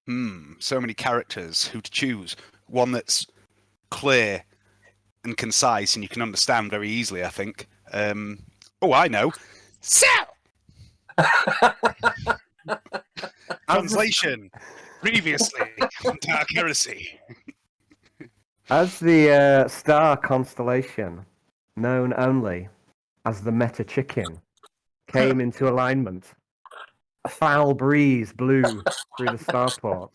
So many characters who to choose. One that's clear and concise and you can understand very easily, I think. I know. Sell! Translation. Previously on Dark Heresy. As the star constellation, known only as the Meta Chicken, came into alignment, a foul breeze blew through the starport.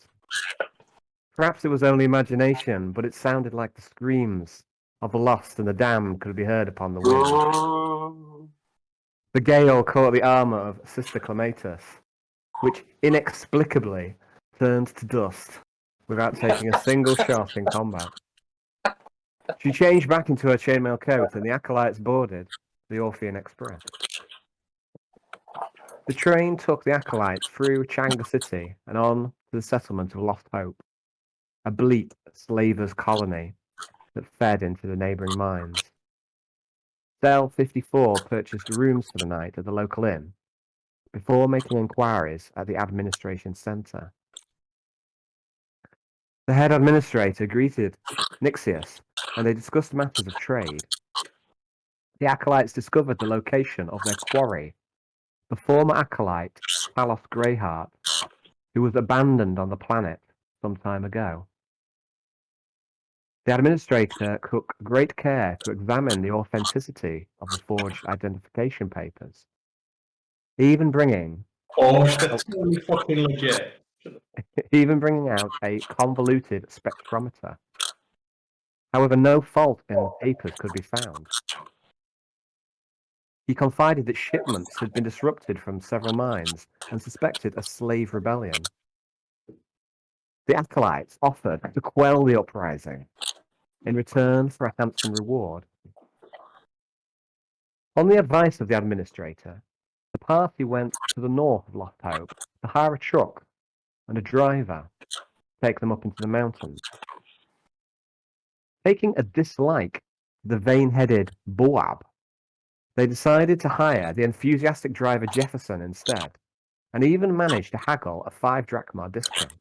Perhaps it was only imagination, but it sounded like the screams of the lost and the damned could be heard upon the wind. The gale caught the armour of Sister Clematis, which inexplicably turned to dust without taking a single shot in combat. She changed back into her chainmail coat, and the acolytes boarded the Orphean Express. The train took the acolytes through Changa City and on to the settlement of Lost Hope, a bleak slavers' colony that fed into the neighbouring mines. Cell 54 purchased rooms for the night at the local inn before making inquiries at the administration centre. The head administrator greeted Nixius, and they discussed matters of trade. The acolytes discovered the location of their quarry, the former acolyte Talos Greyheart, who was abandoned on the planet some time ago. The administrator took great care to examine the authenticity of the forged identification papers, even bringing that's totally fucking legit. out a convoluted spectrometer. However, no fault in the papers could be found. He confided that shipments had been disrupted from several mines and suspected a slave rebellion. The acolytes offered to quell the uprising in return for a handsome reward. On the advice of the administrator, the party went to the north of Lost Hope to hire a truck and a driver to take them up into the mountains. Taking a dislike to the vain-headed Boab, they decided to hire the enthusiastic driver Jefferson instead, and even managed to haggle a 5 drachma discount.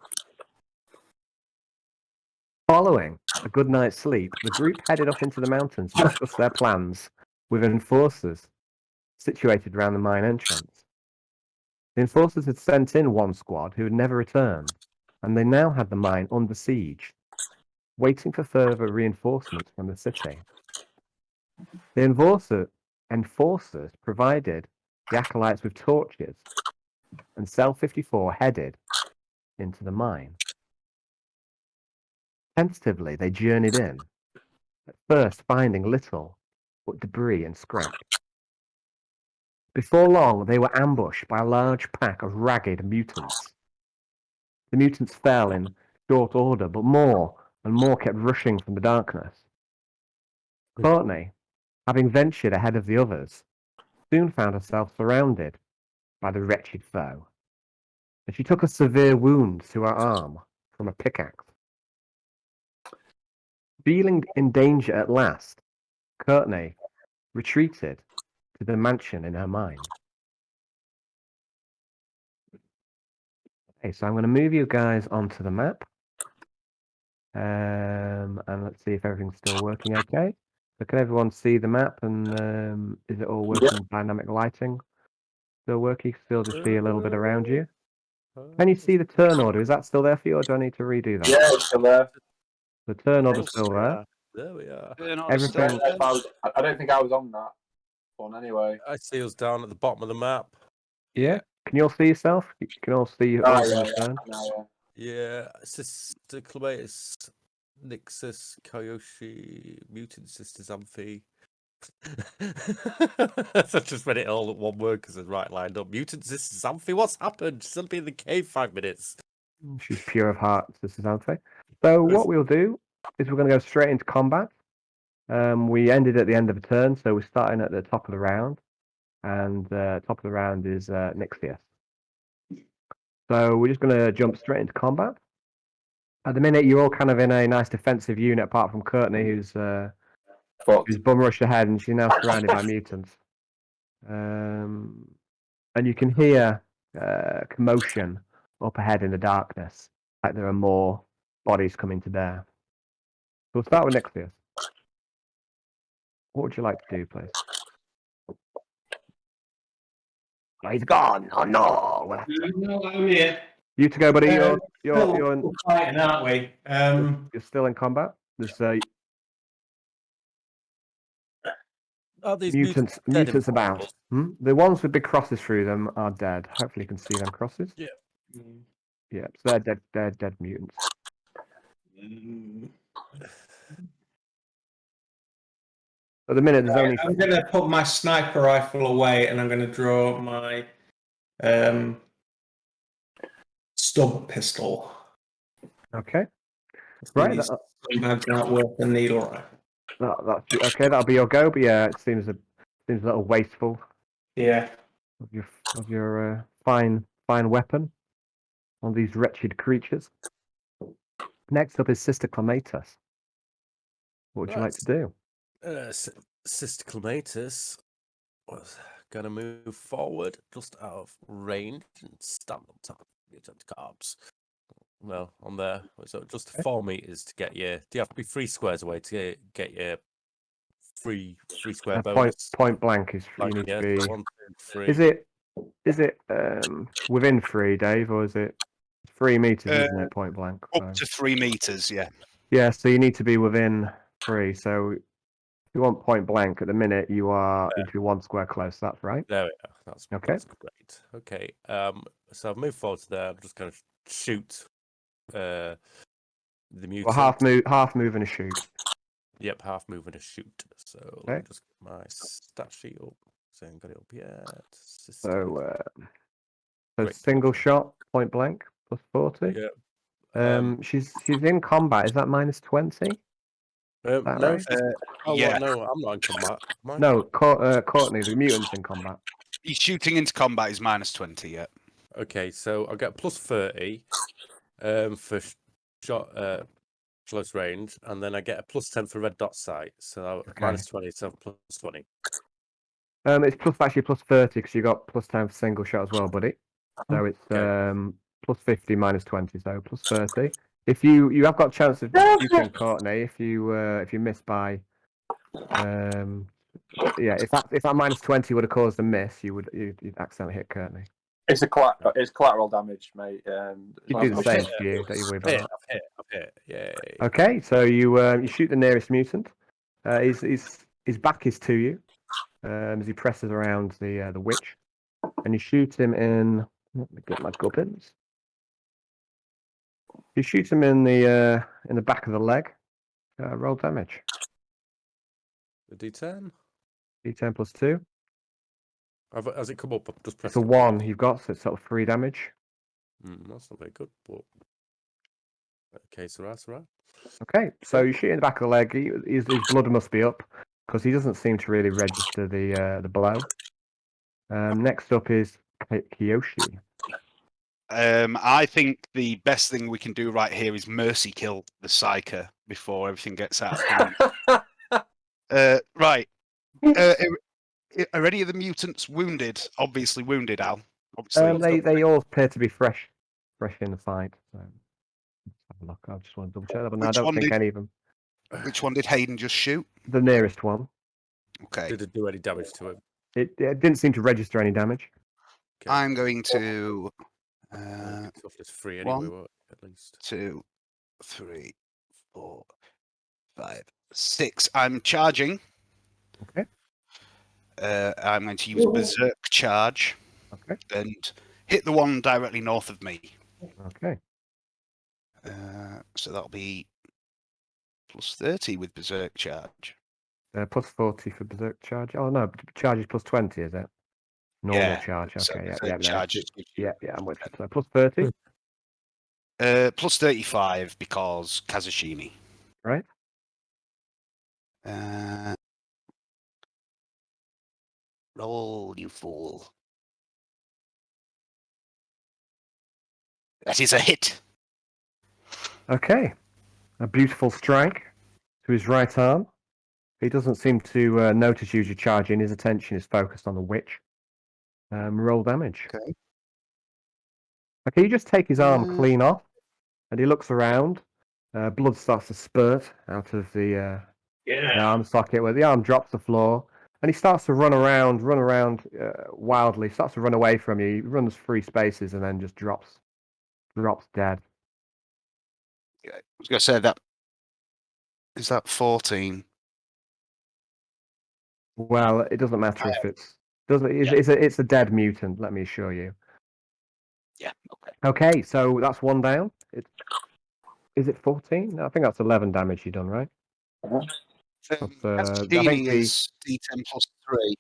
Following a good night's sleep, the group headed up into the mountains to discuss their plans with enforcers situated around the mine entrance. The enforcers had sent in one squad who had never returned, and they now had the mine under siege, waiting for further reinforcements from the city. The enforcers provided the acolytes with torches, and Cell 54 headed into the mine. Tentatively, they journeyed in, at first finding little but debris and scrap. Before long, they were ambushed by a large pack of ragged mutants. The mutants fell in short order, but more and more kept rushing from the darkness. Courtney, having ventured ahead of the others, soon found herself surrounded by the wretched foe, and she took a severe wound to her arm from a pickaxe. Feeling in danger at last, Courtney retreated to the mansion in her mind. Okay, so I'm going to move you guys onto the map. And let's see if everything's still working okay. So can everyone see the map, and is it all working? Yep. Dynamic lighting still working? Still just see a little bit around you? Can you see the turn order? Is that still there for you, or do I need to redo that? Yeah, it's still there. The turn order's still there. There we are. Everything. I don't think I was on that one anyway. I see us down at the bottom of the map. Yeah. Can you all see yourself? You can all see your turn. Yeah. Sister Clematis, Nixus, Kyoshi, Mutant Sisters, Amphi. I just read it all at one word because it's right lined up. Mutant Sisters, Amphi, what's happened? She's been in the cave 5 minutes. She's pure of heart, Sisters Amphi. So what we'll do is we're going to go straight into combat. We ended at the end of a turn, so we're starting at the top of the round. And top of the round is Nixius. So we're just going to jump straight into combat. At the minute, you're all kind of in a nice defensive unit, apart from Courtney, who's bum rushed ahead, and she's now surrounded by mutants. And you can hear commotion up ahead in the darkness. like there are more bodies coming to bear. So we'll start with Nixius. What would you like to do, please? Oh, he's gone. Oh no! No, I'm here. You to go, buddy. Still You're fighting, aren't we? you're still in combat. There's Are these mutants dead in front of about. us? The ones with big crosses through them are dead. Hopefully, you can see them crosses. Yeah. Yeah, so they're dead. They're dead mutants. At the minute, there's only. I'm going to put my sniper rifle away, and I'm going to draw my stub pistol. Okay. Right. That's not worth the needle rifle. That's okay. That'll be your go. But yeah, it seems a little wasteful Yeah. of your fine weapon on these wretched creatures. Next up is Sister Clematis. What would you like to do? Sister Clematis was going to move forward just out of range and stand on top of mutant carbs. Well, on there. So just 4 meters to get your. Do you have to be 3 squares away to get your free square bonus? Point blank is you need to be. 1, 2, 3. Is it within 3, Dave, or is it 3 meters? Isn't it point blank? Up to 3 meters, yeah. Yeah, so you need to be within 3. So if you want point blank at the minute, you need to be 1 square close. That's right. There we go. That's Okay. That's great. Okay. So I've moved forward to there. I'm just going to shoot the mutant. Well, half move and a shoot. Yep, half move and a shoot. So let me just get my stat sheet up. So I haven't got it up yet. So single shot, point blank, plus 40. Yeah. She's in combat. Is that minus 20? No, right? Yeah. No, I'm not in combat. Am I? No, Courtney, the mutant's in combat. He's shooting into combat is minus 20, yeah. Okay, so I'll get plus 30 for shot close range, and then I get a plus 10 for red dot sight. So minus 20, so plus 20. It's actually plus 30 because you got plus 10 for single shot as well, buddy. So it's plus 50 minus 20, so plus 30. If you have got a chance of shooting Courtney, if you miss by if that minus 20 would have caused a miss, you'd accidentally hit Courtney. It's collateral damage, mate. You do the same for you, don't you worry about that. I've hit. Yay. Okay, so you shoot the nearest mutant. His back is to you as he presses around the witch, and you shoot him in. Let me get my gubbins. You shoot him in the back of the leg. Roll damage. The D10. D10 plus 2. Has it come up? I've just pressed It's a 1 you've got, so it's sort of 3 damage. That's not very good, but okay, so that's right. Okay, so you shoot in the back of the leg. His blood must be up because he doesn't seem to really register the blow. Next up is Kiyoshi. I think the best thing we can do right here is mercy kill the psyker before everything gets out of hand. Right. Are any of the mutants wounded? Obviously wounded, Al. Obviously. They all appear to be fresh in the fight. So let's have a look. I just want to double check that, but no, I don't think any of them. Which one did Hayden just shoot? The nearest one. Okay. Did it do any damage to him? It didn't seem to register any damage. Okay. I'm going to. It's free anyway, 1, at least. 2, 3, 4, 5, 6. I'm charging. Okay. I'm going to use Berserk Charge. Okay. And hit the one directly north of me. Okay. So that'll be plus 30 with Berserk Charge. Plus 40 for Berserk Charge. Oh no, charge is plus 20, is it? Normal charge. Okay, yeah, I'm with you. So plus 30. Plus 35 because Kazushimi. Right. Roll, you fool. That is a hit. Okay. A beautiful strike to his right arm. He doesn't seem to notice you as you're charging. His attention is focused on the witch. Roll damage. Okay. Okay, you just take his arm clean off. and he looks around. Blood starts to spurt out of the arm socket where the arm drops the floor, and he starts to run around wildly. Starts to run away from you. He runs 3 spaces and then just drops dead. I was going to say that. Is that 14? Well, it doesn't matter if it's a dead mutant. Let me assure you. Yeah. Okay. Okay, so that's 1 down. Is it 14? No, I think that's 11 damage you done, right? That's, I think Genie is D10 plus 3.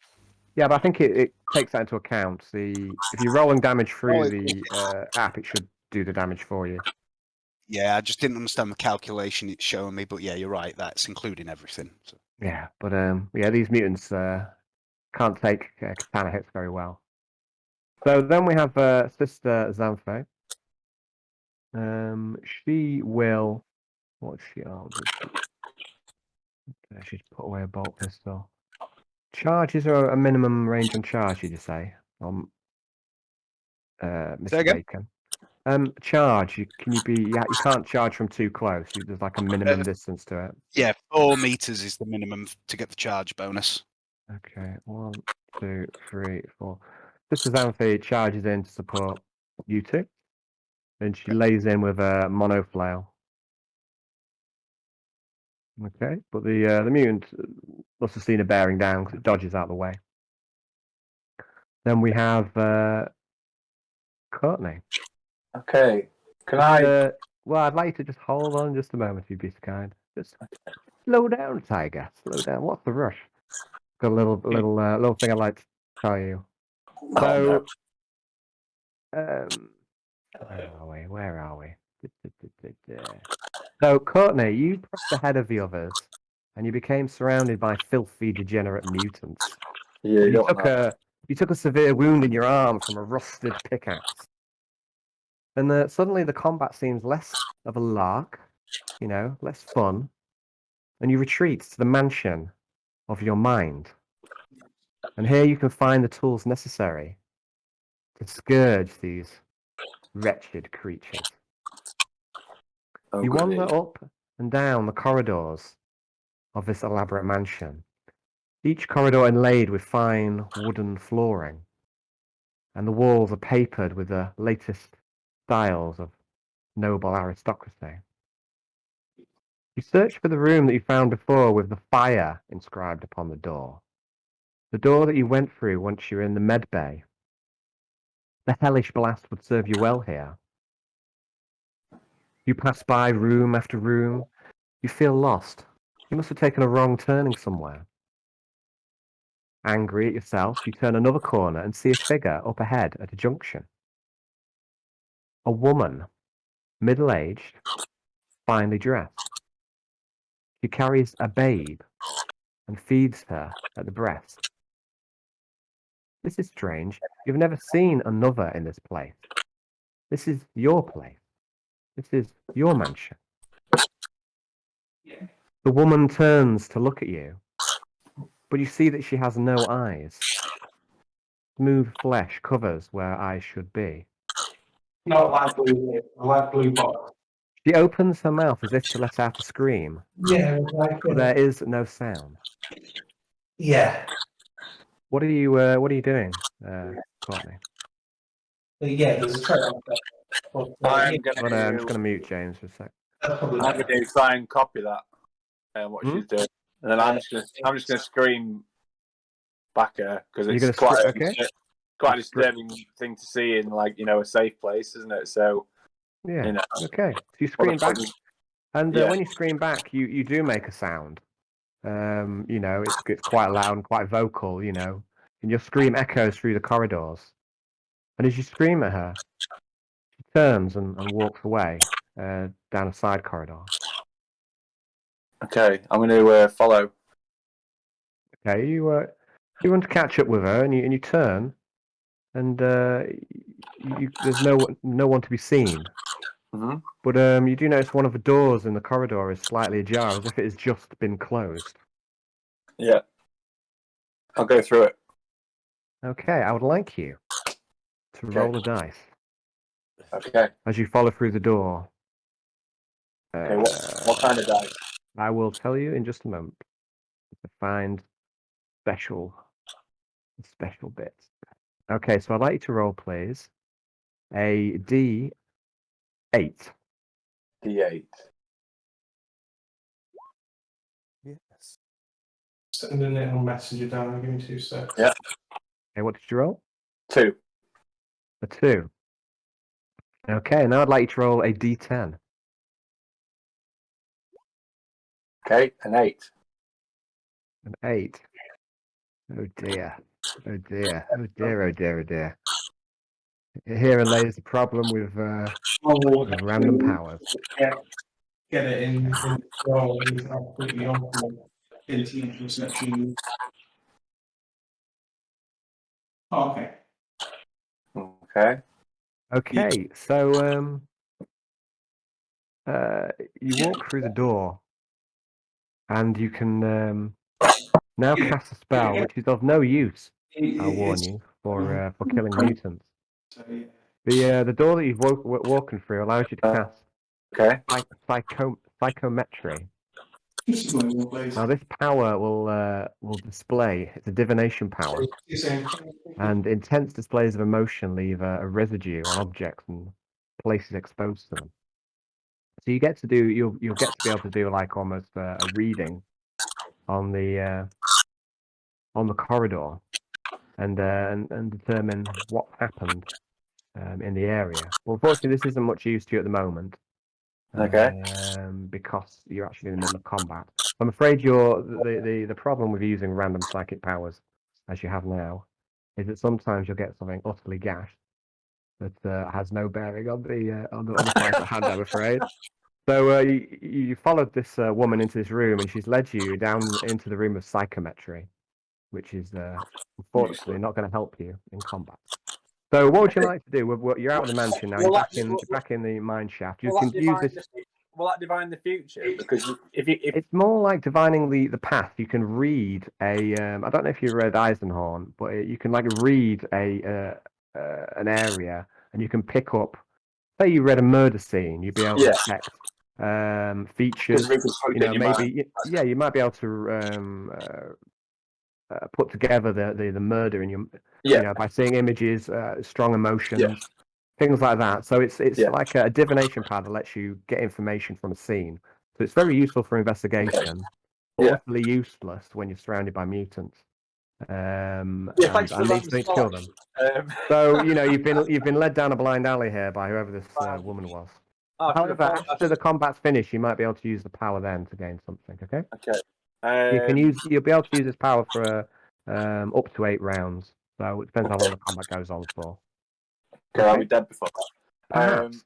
yeah, but I think it takes that into account. If you're rolling damage through the app, it should do the damage for you. Yeah, I just didn't understand the calculation it's showing me, but yeah, you're right. That's including everything. So. Yeah, but yeah, these mutants can't take katana hits very well. So then we have Sister Xanthe. She will. What's she? She's put away a bolt pistol. Charges are a minimum range on charge, did you say? Say Mr. again? Bacon. Charge. You can't charge from too close. There's like a minimum distance to it. Yeah, 4 meters is the minimum to get the charge bonus. Okay, 1, 2, 3, 4. Sister Xanthe charges in to support you two, and she lays in with a mono flail. Okay, but the mutant must have seen her bearing down because it dodges out of the way. Then we have Courtney. Okay. Can I? Well, I'd like you to just hold on just a moment, if you'd be so kind. Just slow down, Tiger. Slow down. What's the rush? Got a little thing I'd like to tell you. So, where are we? So, Courtney, you pressed ahead of the others, and you became surrounded by filthy, degenerate mutants. Yeah, You took a severe wound in your arm from a rusted pickaxe. And suddenly the combat seems less of a lark, less fun, and you retreat to the mansion of your mind. And here you can find the tools necessary to scourge these wretched creatures. Oh, You goody. wander up and down the corridors of this elaborate mansion, each corridor inlaid with fine wooden flooring, and the walls are papered with the latest styles of noble aristocracy. You search for the room that you found before with the fire inscribed upon the door. The door that you went through once you were in the med bay. The hellish blast would serve you well here. You pass by room after room. You feel lost. You must have taken a wrong turning somewhere. Angry at yourself, you turn another corner and see a figure up ahead at a junction. A woman, middle-aged, finely dressed. She carries a babe and feeds her at the breast. This is strange. You've never seen another in this place. This is your place. This is your mansion. The woman turns to look at you, but you see that she has no eyes. Smooth flesh covers where eyes should be. Not light blue, a light blue box. She opens her mouth as if to let out a scream, Yeah, like but there is no sound. yeah. What are you doing, Courtney? Yeah, there's a trade on that. I'm I'm gonna just going to mute James for a sec. That's probably I'm gonna try and copy that what she's doing, and then I'm just gonna scream back at her because You're it's gonna quite a disturbing thing to see in a safe place, isn't it? So Yeah. Okay. So you scream back, and Yeah. when you scream back, you do make a sound. It's quite loud and quite vocal. And your scream echoes through the corridors. And as you scream at her, she turns and walks away down a side corridor. Okay, I'm gonna follow. Okay, you want to catch up with her, and you turn, and there's no one to be seen. Mm-hmm. But you do notice one of the doors in the corridor is slightly ajar, as if it has just been closed. Yeah, I'll go through it. Okay, I would like you to roll a dice Okay. as you follow through the door. Okay, what kind of dice? I will tell you in just a moment. To find special bits. Okay, so I'd like you to roll, please, a D8. D8. Yes. Sending it on Messenger down. Give me 2 seconds. Yeah. Okay, what did you roll? 2. A 2. Okay, now I'd like you to roll a D10. Okay, an 8. An 8. Oh dear. Oh dear. Oh dear. Oh dear. Oh dear. Herein lays the problem with random powers. Get it in the role. He's completely on in team reception. Okay. Okay. Okay, so you walk through the door, and you can now cast a spell, which is of no use. I'll warn you for killing mutants. The door that you've walking through allows you to cast Okay. psychometry. Now this power will display. It's a divination power, and intense displays of emotion leave a residue on objects and places exposed to them. So you get to do you'll get to be able to do like almost a reading on the corridor and determine what happened in the area. Well, unfortunately, this isn't much use to you at the moment. Okay. Because you're actually in the middle of combat. I'm afraid the problem with using random psychic powers, as you have now, is that sometimes you'll get something utterly gashed that has no bearing on the fight at hand. I'm afraid. So you followed this woman into this room, and she's led you down into the room of psychometry, which is unfortunately not going to help you in combat. So what would you like to do? You're out of the mansion now. You're back in the mine shaft. You can use this. Will that divine the future? Because if It's more like divining the path. You can read a. I don't know if you read Eisenhorn, but you can like read an area, and you can pick up. Say you read a murder scene, you'd be able to detect features. Maybe you might be able to put together the murder in your by seeing images, strong emotions, things like that. So it's like a divination pad that lets you get information from a scene. So it's very useful for investigation, but utterly useless when you're surrounded by mutants. And need something to kill them. So you've been led down a blind alley here by whoever this woman was. However, after the combat's finished, you might be able to use the power then to gain something. Okay. Okay. You'll be able to use this power for up to 8 rounds. So it depends how long the combat goes on for. Okay, I'll be dead before that. Perhaps.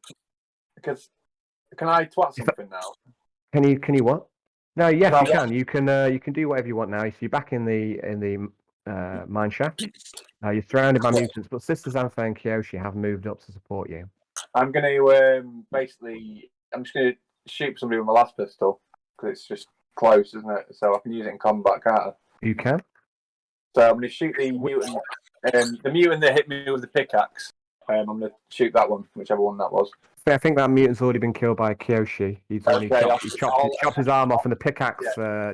Because can I twat something now? Can you what? No, yes, you can. You can do whatever you want now. So you're back in the mine shaft. You're surrounded by mutants, but Sisters Anthe and Kyoshi have moved up to support you. I'm going to basically. I'm just going to shoot somebody with my last pistol because it's just close, isn't it? So I can use it in combat, can't I? You can. So I'm going to shoot the mutant. The mutant that hit me with the pickaxe. I'm going to shoot that one, whichever one that was. I think that mutant's already been killed by Kyoshi. He's only chopped his arm off, and the pickaxe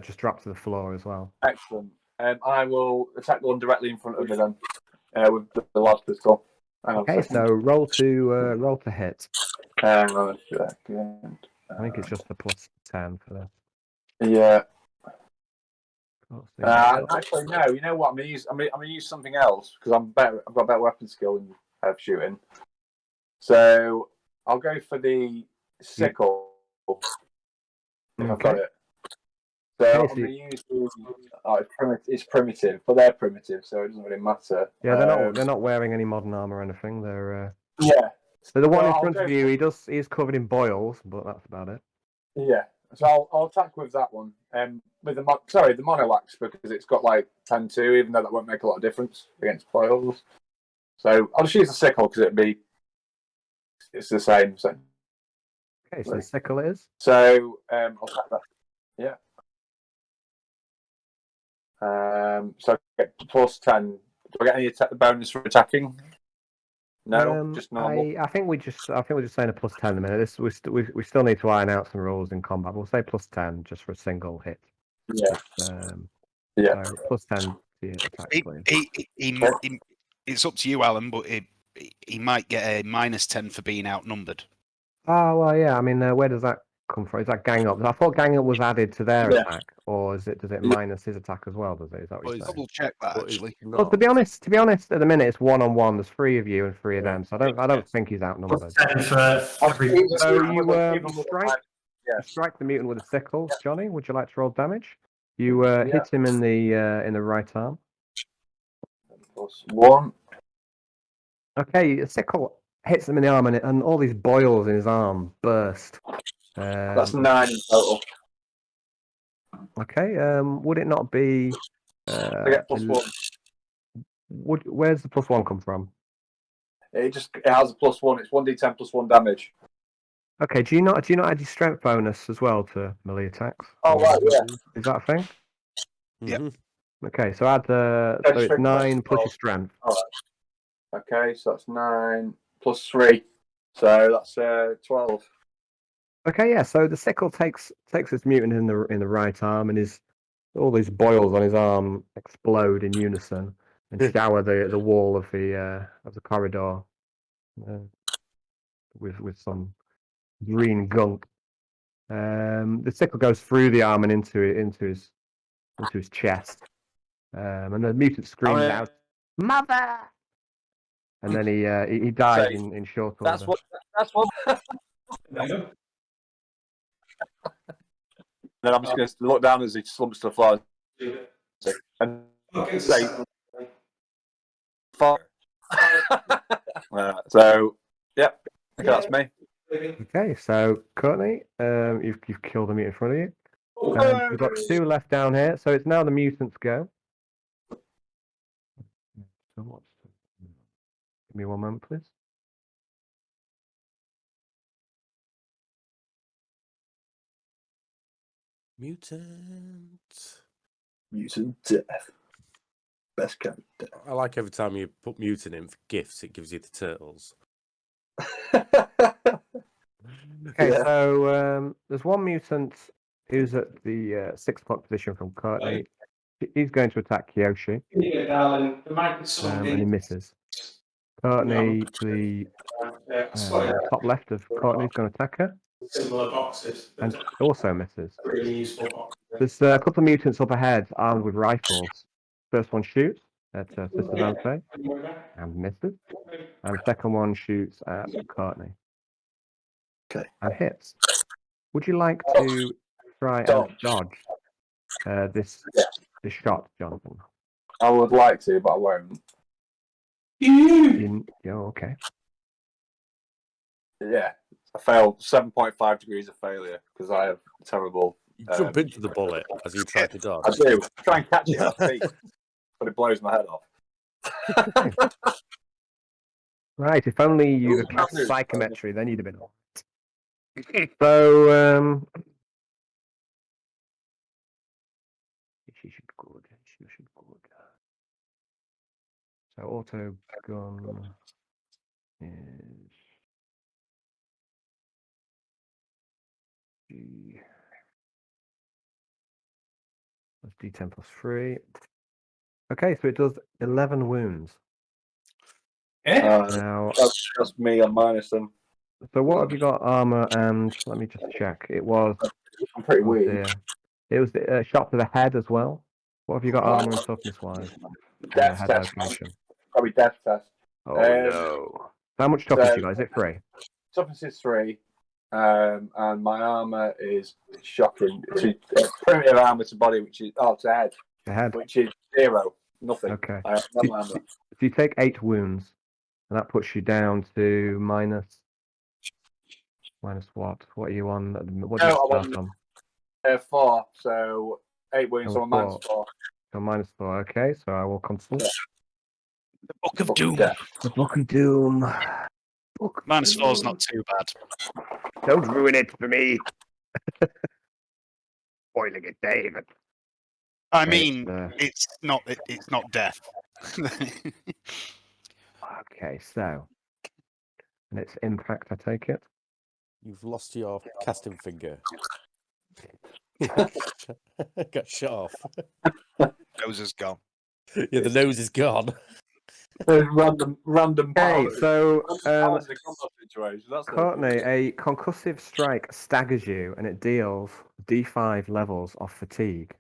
just dropped to the floor as well. Excellent. I will attack the one directly in front of me then, with the last pistol. Okay, so roll to hit. Hang on a second. I think it's just the +10 for this. Yeah. Oh, Actually, no. You know what? I'm gonna use something else because I've got better weapon skill in shooting. So I'll go for the sickle. If I've got it. So I'm gonna use. It's primitive, but they're primitive, so it doesn't really matter. Yeah, they're not wearing any modern armor or anything. They're So the one in front of you, he is covered in boils, but that's about it. Yeah. So I'll attack with that one. With the Monolax because it's got like 10-2, even though that won't make a lot of difference against boils. So I'll just use the sickle because it's the same. So. Okay, so the sickle is. So I'll attack that. Yeah. So I get +10. Do I get any bonus for attacking? No, just normal. I think we're just saying a +10 at the minute. This we still need to iron out some rules in combat. We'll say +10 just for a single hit. Yeah. So +10 to your attack, please. It's up to you, Alan, but he might get a -10 for being outnumbered. Oh well, yeah. I mean, where does that come from? Is that gang up? I thought gang up was added to their Yeah. attack, or does it Yeah. minus his attack as well? Does it? Is that what Well, you're it's saying? Double check that But it's actually. Well, not. to be honest, at the minute it's 1-on-1. There's 3 of you and 3 of Yeah. them, so I don't think he's outnumbered. +10 for every. So Even you with the strike mind- you Yes. strike the mutant with a sickle, Johnny. Would you like to roll damage? You Yeah. hit him in the right arm. +1. Okay, a sickle hits him in the arm, and all these boils in his arm burst. That's 9 in total. Okay. Would it not be? I get +1. Where's the +1 come from? It has a +1. It's 1d10 +1 damage. Okay. Do you not add your strength bonus as well to melee attacks? Oh right, yeah. Is that a thing? Yep. Mhm. Okay. So add so it's strength 9 bonus. plus your strength. All right. Okay, so that's 9 +3. So that's 12. Okay. Yeah. So the sickle takes his mutant in the right arm, and all these boils on his arm explode in unison and shower the wall of the corridor with some green gunk. The sickle goes through the arm and into his chest, and the mutant screams out, "Mother!" And then he dies So, in short That's order. what. Then I'm just going to look down as he slumps to the floor and say, "Fuck." So, yep, okay, that's me. Okay, so Courtney, you've killed a mutant in front of you. We've got 2 left down here, so it's now the mutants' go. So give me 1 moment, please. Mutant. Mutant death. Best kind of I like every time you put mutant in for gifts, it gives you the turtles. death. Okay, Yeah. so there's 1 mutant who's at the 6-point position from Courtney. He's going to attack Kyoshi, and he misses. Courtney to the top left of Courtney is going to attack her, Similar boxes. and also misses. Really useful boxes. There's a couple of mutants up ahead armed with rifles. First one shoots at Sister Zante and misses, and the second one shoots at Courtney. Okay. And hits. Would you like to try and dodge this shot, Jonathan? I would like to, but I won't. Okay. Yeah, I failed 7.5 degrees of failure because I have terrible. You jump into the bullet as you try to dodge. I do. I try and catch it at my feet, but it blows my head off. Right, if only you'd have cast psychometry, then you'd have been all right. So, she should good. She should good. So, auto gun is G. That's D10 plus 3. Okay, so it does 11 wounds. Now, That's me on minus them. so what have you got? Armor and let me just check. It was. I'm pretty Oh weak. dear. It was shot to the head as well. What have you got armor and toughness wise? Death Head test. location. Probably death test. Oh no. How much toughness you got? Is it 3? Toughness is 3. And my armor is shocking. It's primitive armor to body, which is to head, The head. which is 0. Nothing. Okay. I have no armor. So you take 8 wounds, and that puts you down to minus what? What are you on? What do you start on? 4. So 8 wounds. So I'm minus 4. So minus 4. Okay, so I will consult. The Book of Doom. Death. The Book of Doom. -4 is not too bad. Don't ruin it for me. Spoiling it, David. I mean, it's not death. Okay, so and its impact, I take it. You've lost your casting finger. Got shut off. Nose is gone. Yeah, the nose is gone. There's random Okay, powers. so Powers in a combat situation. That's no Courtney, good. a concussive strike staggers you, and it deals D5 levels of fatigue.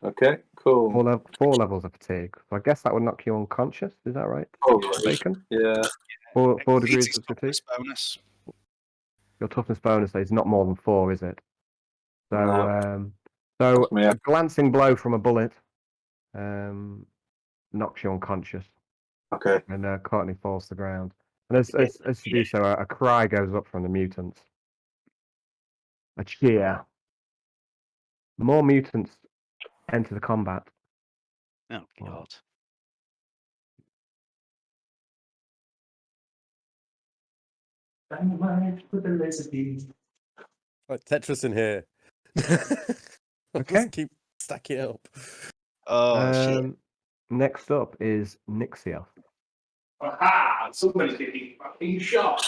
Okay, cool. 4 levels of fatigue. So I guess that would knock you unconscious. Is that right? Oh, Mistaken? yeah. 4 Exceeds degrees his of fatigue. toughness bonus. Your toughness bonus is not more than 4, is it? So, No. so That's me. a glancing blow from a bullet knocks you unconscious, Okay. and Courtney falls to the ground. And as you do so, a cry goes up from the mutants. A cheer. More mutants enter the combat. Oh God. Dynamite with the laser beam. Like Tetris in here. Okay. Just keep stacking up. Oh shit. Next up is Nixia. Aha! Somebody's getting fucking shot.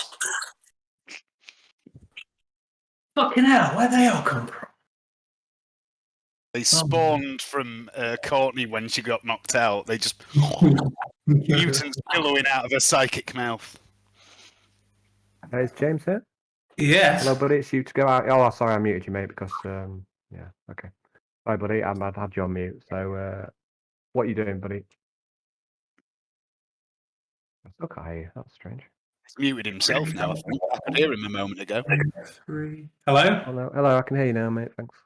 Fucking hell, where'd they all come from? They spawned from Courtney when she got knocked out. They just mutants billowing out of her psychic mouth. Is James here? Yes. Hello, buddy. It's you to go out. Oh, sorry, I muted you, mate, because yeah, okay. Bye, buddy. I'd had you on mute. So, what are you doing, buddy? I still can't hear you. That's strange. He's muted himself now. I think I could hear him a moment ago. 3. Hello? Hello, I can hear you now, mate. Thanks.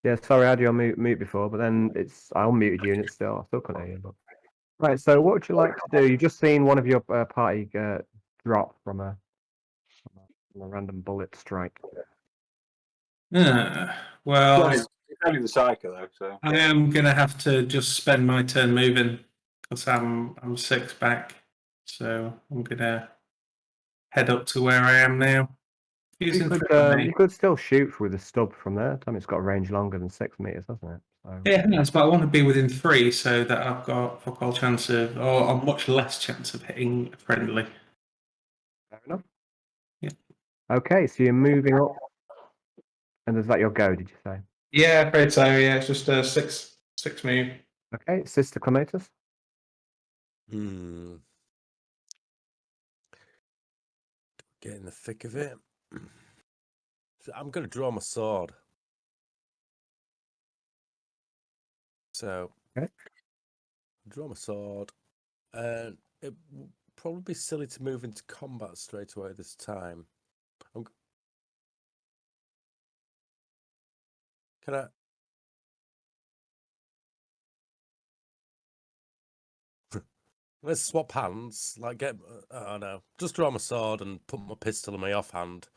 Yeah, sorry, I had you on mute before, but then I unmuted you and I still couldn't hear you. But right, so what would you like to do? You've just seen one of your party drop from a random bullet strike. Well, It's only the psycho though, so. I am gonna have to just spend my turn moving because I'm 6 back. So I'm gonna head up to where I am now. Who's in front of me? You could still shoot through the stub from there. I mean, it's got a range longer than 6 meters, hasn't it? So, Yeah, yes, but I want to be within 3 so that I've got fuck all chance of, or a much less chance of hitting a friendly. fair enough. Yeah. Okay, so you're moving up, and is that your go? Did you say? Yeah, afraid so. Yeah, it's just a 6 move. Okay, Sister Clematis. Get in the thick of it. So I'm going to draw my sword. So, Okay. draw my sword. And it would probably be silly to move into combat straight away this time. Can I? Let's swap hands. Like, I don't know. Just draw my sword and put my pistol in my offhand.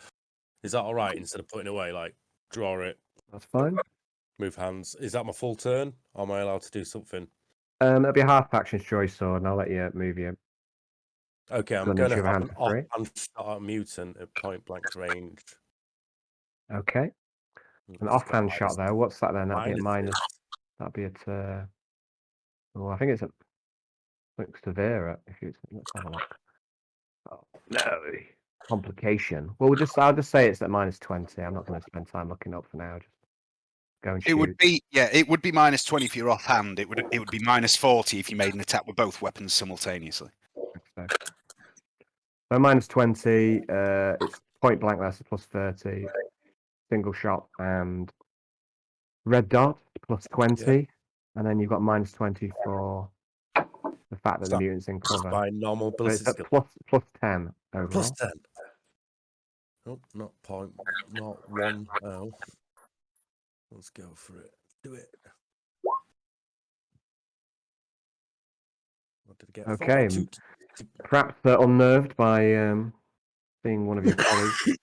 Is that all right? Instead of putting it away, like, draw it, That's fine. move hands. Is that my full turn? Or am I allowed to do something? It'll be a half action choice sword, and I'll let you move you. Okay, I'm Then going you to have a have hand an for free. offhand shot at a mutant at point blank range. Okay. An It's got offhand shot minus- there. What's that then? That'd be a minuses. minus. That'd be at. Oh, I think it's at. Looks severe. If you let's have a look. Oh no. Complication. Well, I'll just say it's at -20. I'm not going to spend time looking up for now. Just go and shoot. It would be -20 if you're offhand. It would be -40 if you made an attack with both weapons simultaneously. So -20. It's point blank. That's +30. Single shot and red dot +20, and then you've got -20 for the fact that the Stop. mutant's in cover. My normal So it's ballistic at skill. +10 overall. Plus 10. Oh, not point, not 1. Oh. Let's go for it. Do it. What did I get? Okay. 42. Perhaps unnerved by seeing one of your colleagues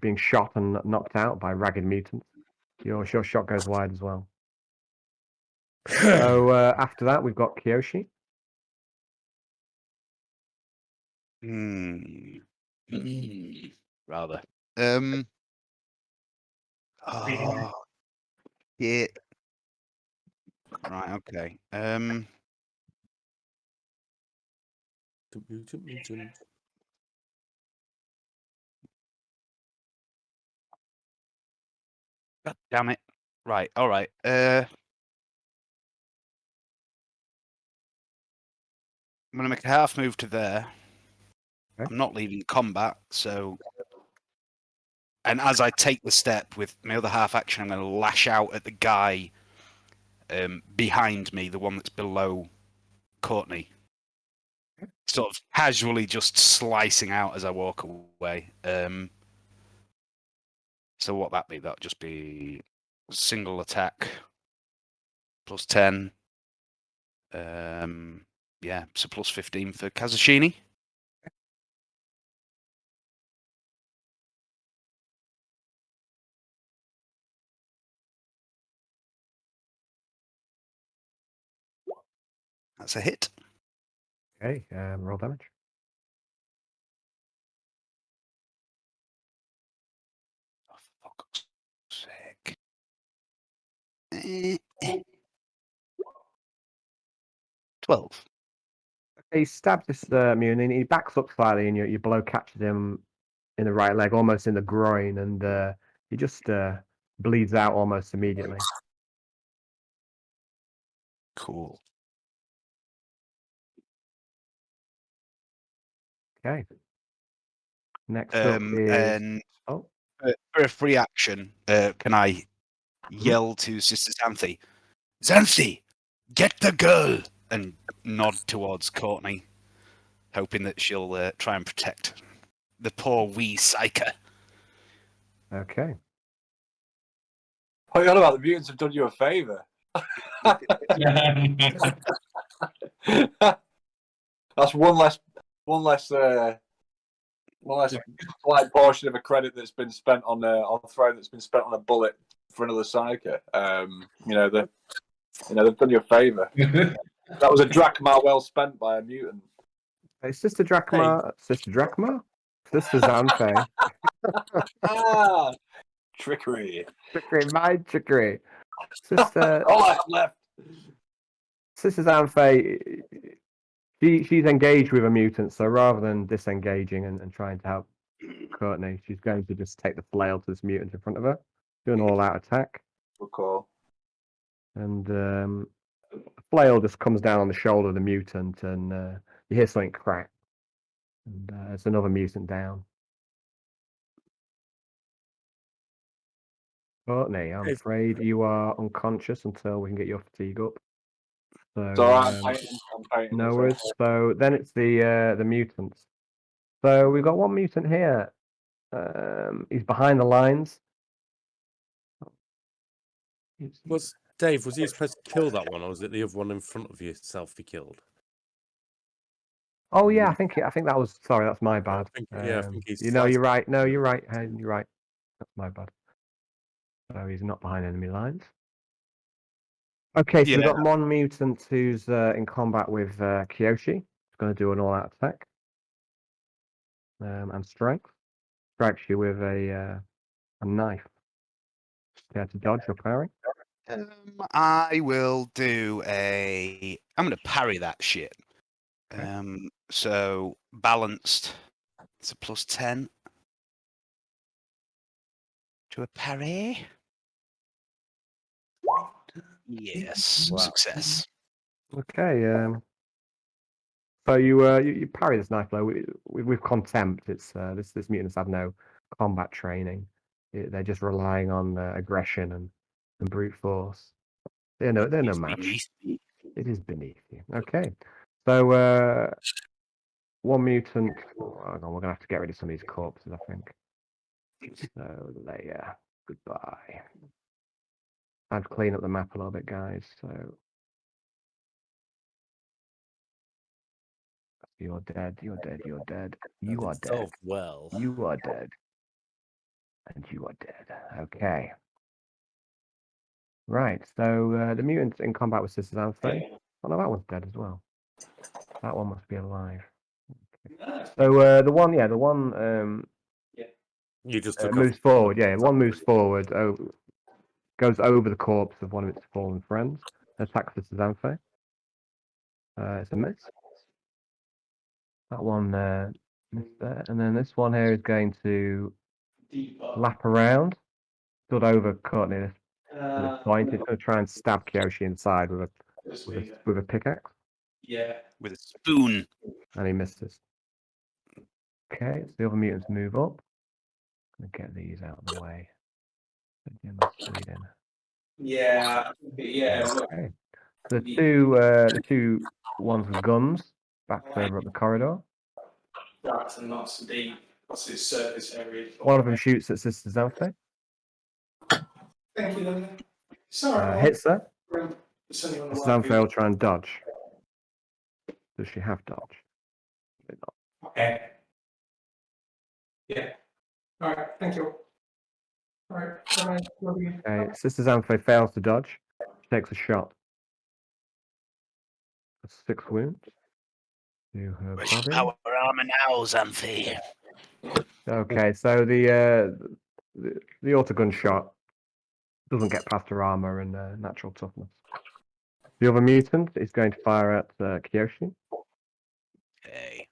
being shot and knocked out by ragged mutants. Your shot goes wide as well. So after that, we've got Kiyoshi. Rather. Oh, yeah. Right. Okay. Mutant. God damn it. Right, all right. I'm going to make a half move to there. Okay. I'm not leaving combat, so. And as I take the step with my other half action, I'm going to lash out at the guy behind me, the one that's below Courtney. Sort of casually just slicing out as I walk away. So what that be? That'll just be single attack plus 10. Yeah, so plus 15 for Kazushini. That's a hit. Okay, roll damage. Oh, for fuck's sake. Eh, eh. 12. He stabs this mutant, and he backs up slightly, and your blow catches him in the right leg, almost in the groin, and he just bleeds out almost immediately. Cool. Okay. Next up is And oh, for a free action, can I yell to Sister Xanthi, Xanthi, get the girl, and nod towards Courtney, hoping that she'll try and protect the poor wee psyker. okay. What are you on about? The mutants have done you a favour. That's one less slight portion of a credit that's been spent on throne that's been spent on a bullet for another psyker. They've done you a favour. That was a drachma well spent by a mutant. Hey, Sister Drachma, Sister Xanthi. Ah, trickery. Trickery, mind trickery. Sister All I left. Xanthi, she's engaged with a mutant, so rather than disengaging and trying to help Courtney, she's going to just take the flail to this mutant in front of her, do an all-out attack, Good call. and the flail just comes down on the shoulder of the mutant, and you hear something crack, and it's another mutant down. Courtney, I'm afraid you are unconscious until we can get your fatigue up. So It's all right. I'm painting. no worries. So then it's the mutants. So we've got one mutant here. He's behind the lines. Was Dave? Was he supposed to kill that one, or was it the other one in front of yourself he killed? Oh yeah, I think that was. Sorry, that's my bad. I think he's. You're right. No, you're right. You're right. That's my bad. So he's not behind enemy lines. Okay, so we've got one mutant who's in combat with Kyoshi. He's going to do an all-out attack. And strength. Strikes you with a knife. Yeah, to dodge or parry. I will do a. I'm going to parry that shit. So balanced. It's a plus 10 to a parry. Yes, Wow. success. Okay. So you parry this knife blow with contempt. It's this mutants have no combat training. They're just relying on aggression and brute force. They're no match. Beneath me. It is beneath you. Okay. So one mutant. Oh, hang on, we're gonna have to get rid of some of these corpses, I think. So Leia, goodbye. I'd clean up the map a little bit, guys. So you're dead. You're dead. You're dead. You are dead. Well. You are dead. And you are dead. Okay. Right. So the mutant's in combat with Sister Xanthi. Oh no, that one's dead as well. That one must be alive. Okay. So the one You just took moves forward. Yeah, one moves forward. Goes over the corpse of one of its fallen friends. Attacks Sister Xanthi. It's a miss. That one missed there. And then this one here is going to lap around. Stood over Courtney at this point. It's going to try and stab Kyoshi inside with a pickaxe. Yeah. With a spoon. And he misses. Okay, so the other mutants move up. Gonna get these out of the way. Sweden. Yeah. Yeah. Okay. The two ones with guns back further up the corridor. That's not the what's his surface area. One of them shoots at Sister Xanthe. Thank you, Sorry. Hits her. Sister Xanthe will try and dodge. Does she have dodge? Okay. Yeah. All right. Thank you. All right. Okay, Sister Xanthe fails to dodge. She takes a shot. 6 wounds to her Where's your body. power armor now, Xanthe? Okay, so the autogun shot doesn't get past her armor and natural toughness. The other mutant is going to fire at Kyoshi. Okay.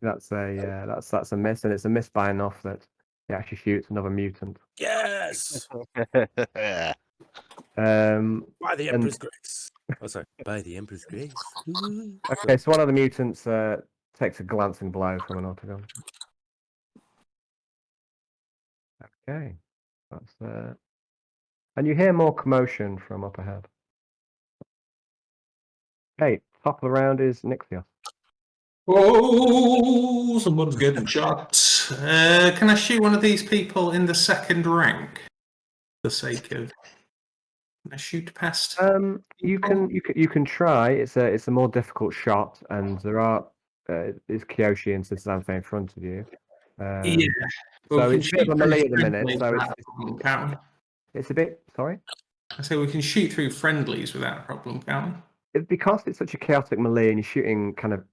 That's a miss, and it's a miss by enough that he actually shoots another mutant. Yes! By the Emperor's grace. Oh, sorry. By the Emperor's grace. Okay, so one of the mutants takes a glancing blow from an autogun. Okay, that's and you hear more commotion from up ahead. Okay, top of the round is Nixios. Oh, someone's getting shot. Can I shoot one of these people in the second rank? For the sake of. Can I shoot past? You can try. It's a more difficult shot, and there are is Kyoshi and Sister Xanthe in front of you. Yeah. So we it's a bit of a melee at the minute. friendlies So without a problem, can't we? it's a bit sorry. I say we can shoot through friendlies without a problem, can't we? Because it's such a chaotic melee, and you're shooting kind of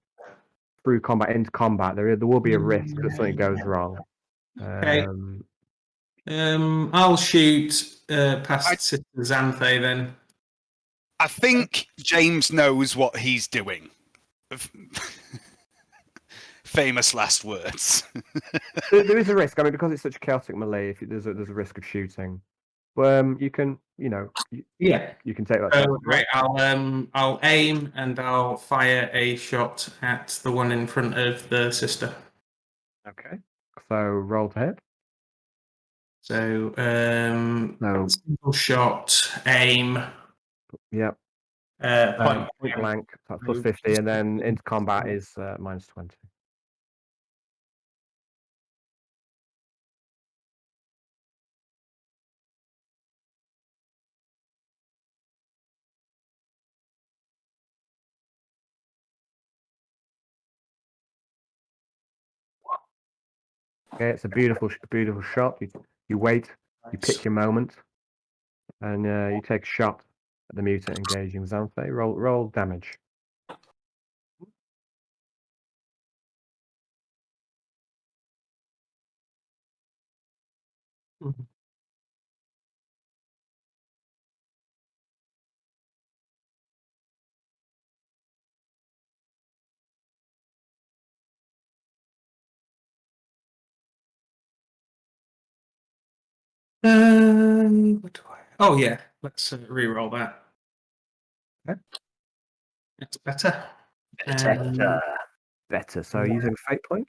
through combat into combat. There will be a risk that something goes wrong. Okay. I'll shoot past Sister Xanthe then. I think James knows what he's doing. Famous last words. There is a risk. I mean, because it's such a chaotic melee, if there's a risk of shooting. You can, you can take that. Right, I'll aim and I'll fire a shot at the one in front of the sister. Okay. So roll to hit. So No. single shot, aim. Yep. Point blank. That's plus 50, and then into combat is minus 20. Okay, it's a beautiful shot. You wait, you pick your moment, and you take a shot at the mutant engaging Xanthe. Roll damage. Mhm. What do I? Oh yeah, let's re-roll that. Okay. It's better. Better. So using fate point.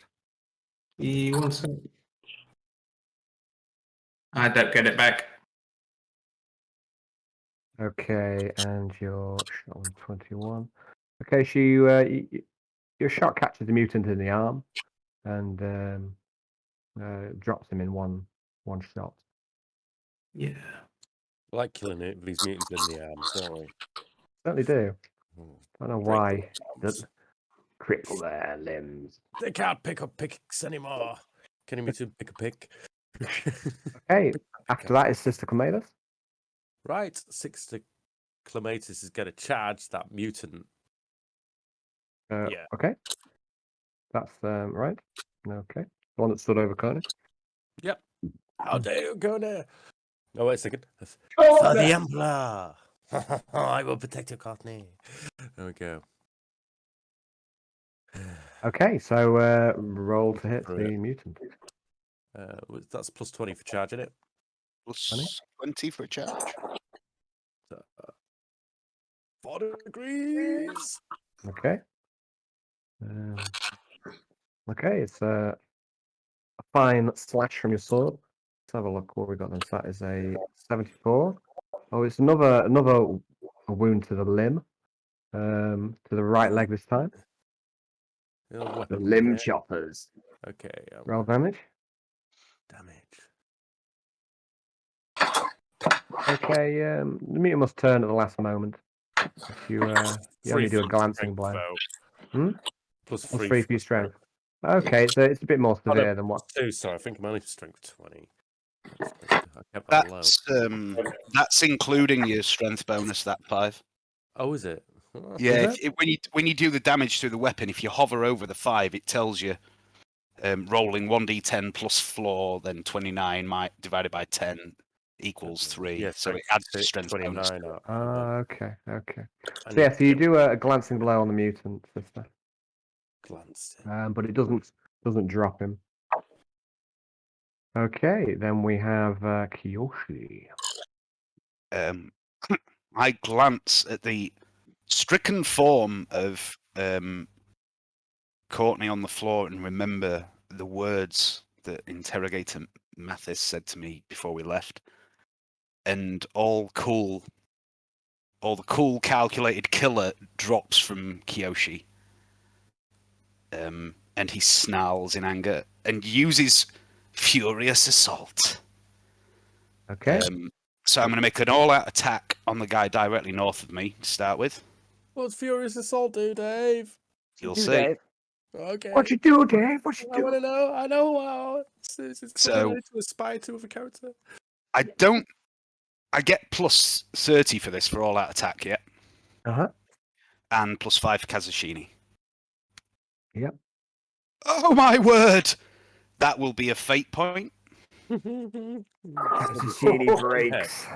You want some? I don't get it back. Okay, and your shot on 21. Okay, so your shot catches the mutant in the arm, and drops him in one shot. Yeah. I like killing it, these mutants in the arms, don't we? Certainly do. I don't know Break why. their arms. Cripple their limbs. They can't pick up picks anymore. Can you mutant pick a pick? Okay, after that is Sister Clematis. Right, Sister Clematis is going to charge that mutant. Yeah. Okay. That's right. Okay. The one that stood over Coney. Yep. How dare you go there? Oh, wait a second. Oh, For the Emperor! I will protect you, Courtney. There we go. Okay, so roll to hit the Brilliant. mutant. That's plus 20 for charging it. Plus 20 for a charge. 4 degrees. Okay. Okay, it's a fine slash from your sword. Let's have a look what we got then. So that is a 74. Oh, it's another wound to the limb. To the right leg this time. The The weapon, limb yeah. choppers. Okay. Roll damage. Damage. Okay, the mutant must turn at the last moment. If you only do a from glancing strength, blow. though. Hmm? Plus Plus 3 3 for your strength. Okay, so it's a bit more Oh, no, severe than what. plus 2, sorry. I think I'm only strength 20. I kept that low. That's including your strength bonus. That 5. Oh, is it? Oh, Yeah, Is when you do the damage through the weapon, if you hover over the 5, it tells you rolling 1d10 plus floor, then 29 divided by 10 equals 3. Yeah, So it strength adds two- strength bonus. 29. Okay. I So need yeah, to so you get do a glancing blow on the mutant, sister. glanced. But it doesn't drop him. Okay, then we have Kiyoshi. I glance at the stricken form of Courtney on the floor and remember the words that Interrogator Mathis said to me before we left. And all the cool calculated killer drops from Kiyoshi. And he snarls in anger and uses Furious Assault. Okay. So I'm going to make an all-out attack on the guy directly north of me to start with. What's Furious Assault do, Dave? You'll see. Okay. What you do, Dave? What you I want do? to know. I know how. It's So- to aspire to with a character. I get plus 30 for this for all-out attack, yeah? Uh-huh. And plus 5 for Kazushini. Yep. Oh my word! That will be a fate point. Kazushini breaks.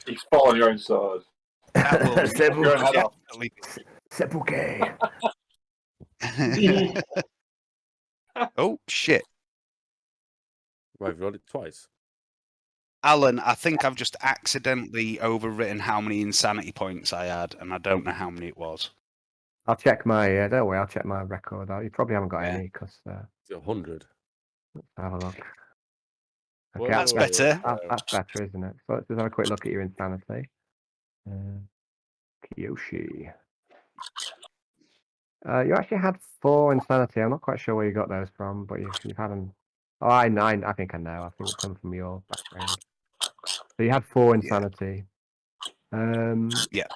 You fall on your own sword. That will Your own head off. definitely. Seppuku. Oh shit, Right, you've rolled it twice. Alan! I think I've just accidentally overwritten how many insanity points I had, and I don't know how many it was. I'll check my. Don't worry, I'll check my record out. You probably haven't got Yeah. any because. It's 100. Have a look. Whoa, Okay, That's better. That's better, isn't it? So let's just have a quick look at your insanity. Kiyoshi. You actually had 4 insanity. I'm not quite sure where you got those from, but you've had them. Oh, I think I know. I think it comes from your background. So you had 4 insanity. Yeah.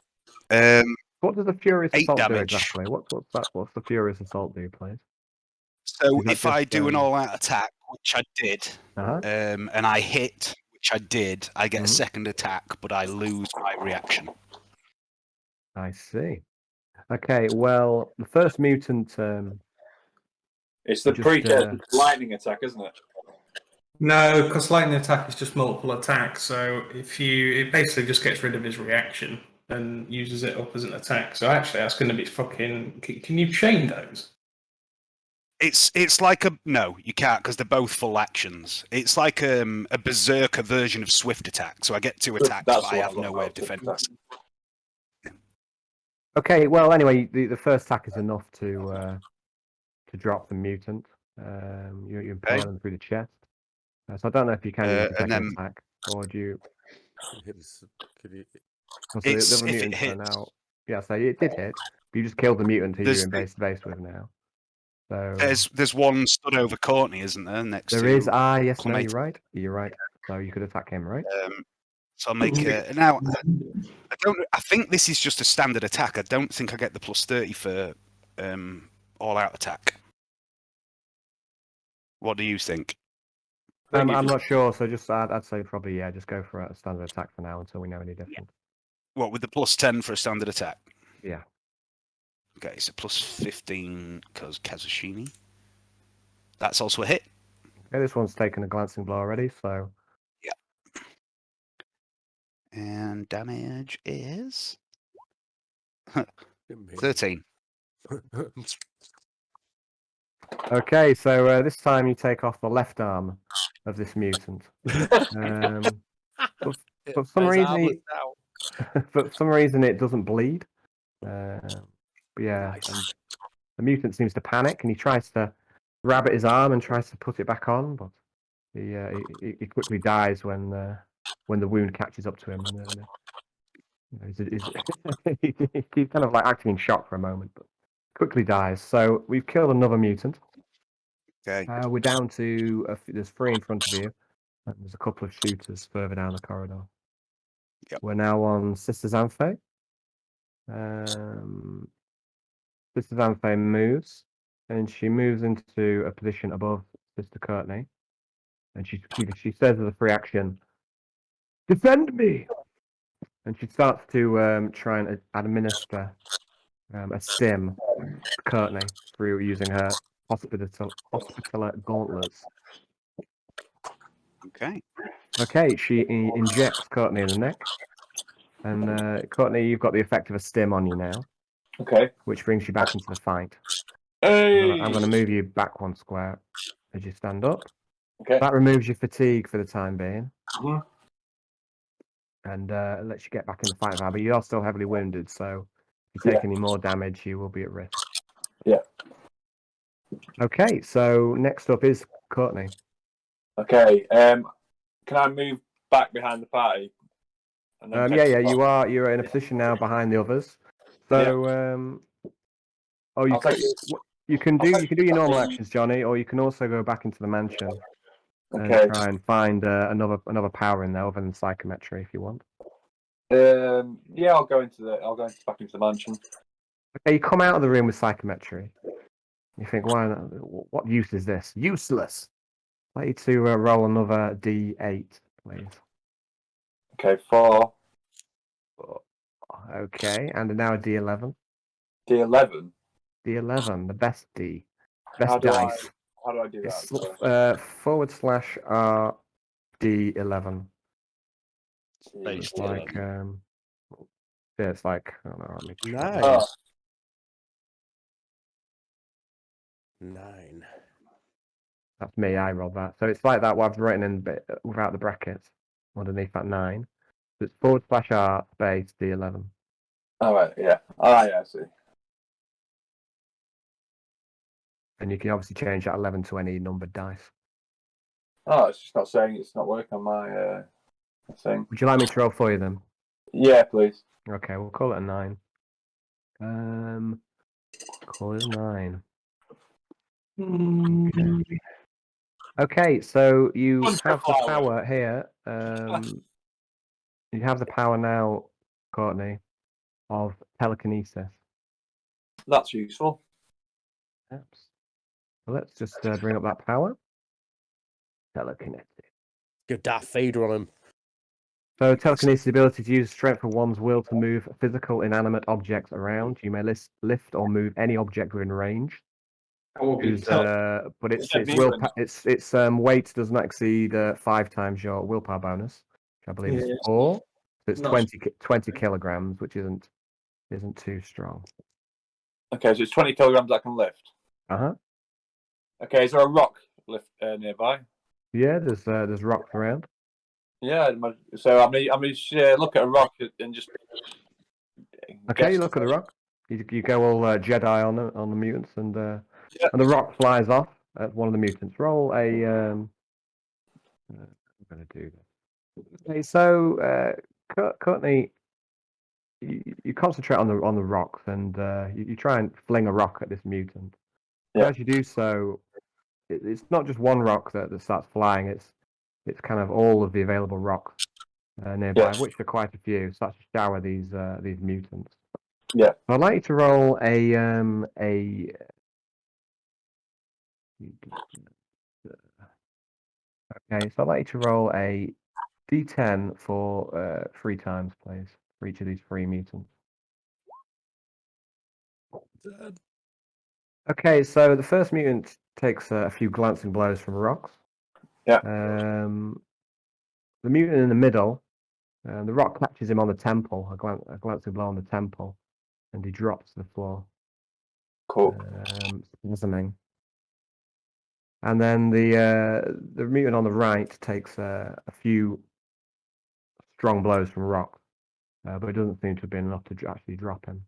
What does the Furious 8 Assault do damage. exactly? What's that? What's the Furious Assault do, please? So Is that if I just, do an all-out attack, which I did, Uh-huh. and I hit, which I did, I get a Mhm. second attack, but I lose my reaction. I see. Okay, well, the first mutant. It's the Just, precursor to lightning attack, isn't it? No, because lightning attack is just multiple attacks. So it basically just gets rid of his reaction and uses it up as an attack. So actually, that's going to be fucking. Can you chain those? It's like no, you can't because they're both full actions. It's like a berserker version of swift attack. So I get 2 attacks, That's but I what have I'm no on way of about. defending. Okay, well, anyway, the first attack is enough to drop the mutant. You impale Okay. them through the chest. So I don't know if you can use the And second then attack, or do you? Could you... Oh, so the it's other if it mutants are hits. now. Yeah, so it did hit. But you just killed the mutant who you're There's in base to base with now. So there's one stood over Courtney, isn't there? Next there to is. Yes, no, Clemate. you're right. You're right. So you could attack him, right? So I'll make now. I don't. I think this is just a standard attack. I don't think I get the plus 30 for all-out attack. What do you think? I'm not sure. So just I'd say probably just go for a standard attack for now until we know any different. What with the plus 10 for a standard attack? Yeah. Okay, so plus 15 because Kazushini. That's also a hit. Okay, this one's taken a glancing blow already, so. Yeah. And damage is 13. Okay, so this time you take off the left arm of this mutant. Um, for some It's reason, harmless now. for some reason, it doesn't bleed. But yeah, Nice. and the mutant seems to panic, and he tries to grab at his arm and tries to put it back on, but he quickly dies when the wound catches up to him. And he's kind of like acting in shock for a moment, but quickly dies. So we've killed another mutant. Okay. We're down to there's 3 in front of you, and there's a couple of shooters further down the corridor. Yep. We're now on Sister Xanthe. Sister Xanthe moves, and she moves into a position above Sister Courtney, and she says as a free action, "Defend me!" And she starts to try and administer a stim to Courtney through using her hospitaler gauntlets. Okay. Okay, she injects Courtney in the neck, and Courtney, you've got the effect of a stim on you now, Okay. which brings you back into the fight. Hey. I'm going to move you back 1 square as you stand up. Okay. That removes your fatigue for the time being, Mhm. and lets you get back in the fight. But you are still heavily wounded, so if you take Yeah. any more damage, you will be at risk. Yeah. Okay, so next up is Courtney. Okay. Can I move back behind the party? And then Yeah, you're in a position now behind the others. So I'll take it. you can I'll do take your normal the- actions, Johnny, or you can also go back into the mansion and Okay. try and find another power in there other than psychometry if you want. Yeah, I'll go back into the mansion. Okay, you come out of the room with psychometry. You think, why? What use is this? Useless. I'd like you to roll another D8, please. Okay, 4. Okay, and now a D11. D11. D11, the best D, How best do dice. I do that? It's Sorry. /R D11. Space It's like yeah, it's like I don't know. Let me try. Nice. Oh, 9. That's me. I rolled that. So it's like that. What I've written in without the brackets underneath that 9. So it's /R space D11. all right. Yeah. Ah, yeah. I see. And you can obviously change that 11 to any numbered dice. Oh, it's just not saying it's not working on my thing. Would you like me to roll for you then? Yeah, please. Okay, we'll call it a 9. Call it a 9. Okay, so you have the power here. You have the power now, Courtney, of telekinesis. That's useful. Yes. So let's just bring up that power. Telekinetic. Good Darth Vader on him. So telekinesis is the ability to use strength of one's will to move physical inanimate objects around. You may lift or move any object within range. But its weight does not exceed 5 times your willpower bonus, which I believe is 4. So it's Nice. 20 kilograms, which isn't too strong. Okay, so it's 20 kilograms I can lift. Uh-huh. Okay, is there a rock lift nearby? Yeah, there's rocks around. Yeah. So I'm gonna just, look at a rock and just. Okay, you look at the rock. You go all Jedi on the mutants, and Yeah. the rock flies off at one of the mutants. Roll a. I'm going to do this. Okay, so Courtney, you concentrate on the rocks, and you try and fling a rock at this mutant. Yeah. As you do so, it's not just one rock that starts flying. It's kind of all of the available rocks nearby, Yeah. which are quite a few. Starts to shower these mutants. Yeah. I'd like you to roll a okay, so I'd like you to roll a d10 for 3 times, please, for each of these 3 mutants. Dead. Okay, so the first mutant takes a few glancing blows from rocks. Yeah. The mutant in the middle, the rock catches him on the temple, a glancing blow on the temple, and he drops to the floor. Cool. Spasming. And then the mutant on the right takes a few strong blows from Rock, but it doesn't seem to have been enough to actually drop him.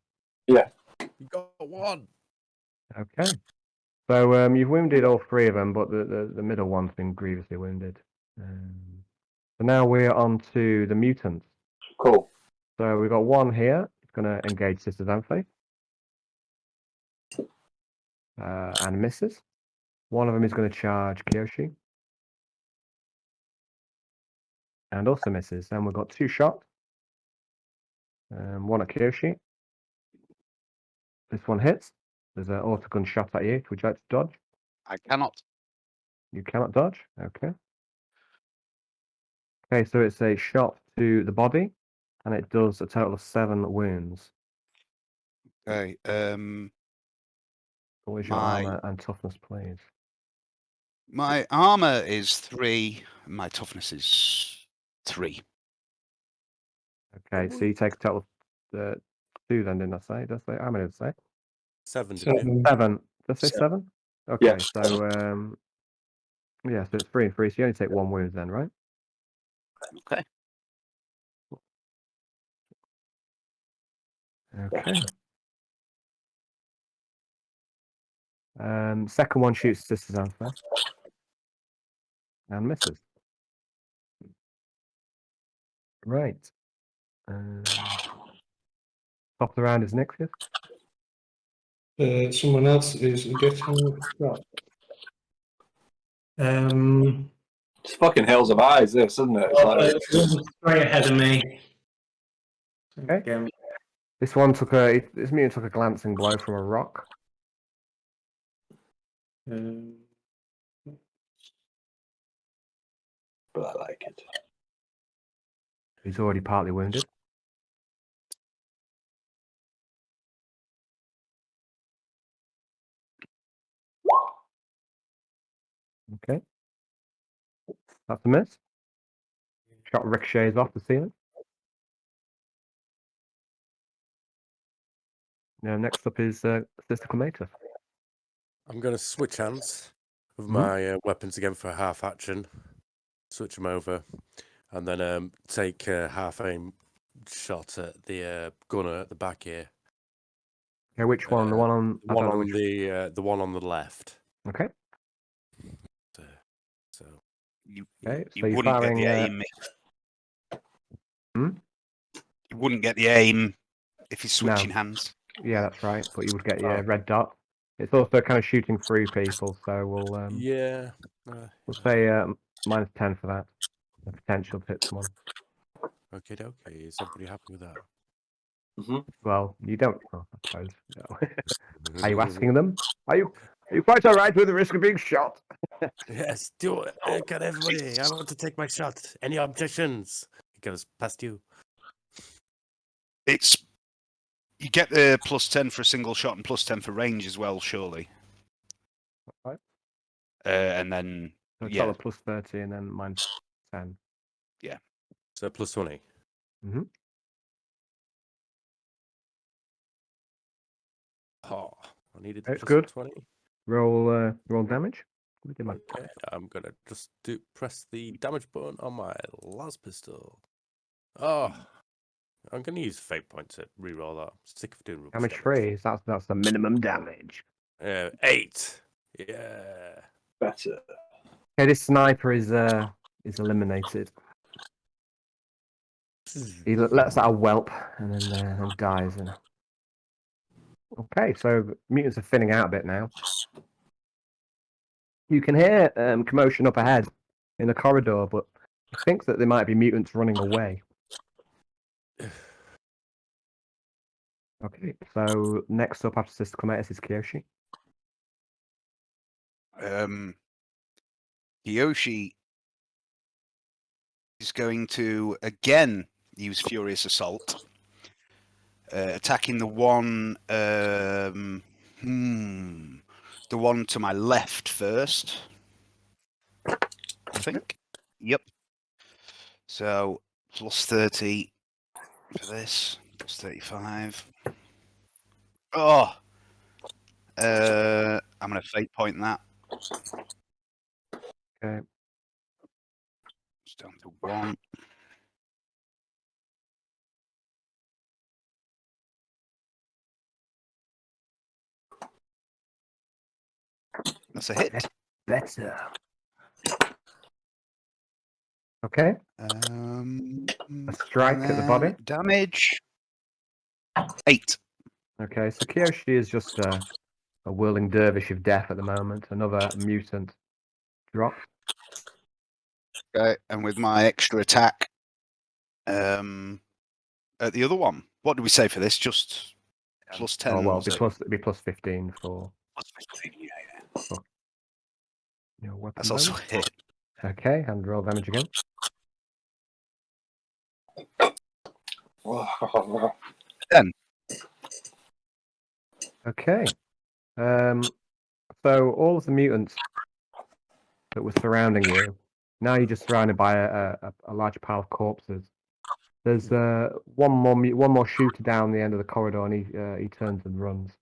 You got one. Okay. So you've wounded all three of them, but the middle one's been grievously wounded. So now we're on to the mutants. Cool. So we've got one here. It's going to engage Sister Xanthe. And misses. One of them is going to charge Kyoshi. And also misses. And we've got 2 shots. One at Kyoshi. This one hits. There's an autogun shot at you. Would you like to dodge? I cannot. You cannot dodge. Okay. Okay, so it's a shot to the body, and it does a total of 7 wounds. Okay. What is your My- armor and toughness, please? My armor is 3. My toughness is 3. Okay, so you take a total of 2 then, didn't I say? Did I say? How many did I say? 7, didn't you? 7. Did I say 7? Okay, Yeah. so yeah, so it's 3 and 3, so you only take 1 wound then, right? Okay. Okay. Second one shoots Sister Xanthe and misses. Right. Top of the round is Nixius. Someone else is getting shot. It's fucking hills of eyes, this, isn't it? It's like, Straight ahead of me. Okay. Again. This mutant took a glancing blow from a rock. but I like it. He's already partly wounded. Okay. That's a miss. Shot ricochets off the ceiling. Now, next up is Sister Clematis. I'm going to switch hands with Mhm. my weapons again for a half action. Switch them over. And then take a half aim shot at the gunner at the back here. Okay, which one? The one on. I One don't know on which. the one on the left. Okay. So You Okay. So you you're wouldn't firing. get the aim. Hmm? You wouldn't get the aim if he's No. switching hands. Yeah, that's right. But you would get your red dot. It's also kind of shooting through people, so we'll yeah. we'll say -10 for that. The potential to hit someone. Okay. Is everybody happy with that? Well, you don't. Well, I suppose. No. Are you asking them? Are you quite all right with the risk of being shot? Yes, do it. Get everybody. I want to take my shot. Any objections? It goes past you. It's you get the +10 for a single shot and +10 for range as well, surely. Right. And then So yeah, total of +30 and then -10. So +20. Mm-hmm. Oh, I needed the It's good. +20. Roll damage. What did my- Okay, I'm gonna just press the damage button on my las pistol. Oh, I'm gonna use fate point to reroll that. I'm sick of doing rubbish Damage free. That's the minimum damage. 8. Yeah. Better. Okay, this sniper is eliminated. He lets out a whelp and then dies. Okay, so the mutants are thinning out a bit now. You can hear commotion up ahead in the corridor, but I think that there might be mutants running away. Okay, so next up after Sister Clematis is Kiyoshi. Kiyoshi is going to again use Furious Assault, attacking the one the one to my left first. I think. Yep. So +30 for this. +35. Oh, I'm gonna fate point that. Okay. It's down to 1. That's a hit. Better. Okay. A strike at the body. Damage. 8. Okay, so Kiyoshi is just a whirling dervish of death at the moment. Another mutant drop. Okay, and with my extra attack, at the other one, what did we say for this? Just plus 10. Oh well, was it? it'd be plus 15 for Plus 15, yeah. your weapon. That's also a bonus. hit. Okay, and roll damage again. 10. Okay. So all of the mutants that were surrounding you, now you're just surrounded by a large pile of corpses. There's one more shooter down the end of the corridor, and he turns and runs.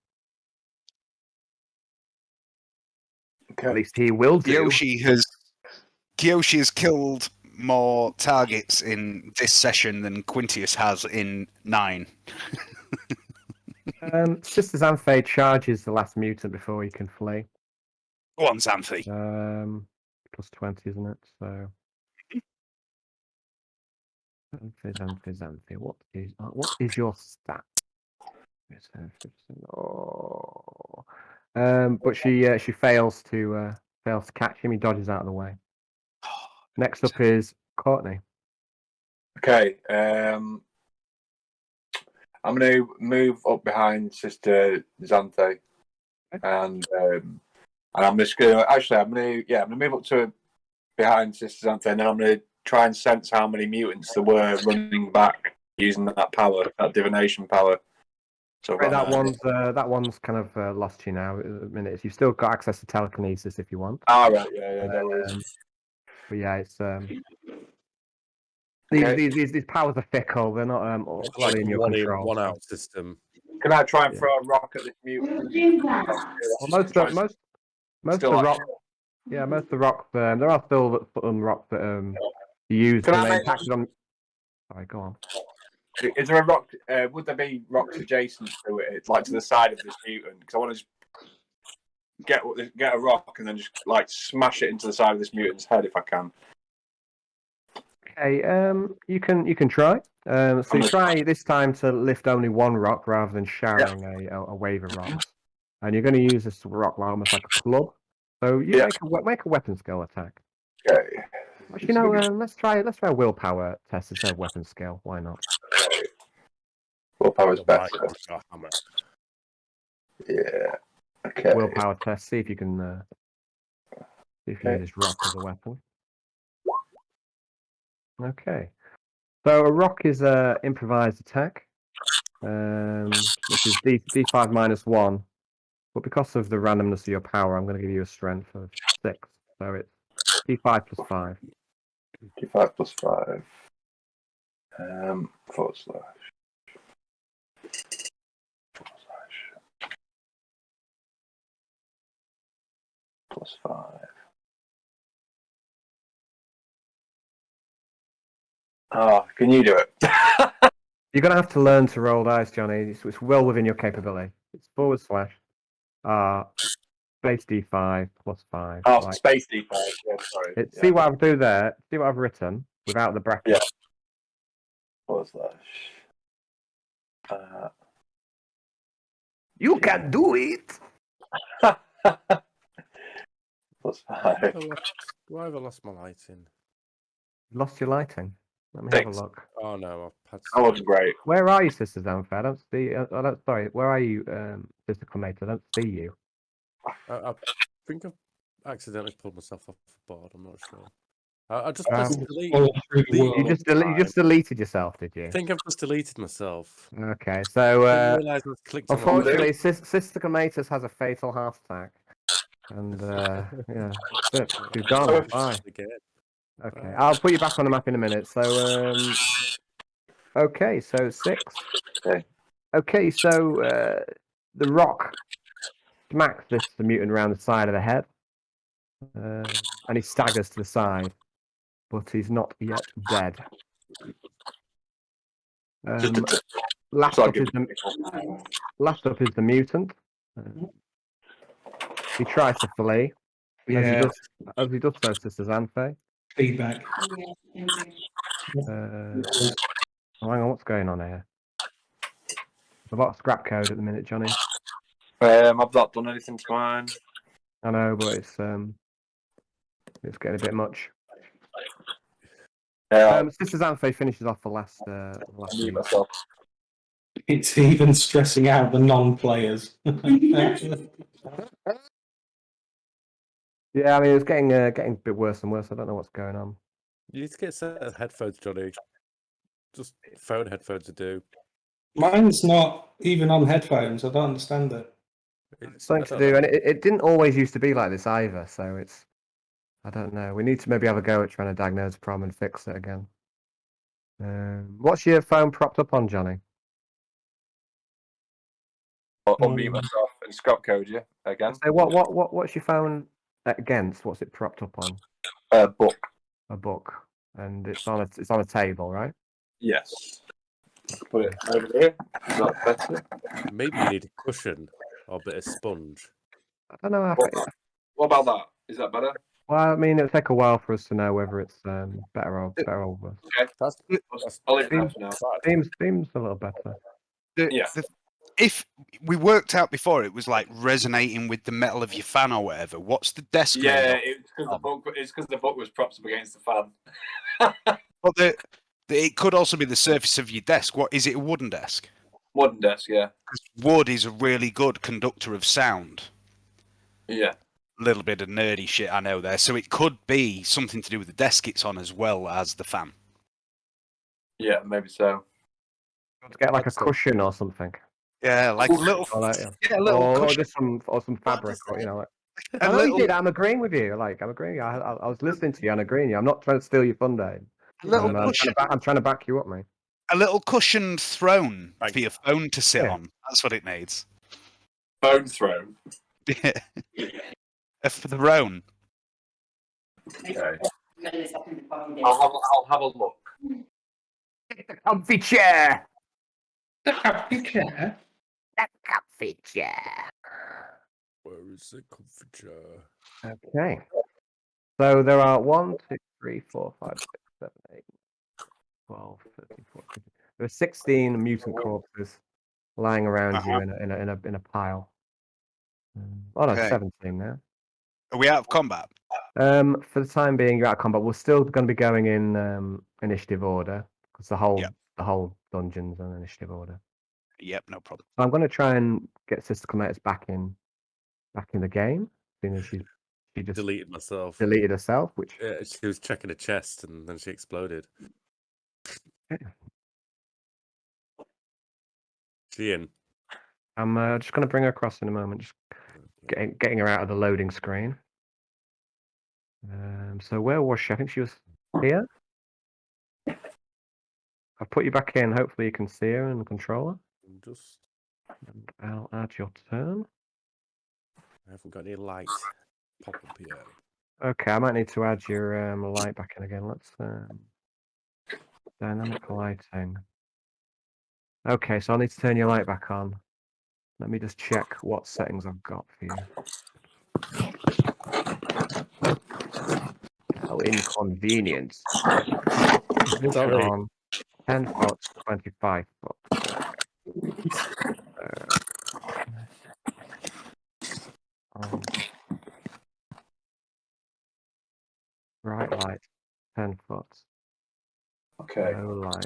Okay. At least he will do. Kyoshi has killed more targets in this session than Quintius has in 9. Sister Xanthe charges the last mutant before he can flee. Go on, Xanthe. Plus 20, isn't it? So. Xanthe. What is your stat? Oh. But she fails to catch him. He dodges out of the way. Next up is Courtney. Okay. I'm going to move up behind Sister Xanthe, and I'm just going to I'm going to move up to behind Sister Xanthe, and then I'm going to try and sense how many mutants there were running back using that power, that divination power. So Right, that one's kind of lost you now. Minutes. You've still got access to telekinesis if you want. Ah, right, yeah, no worries. But yeah, it's Okay. these powers are fickle. They're not all Like fully in your one in, control. one out system. Can I try and Yeah. throw a rock at this mutant? Well, most of the rock. Yeah, most of the rocks. There are still some rocks that you use Can when I they make- impacted on. Sorry, go on. Is there a rock? Would there be rocks adjacent to it, like to the side of this mutant? Because I want to just get a rock and then just like smash it into the side of this mutant's head if I can. Okay, you can try. So you try this time to lift only one rock rather than showering a wave of rocks, and you're going to use this rock almost like a club. So you make a weapon skill attack. Okay. Actually, let's try a willpower test instead of weapon skill. Why not? Willpower's Your better. might is your hammer. Yeah. Okay. Willpower test. See if you can. See if you use this rock as a weapon. Okay. So a rock is a improvised attack, which is D5 minus 1. But because of the randomness of your power, I'm going to give you a strength of 6. So it's D5 plus 5. D5 plus 5. / plus 5. Oh, can you do it? You're going to have to learn to roll dice, Johnny. It's well within your capability. It's / space D5 plus 5. Oh, Like, space D5. Yeah, sorry. see what I've do there. See what I've written without the bracket. Yeah. / You can do it. plus 5. Do I ever lost my lighting? Lost your lighting. Let me have a look. Oh no, I've had. That wasn't great. Where are you, Sister Xanthe? I don't see. Sorry. Where are you, Sister Clemate? I don't see you. I think I've accidentally pulled myself off the board. I'm not sure. I just Wow. pressed delete. You just deleted yourself, did you? I think I've just deleted myself. Okay, I so didn't realise I clicked on unfortunately, Sister Clematis has a fatal heart attack, and yeah, that's it. She's gone. Bye. Again. Okay, I'll put you back on the map in a minute. So, okay, so 6. Okay. Okay, so the rock smacks the mutant around the side of the head. and he staggers to the side, but he's not yet dead. Last So up is the mutant. He tries to flee. Yeah, As he does so, Sister Xanthe. feedback. Oh, hang on, what's going on here? There's a lot of scrap code at the minute, Johnny. I've not done anything to mine. I know, but it's getting a bit much. Sister Xanthe finishes off the last Mute meeting. myself. It's even stressing out the non-players. Yeah, I mean, it's getting a bit worse and worse. I don't know what's going on. You need to get a set of headphones, Johnny. Just phone headphones to do. Mine's not even on headphones. I don't understand it. It's something to do, and it didn't always used to be like this either. So I don't know. We need to maybe have a go at trying to diagnose the problem and fix it again. What's your phone propped up on, Johnny? I'll unmute myself and scrap code you again. So what's your phone against? What's it propped up on? Book. A book, and it's on a table, right? Yes. Put it over here. Is that better? Maybe you need a cushion or a bit of sponge. I don't know. What about that? Is that better? Well, I mean, it'll take a while for us to know whether it's better or worse. Okay. I'll leave it there for now. Seems a little better. Yeah. If we worked out before, it was like resonating with the metal of your fan or whatever. What's the desk? Yeah, it's because the book was propped up against the fan. But it could also be the surface of your desk. What is it? A wooden desk? Wooden desk, yeah. Because wood is a really good conductor of sound. Yeah. A little bit of nerdy shit, I know there. So it could be something to do with the desk it's on as well as the fan. Yeah, maybe so. To get like a cushion or something. Yeah, like a little, a little or cushion. just some fabric, or like. A I know you little, did. I'm agreeing with you. I'm agreeing. I was listening to you. I'm agreeing with you. I'm not trying to steal your thunder. a little I'm cushion. I'm trying to back you up, mate. A little cushioned throne for your phone to sit Yeah. on. That's what it needs. Phone throne. Yeah. A throne. Okay. I'll have a look. Comfy chair. The happy chair. That comfy chair. Where is the comforter? Okay. So there are 1, 2, 3, 4, 5, 6, 7, 8, 12, 13, 14. There are 16 mutant corpses lying around you in a pile. Oh no, Okay. 17 now. Are we out of combat? For the time being, you're out of combat. We're still going to be going in initiative order because the whole dungeon's on initiative order. Yep, no problem. So I'm going to try and get Sister Clematis back in the game, seeing as she just Deleted myself. deleted herself, which Yeah, she was checking a chest and then she exploded. She in? I'm just going to bring her across in a moment. Just getting her out of the loading screen. So where was she? I think she was here. I've put you back in. Hopefully you can see her in the controller. Just And I'll add your turn. I haven't got any light pop up here. Okay, I might need to add your light back in again. Let's dynamic lighting. Okay, so I'll need to turn your light back on. Let me just check what settings I've got for you. How inconvenient. Sorry. On 10 foot, 25 foot. Bright light, 10 foot. Okay. Low light,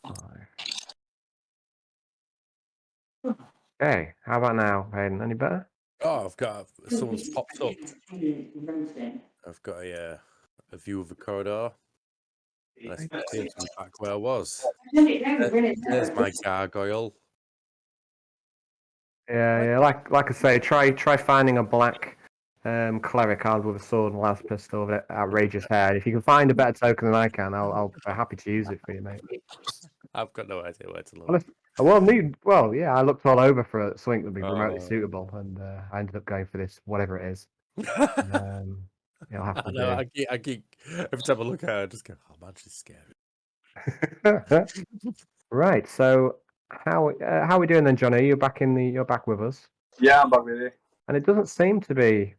25. Okay, how about now, Hayden? Any better? Oh, I've got someone's popped up. I've got a view of the corridor. And I seem to be back where I was. There's my gargoyle. Yeah. Like I say, try finding a black cleric armed with a sword and last pistol with outrageous hair. If you can find a better token than I can, I'll be happy to use it for you, mate. I've got no idea where to look. Honestly, I looked all over for something that'd be remotely suitable, and I ended up going for this, whatever it is. You'll have I to know. do. I keep every time I look at her, I just go, "Oh man, she's scary." Right. So how are we doing then, Johnny? You're back you're back with us, Yeah, I'm back with you. and it doesn't seem to be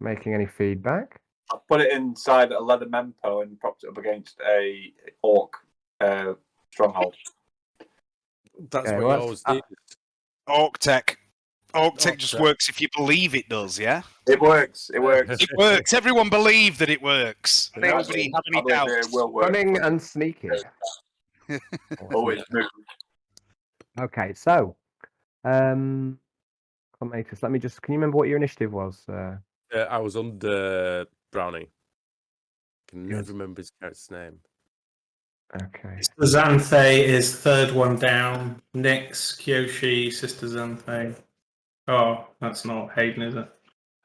making any feedback. I put it inside a leather mempo and propped it up against a orc stronghold. That's Okay, what well, you always do. Orc-tech. Orc-tech just Orc-tech. works if you believe it does, yeah? It works. It works. It works. Everyone believe that it works. I think- Nobody have I any believe doubts. it will work. Running and sneaking. Always move. Okay, so Clematis, let me just. Can you remember what your initiative was? I was under Brownie. Can Yes. never remember his character's name. Okay. Xanthe is third one down. Nyx, Kyoshi, Sister Xanthe. Oh, that's not Hayden, is it?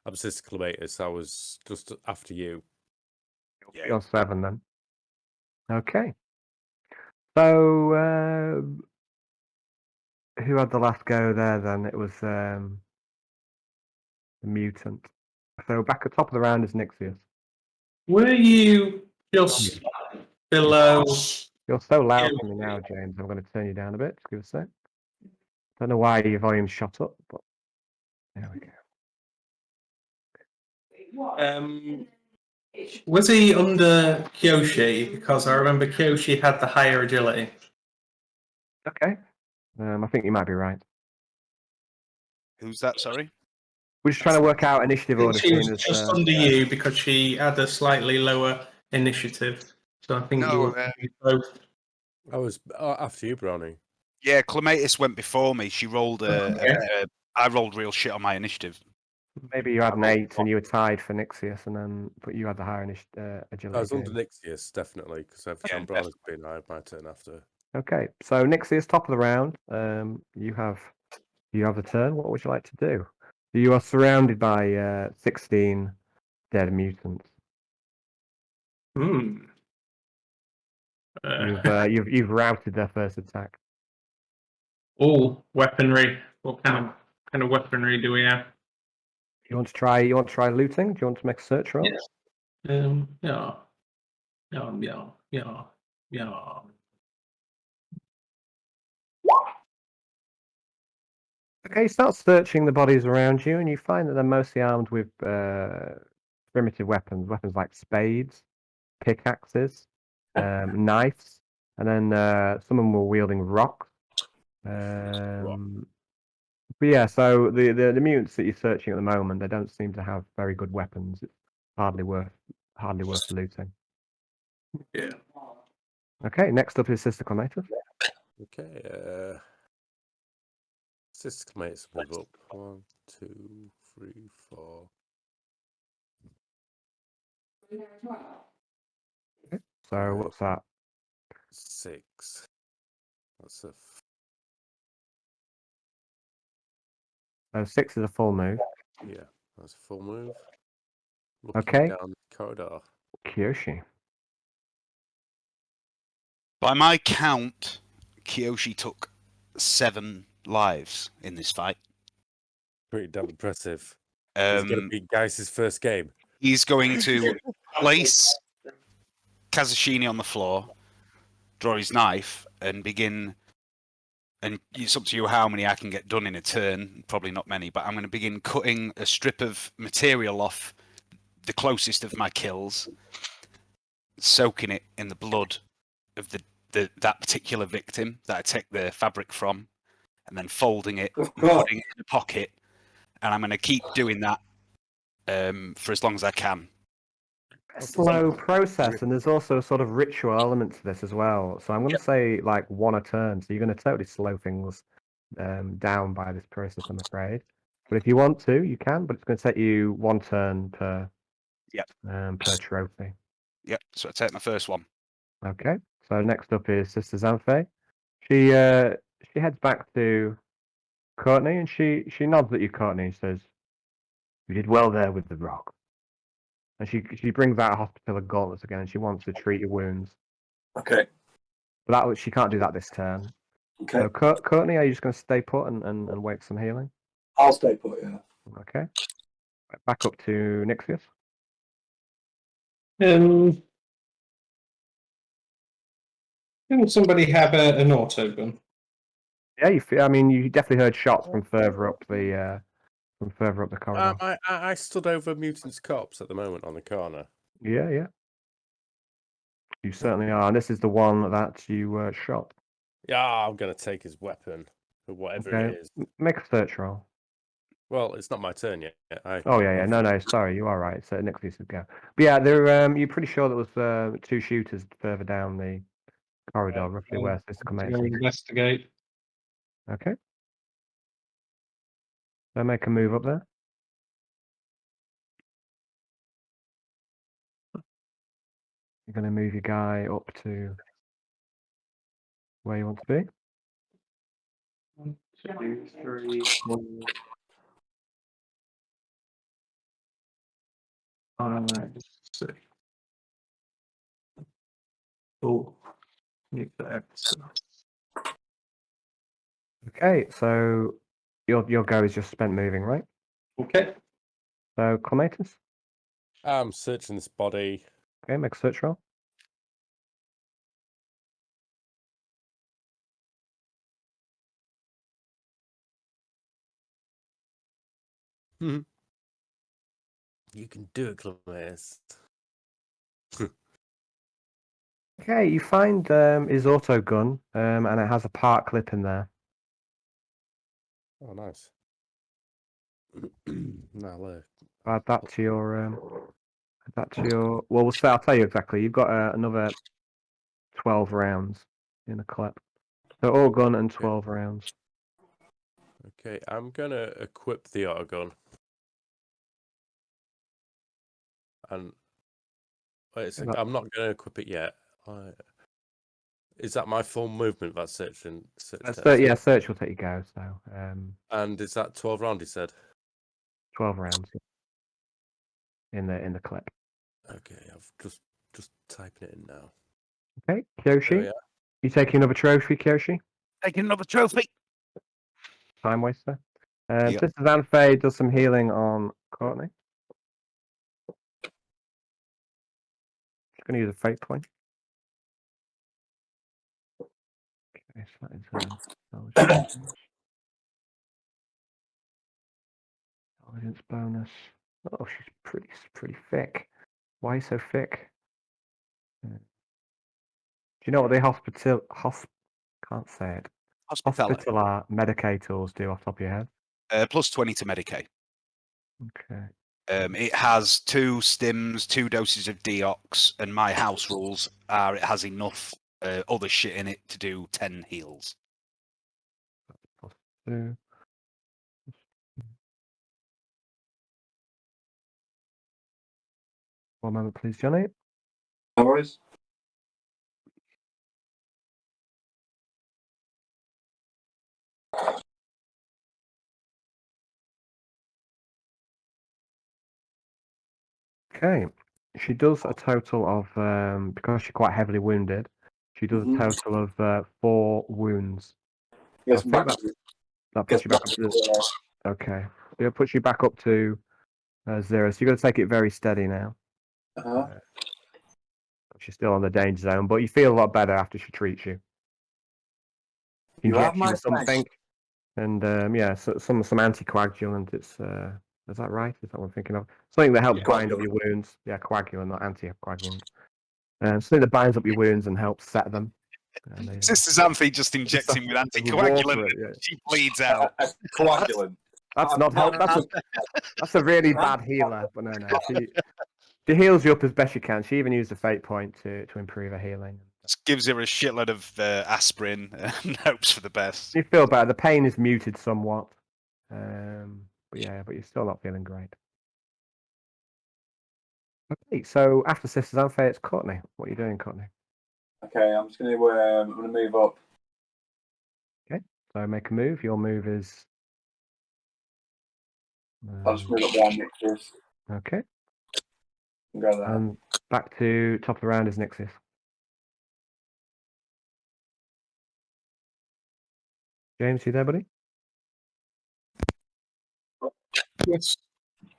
I'm Sister Clematis. I was just after you. You're 7 then. Okay. So who had the last go there then? It was the mutant. So back at top of the round is Nixius. Were you just below? You're so loud for me now, James. I'm going to turn you down a bit. Just give us a sec. Don't know why your volume shot up, but there we go. Was he under Kyoshi? Because I remember Kyoshi had the higher agility. Okay. I think you might be right. Who's that, sorry? We're just trying to work out initiative order. She was seeing as, just under you because she had a slightly lower initiative. So I think you No, were both. I was after you, Brownie. Yeah, Clematis went before me. She rolled Okay. I rolled real shit on my initiative. maybe you had an 8 and you were tied for Nixius, but you had the higher agility. I was game. under Nixius, definitely, because every time Brownie's been, I had my turn after. Okay, so Nixius, top of the round. You have the turn. What would you like to do? You are surrounded by 16 dead mutants. Hmm. You've routed their first attack. All weaponry. What kind of weaponry do we have? You want to try looting? Do you want to make a search roll? Yes. Yeah. Okay, you start searching the bodies around you, and you find that they're mostly armed with primitive weapons like spades, pickaxes, knives, and then some of them were wielding rocks. But yeah, so the mutants that you're searching at the moment, they don't seem to have very good weapons. It's hardly worth looting. Yeah. Okay, next up is Sister Clematis. Okay, Sister Clematis move up. 1, 2, 3, 4. So what's that? 6. That's a 6 is a full move. yeah. That's a full move. Okay. Down the corridor. Kyoshi. By my count, Kyoshi took 7 lives in this fight. Pretty damn impressive. He's going to be Geiss's first game. He's going to place Kazushini on the floor, draw his knife, and begin. And it's up to you how many I can get done in a turn. Probably not many, but I'm going to begin cutting a strip of material off the closest of my kills, soaking it in the blood of that particular victim that I take the fabric from, and then folding it, and putting it in a pocket. And I'm going to keep doing that for as long as I can. Slow process, and there's also a sort of ritual element to this as well. So I'm going to say like 1 a turn. So you're going to totally slow things down by this process, I'm afraid. But if you want to, you can. But it's going to take you 1 turn per trophy. Yep. So I take my first one. Okay. So next up is Sister Xanthe. She heads back to Courtney, and she nods at you, Courtney, and says, "You did well there with the rock." And she brings out a hospitaller gauntlets again, and she wants to treat your wounds. Okay. But she can't do that this turn. Okay. So Courtney, are you just going to stay put and wait for some healing? I'll stay put, yeah. Okay. Back up to Nixius. Didn't somebody have an auto gun? Yeah, I mean, you definitely heard shots from further up the corridor. I stood over Mutant's corpse at the moment on the corner. Yeah. You certainly are. And this is the one that you shot. Yeah, I'm gonna take his weapon, or whatever Okay. it is. Make a search roll. Well, it's not my turn yet. Oh yeah. No. Sorry, you are right. So Nixius would go. But yeah, there. You're pretty sure there was 2 shooters further down the corridor, roughly where Sister To Comatus go is. investigate. Okay. So make a move up there. You're going to move your guy up to where you want to be. 1, 2, 3, 4, 5, 6. Oh, nuclear. Okay, so your go is just spent moving, right? Okay. So Comatus. I'm searching this body. Okay, make a search roll. You can do it, Clemens. Okay, you find his auto gun, and it has a part clip in there. Oh, nice. Now look. Add that to your. Well, I'll tell you exactly. You've got another 12 rounds in the clip. So all gun and 12 rounds. Okay, I'm gonna equip the autogun. And wait, I'm not gonna equip it yet. Is that my full movement? That's searching. Yeah, search will take you go. So And is that 12 round? He said. 12 rounds in the clip. Okay, I've just typing it in now. Okay, Kyoshi. Oh, yeah. You taking another trophy, Kyoshi? Taking another trophy. Time waster. Yep. Sister Zanfei does some healing on Courtney. She's going to use a fate point. Okay, so that is intelligence bonus. Oh, she's pretty thick. Why so thick? Do you know what the can't say it. Hospitality. Hospitaler medicators do off the top of your head? Plus 20 to Medicaid. Okay. It has 2 stims, 2 doses of deox, and my house rules are it has enough other shit in it to do 10 heals. Plus 2. One moment, please, Johnny. No worries. Okay. She does a total of, because she's quite heavily wounded, she does a total of 4 wounds. Yes, I think that puts you back up to. Okay. It puts you back up to 0. So you've got to take it very steady now. She's still on the danger zone, but you feel a lot better after she treats you. You have Injects you my with something, and yeah, so, some anticoagulant. Is that right? Is that what I'm thinking of? Something that helps bind up your wounds. Yeah, coagulant, not anticoagulant. Something that binds up your wounds and helps set them. Sister Xanthi just injects him with anticoagulant. She bleeds out. Coagulant. That's not help. That's a really bad healer. But no. She heals you up as best she can. She even used a fate point to improve her healing. Just gives her a shitload of aspirin and hopes for the best. You feel better. The pain is muted somewhat. But you're still not feeling great. Okay, so after Sister Xanthi, it's Courtney. What are you doing, Courtney? Okay, I'm just gonna move up. Okay, so make a move. Your move is. I'll just move up behind Nixius. Okay. Go there. And back to top of the round is Nixius. James, you there, buddy? Yes.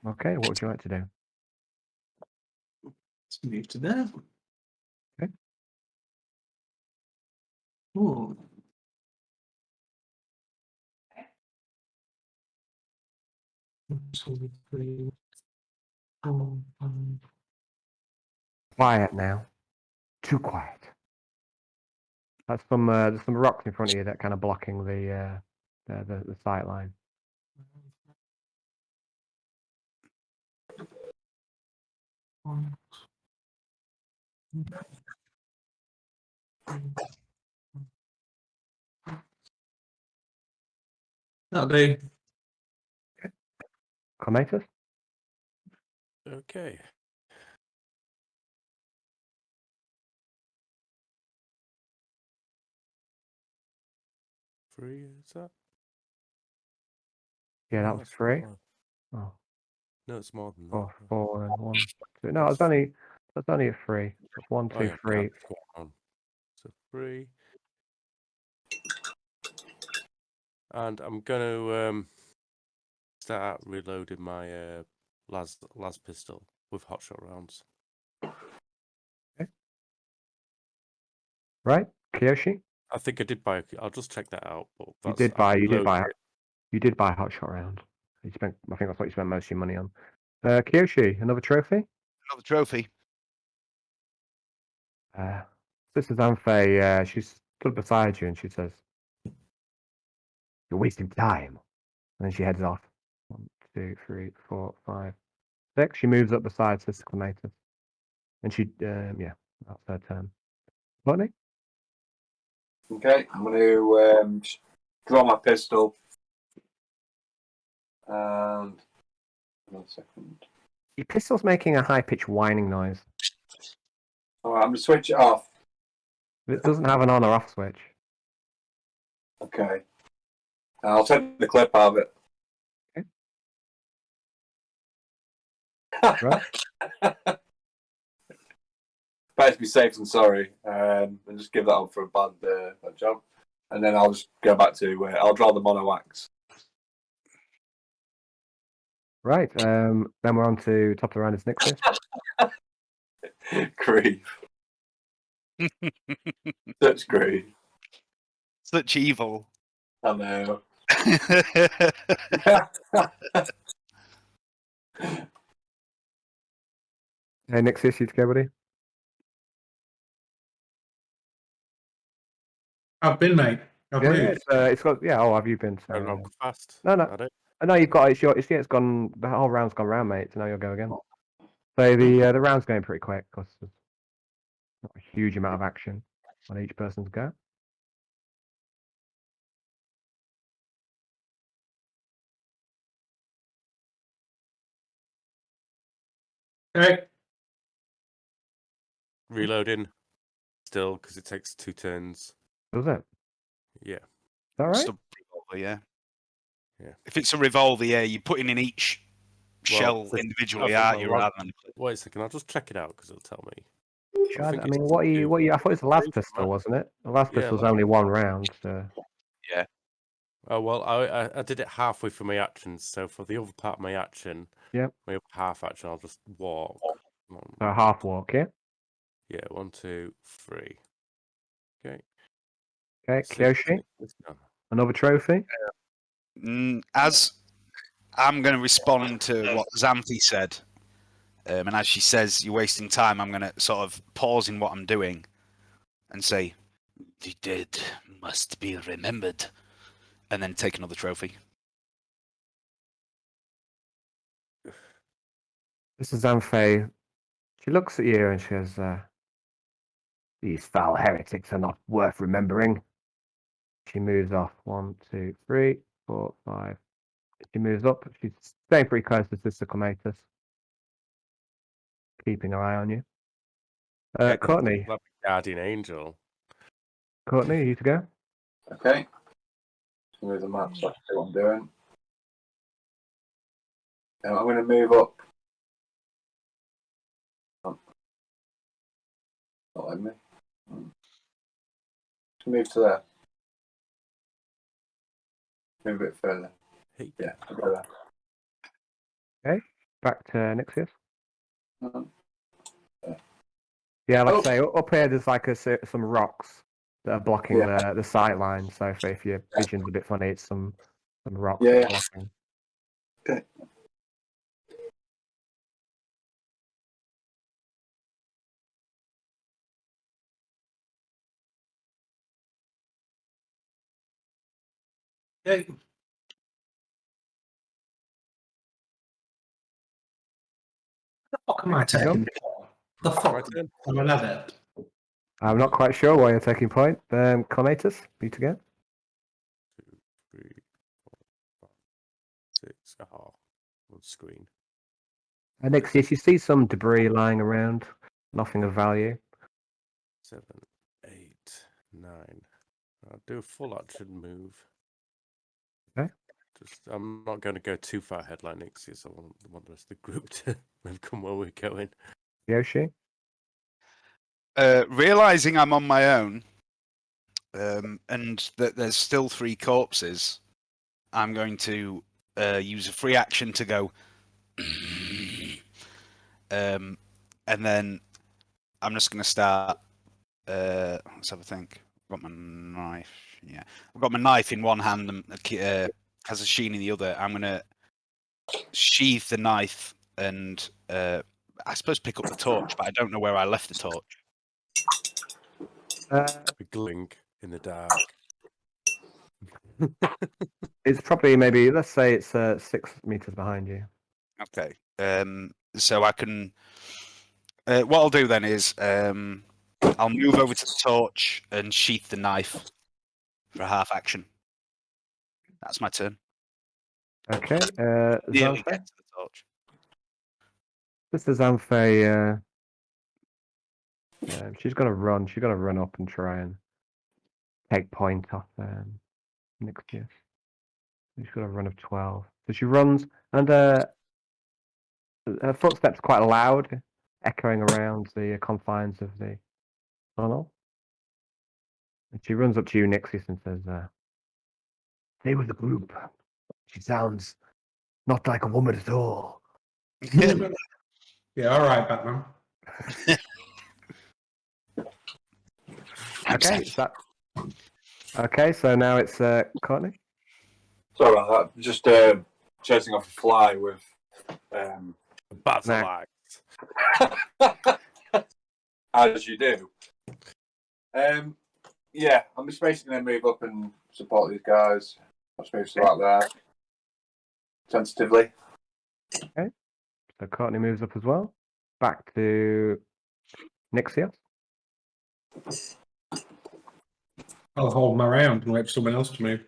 Okay, what would you like to do? Let's move to there. Okay. Ooh. One, two, three, 4, 5. Quiet now. Too quiet. That's some there's some rocks in front of you that kind of blocking the sight line. That'll do. Comatus? Okay. Free is that? Yeah, No, that was that's not 3. right. Oh, No, it's more than that. 4, 4, and 1, 2. No, it's only a 3. That's 1, Oh 2, yeah, 3. go on. So 3. And I'm gonna start reloading my las pistol with hotshot rounds. Right, Kiyoshi? I think I did buy. I'll just check that out. But You that's, did I've buy reloaded it. you did buy a hotshot round. You spent I think that's what you spent most of your money on. Kiyoshi, another trophy? Another trophy. Sister Zanfei, she's stood beside you and she says, "You're wasting time." And then she heads off. 1, 2, 3, 4, 5, 6. She moves up beside Sister Clematis. And she, yeah, that's her turn. Courtney? Okay, I'm going to draw my pistol. And 1 second. Your pistol's making a high-pitched whining noise. All right, I'm going to switch it off. It doesn't have an on or off switch. Okay. I'll take the clip out of it. Right. Better to be safe than sorry, and just give that up for a bad job. And then I'll just go back to I'll draw the mono wax. Right. Then we're on to top of the round is Nixis. Grief. Such grief. Such evil. I know. Hey, Nixis, you to go, buddy? I've been, mate. I've moved. It's got. Yeah. Oh, have you been? I don't know, fast. No. I don't. No, you've got. It's gone. The whole round's gone round, mate. So now you'll go again. So the round's going pretty quick because there's not a huge amount of action on each person's go. Okay. Reloading. Still, because it takes 2 turns. Does it? Yeah. Is that right? Just a revolver, yeah. Yeah. If it's a revolver, yeah, you're putting in each shell Well, individually, I think aren't my you? last- Rather than Wait a second. I'll just check it out because it'll tell me. I think mean, it's what are you? 2. I thought it was the last 3 from pistol, that. wasn't it? The last Yeah, pistol's last only 1 round. So. Oh well, I did it halfway for my actions. So for the other part of my action, Yep. my other half action, I'll just walk. So a half walk, yeah. Yeah, 1, 2, 3. Okay. Okay, So- Kyoshi, another trophy. As I'm going to respond to what Xanthi said, and as she says, you're wasting time, I'm going to sort of pause in what I'm doing and say, "The dead must be remembered," and then take another trophy. This is Zanfei. She looks at you and she says, "These foul heretics are not worth remembering." She moves off. 1, 2, 3, 4, 5. She moves up. She's staying pretty close to Sister Clematis, keeping her eye on you. Courtney, Like a guardian angel. Courtney, are you to go? Okay. Move the map so I can see what I'm doing. Now I'm going to move up. Oh. Not letting me. Move to there. Move a bit further. Hey. Yeah, I'll go there. Back to Nixius. Um, Yeah, like Oh. I say, up here there's like some rocks that are blocking Yeah. the sight line. So if your vision's a bit funny, it's some rocks Yeah, that yeah. are blocking. Okay. Yeah. The fuck am I taking? The My fuck turn. am I that? I'm not quite sure why you're taking point. Conatus, beat again. 2, 3, 4, 5, 6. Oh, on screen. Nixius, you see some debris lying around, nothing of value. 7, 8, 9. I'll do a full action move. Okay. I'm not going to go too far ahead like Nixius. I want the rest of the group to come where we're going. Yoshi. Realizing I'm on my own, and that there's still 3 corpses, I'm going to use a free action to go, and then I'm just going to start. Let's have a think. I've got my knife. Yeah, I've got my knife in one hand and has a sheen in the other. I'm going to sheath the knife and I suppose pick up the torch, but I don't know where I left the torch. We're glowing in the dark. It's probably maybe, let's say it's 6 meters behind you. Okay. So I can. What I'll do then is I'll move over to the torch and sheath the knife for a half action. That's my turn. Okay. Nearly Xanthe. get to the torch. This is Xanthe. She's gonna run. She's gonna run up and try and take point off Nixius. She's got a run of 12. So she runs, and her footsteps quite loud, echoing around the confines of the tunnel. And she runs up to you, Nixius, and says, "Stay with the group. She sounds not like a woman at all." Yeah, all right, Batman. Okay, so now it's Courtney. Sorry about that. Just chasing off a fly with. Battle Nah. axe. As you do. Yeah, I'm just basically going to move up and support these guys. I'll just move to out there. Tentatively. So Courtney moves up as well. Back to Nixius. I'll hold my round and wait for someone else to move.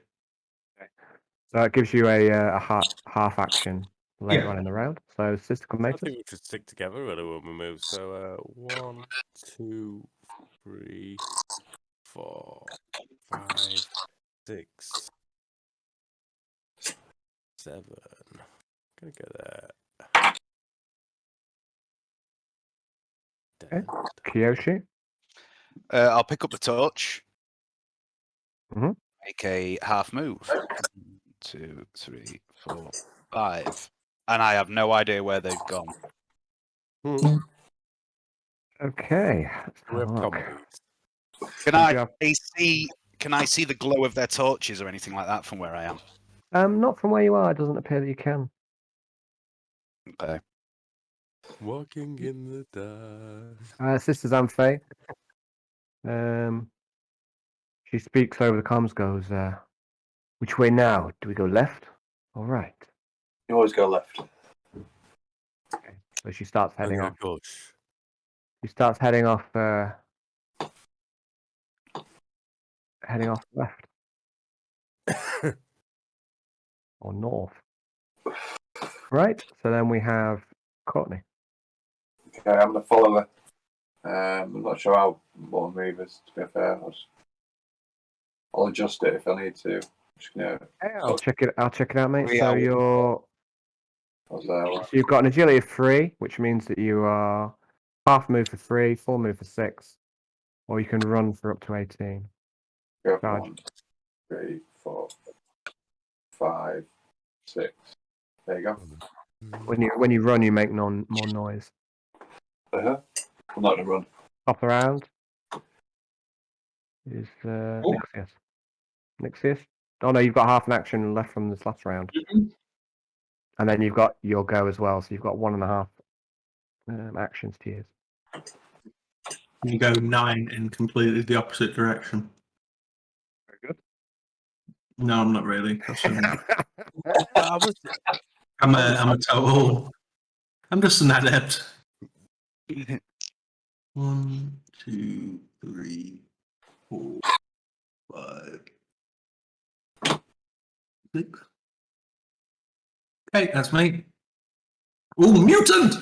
So it gives you a half action later on in the round. So Sistical I Matus. think we should stick together really when we move. So 1, 2, 3, 4, 5, 6, 7. Gonna go there. Okay. Dead. Kiyoshi. I'll pick up the torch. Mhm. Make a half move. 1, 2, 3, 4, 5. And I have no idea where they've gone. Okay. Let's We have have a look. combos. Can Did I you have- see? Can I see the glow of their torches or anything like that from where I am? Not from where you are. It doesn't appear that you can. Okay. Walking in the dark. Sister Xanthe. She speaks over the comms. Goes, which way now? Do we go left or right? You always go left. Okay. So she starts heading I'm off. gonna push. She starts heading off. Heading off left or north. Right. So then we have Courtney. Okay, I'm going to follow her. I'm not sure how what the move is, to be fair. I'll adjust it if I need to. Just gonna, I'll check it. I'll check it out, mate. We So are- you've got an agility of 3, which means that you are half move for 3, full move for 6, or you can run for up to 18. go for Charge. 1, 3, 4, 5, 6. There you go. When you run, you make more noise. I'm not gonna run. Hop around. Is Nixius. Nixius? Oh no, you've got half an action left from this last round. And then you've got your go as well, so you've got 1.5 actions to use. You go 9 in completely the opposite direction. Very good. No, I'm not really. I was I'm a total. I'm just an adept. 1, 2, 3, 4, 5, 6. Okay, that's me. Oh, mutant!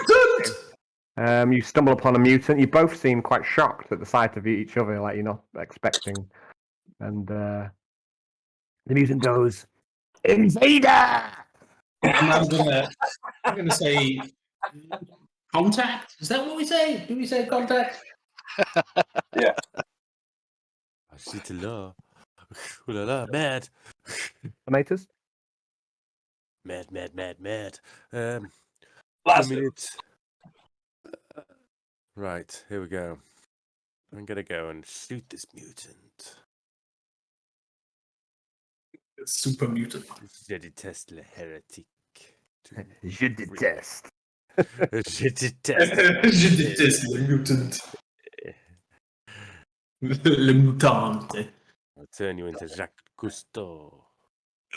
Mutant! You stumble upon a mutant. You both seem quite shocked at the sight of each other, like you're not expecting. And the mutant goes, "Invader!" I'm gonna say contact. Is that what we say? Do we say contact? Yeah. shit la. Ooh la la, mad. Tomatoes? Mad. 2 Blast it. minutes. Right, here we go. I'm gonna go and shoot this mutant. Super mutant. Je déteste le hérétique. Je déteste. Je déteste. Je déteste le mutant. Le mutante. I'll turn you into Jacques Cousteau.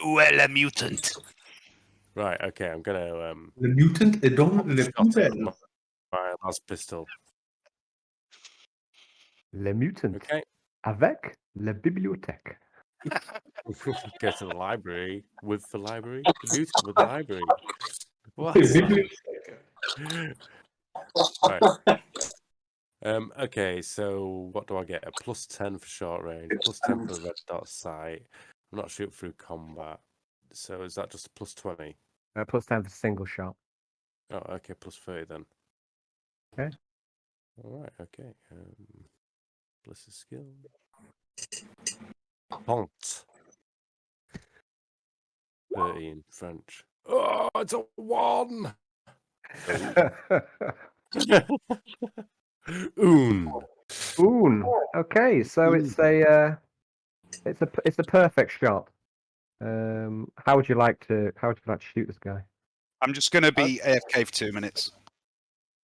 Well, a mutant. Right, okay, I'm gonna Le mutant est dans le shot poubelle. my last pistol. Le mutant. Okay. Avec la bibliothèque. Go to the library with the library. The mutant with the library. What? Right. Okay, so what do I get? A +10 for short range, +10 for the red dot sight. I'm not shooting through combat. So is that just a +20? +10 for single shot. Oh, okay, +30 then. Okay. All right, okay. Bliss skill. Pont. 30 in French. Oh, it's a 1! Un. Oon. Okay, so it's a perfect shot. How would you like to shoot this guy? I'm just going to be AFK for 2 minutes.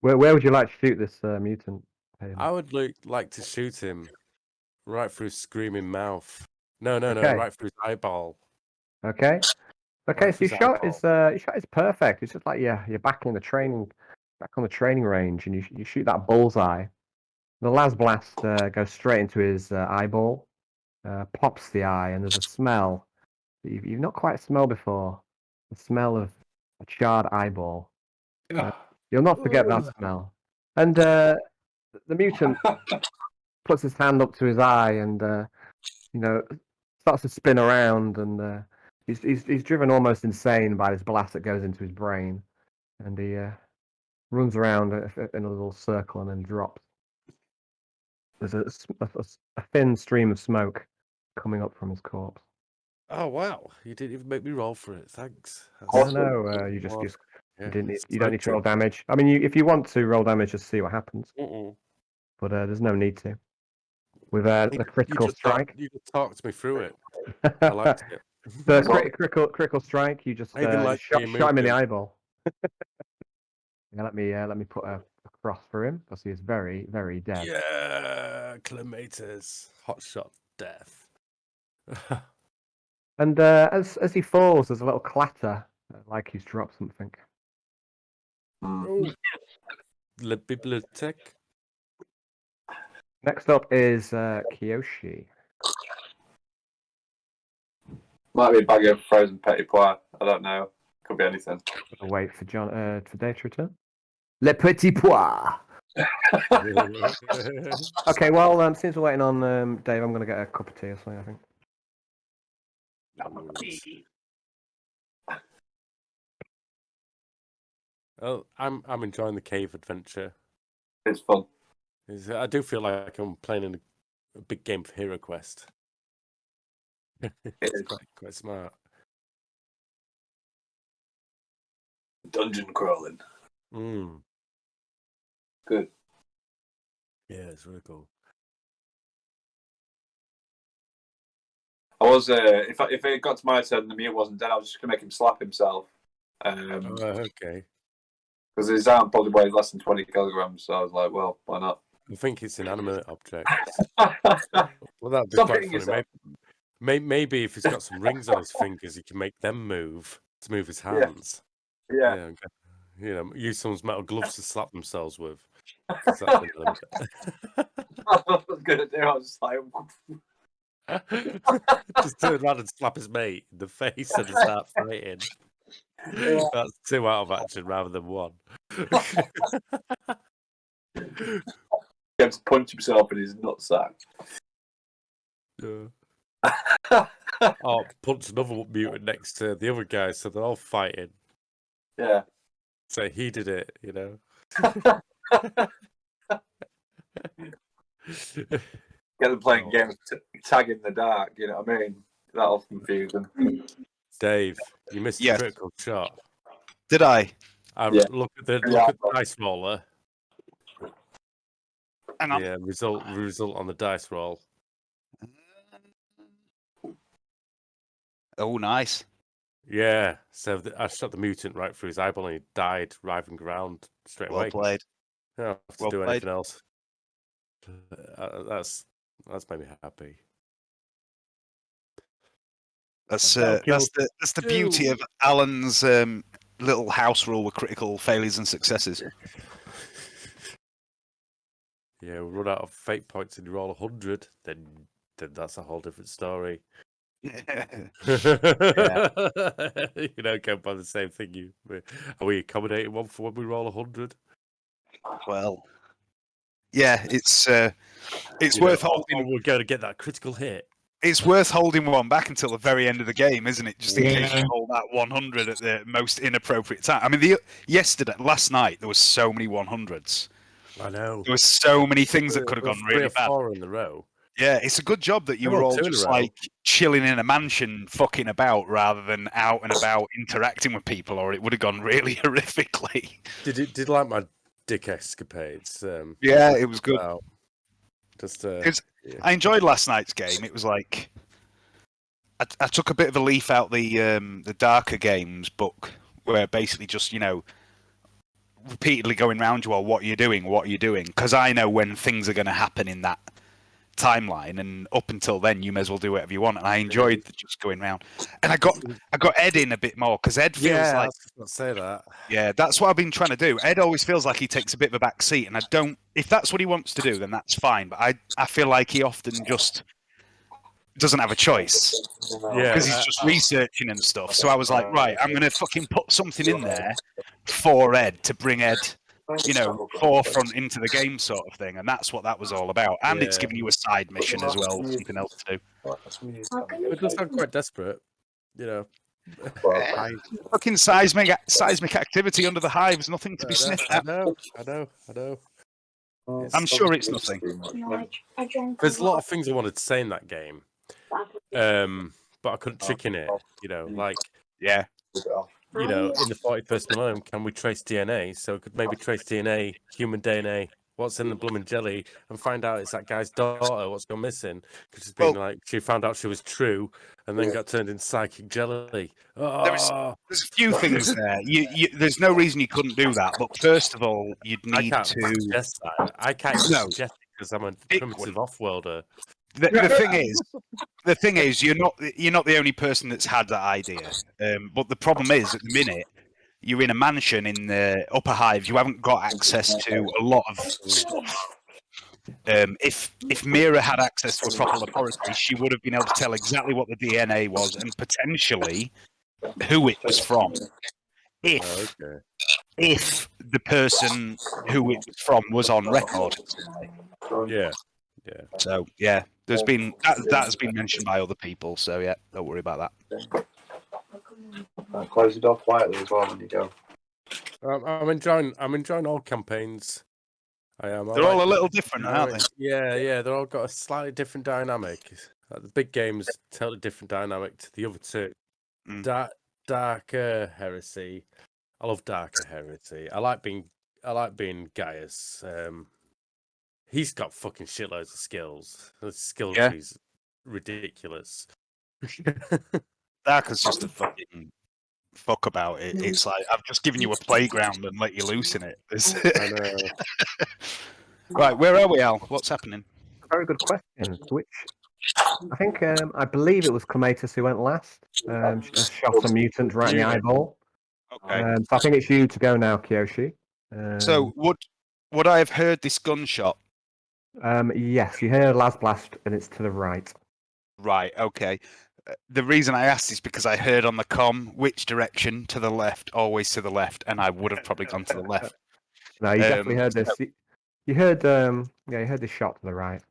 Where would you like to shoot this mutant? I would like to shoot him right through his screaming mouth. No, Okay. right through his eyeball. Okay. Okay, Right so your through his shot eyeball. is perfect. It's just like you're back on the training range, and you shoot that bullseye. The las blast goes straight into his eyeball, pops the eye, and there's a smell that you've not quite smelled before. The smell of a charred eyeball. You'll not forget that smell. And the mutant puts his hand up to his eye and starts to spin around, and he's driven almost insane by this blast that goes into his brain, and he runs around in a little circle and then drops. There's a thin stream of smoke coming up from his corpse. Oh wow! You didn't even make me roll for it. Thanks. No, you just Yeah, you don't need to roll damage. I mean, if you want to roll damage, just see what happens. But there's no need to. With a critical strike. You just talked me through it. I liked it. The critical strike, you just I even like shot him in the eyeball. Yeah, let me put a cross for him because he is very, very dead. Yeah, Clematis, hot shot death. And as he falls, there's a little clatter, like he's dropped something. Le bibliothèque. Next up is Kiyoshi. Might be a bag of frozen petit pois. I don't know. Could be anything. Gotta wait for for Dave to return. Le petit pois. Okay, well, since we're waiting on Dave, I'm gonna get a cup of tea or something. I think. Oh, I'm enjoying the cave adventure. It's fun. I do feel like I'm playing in a big game for Hero Quest. It's quite smart. Dungeon crawling. Mm. Good. Yeah, it's really cool. I was if it got to my turn and the mute wasn't dead, I was just gonna make him slap himself. Okay. Because his arm probably weighed less than 20 kilograms, so I was like, well, why not? I think it's inanimate object. Well, that'd be Stop quite hitting funny. yourself. Maybe if he's got some rings on his fingers, he can make them move to move his hands. Yeah. Yeah, okay. You know, use someone's metal gloves to slap themselves with. 'Cause that's inanimate. I was gonna do. I was just like, Just turn around and slap his mate in the face and start fighting. That's 2 out of action rather than 1. he had to punch himself in his nutsack. Yeah. Oh, punch another mutant next to the other guy, so they're all fighting. Yeah. So he did it, you know. Get them playing Oh. games, tag in the dark. You know what I mean? That'll confuse them. Dave, you missed Yes. a critical shot. Did I? Yeah. Look at the Yeah. dice roller. Hang on. Yeah, result on the dice roll. Oh, nice. Yeah, so I shot the mutant right through his eyeball and he died writhing around straight Well away. played. I don't have to Well do played. anything else. That's made me happy. That's That'll kill the beauty of Alan's little house rule with critical failures and successes. Yeah, we run out of fate points and you roll 100, then that's a whole different story. You know, go by the same thing. Are we accommodating one for when we roll 100? Well, yeah, it's You worth know, holding. we're going to get that critical hit. It's worth holding one back until the very end of the game, isn't it? Just in case Yeah. you hold that 100 at the most inappropriate time. I mean, last night there was so many 100s. I know. There were so many things that could have There were gone really 3 or bad. 4 in the row. Yeah, it's a good job that you There were were all 2 in a just row. like chilling in a mansion, fucking about, rather than out and about interacting with people, or it would have gone really horrifically. Did you like my dick escapades? Yeah, it was good. Wow. Just Yeah. yeah. I enjoyed last night's game. It was like I took a bit of a leaf out the darker games book, where basically just repeatedly going round you all, what are you doing, because I know when things are going to happen in that timeline, and up until then you may as well do whatever you want. And I enjoyed just going round, and I got Ed in a bit more because Ed feels Yeah, like I was going to say that. yeah, that's what I've been trying to do. Ed always feels like he takes a bit of a back seat, and I don't. If that's what he wants to do, then that's fine. But I feel like he often just doesn't have a choice Yeah, because he's just researching and stuff. So I was like, right, I'm gonna fucking put something in there for Ed to bring Ed, forefront into the game, sort of thing. And that's what that was all about. And it's Yeah. giving you a side mission as well, something else to do. It does sound quite desperate, you know. Fucking seismic activity under the hive's nothing to be sniffed I at. know. I'm sure it's nothing. There's a lot of things I wanted to say in that game, but I couldn't chicken it. You know, like Yeah. you know, in the 41st millennium, can we trace DNA? So we could maybe trace DNA, human DNA, what's in the blooming jelly, and find out it's that guy's daughter, what's gone missing. Because she's been she found out she was true, and then got turned into psychic jelly. There's a few things there. There's no reason you couldn't do that. But first of all, you'd I need can't to. suggest that. I can't No. suggest it because I'm a Pick primitive off-worlder. The thing is, you're not the only person that's had that idea. But the problem is, at the minute, you're in a mansion in the upper hive. You haven't got access to a lot of stuff. If Mira had access to a proper laboratory, she would have been able to tell exactly what the DNA was and potentially who it was from. If the person who it was from was on record. Yeah. So yeah, there's been that has been mentioned by other people. So yeah, don't worry about that. Close the door quietly as well when you go. I'm enjoying all campaigns. I am. They're all a little different, aren't they? Yeah. They're all got a slightly different dynamic. The big game's totally different dynamic to the other two. Mm. Dark Heresy. I love Darker Heresy. I like being Gaius. He's got fucking shitloads of skills. The skill Yeah. tree's ridiculous. Darker's just a fucking fuck about it. It's like I've just given you a playground and let you loose in it. I know. Right, where are we, Al? What's happening? Very good question. Which I think I believe it was Clematis who went last. Shot a mutant right in the Mutant. eyeball. Okay. So I think it's you to go now, Kyoshi. So would I have heard this gunshot? Yes, you hear Las Blast, and it's to the right. Right. Okay. The reason I asked is because I heard on the comm which direction to the left, always to the left, and I would have probably gone to the left. No, you definitely heard this. You heard you heard this shot to the right,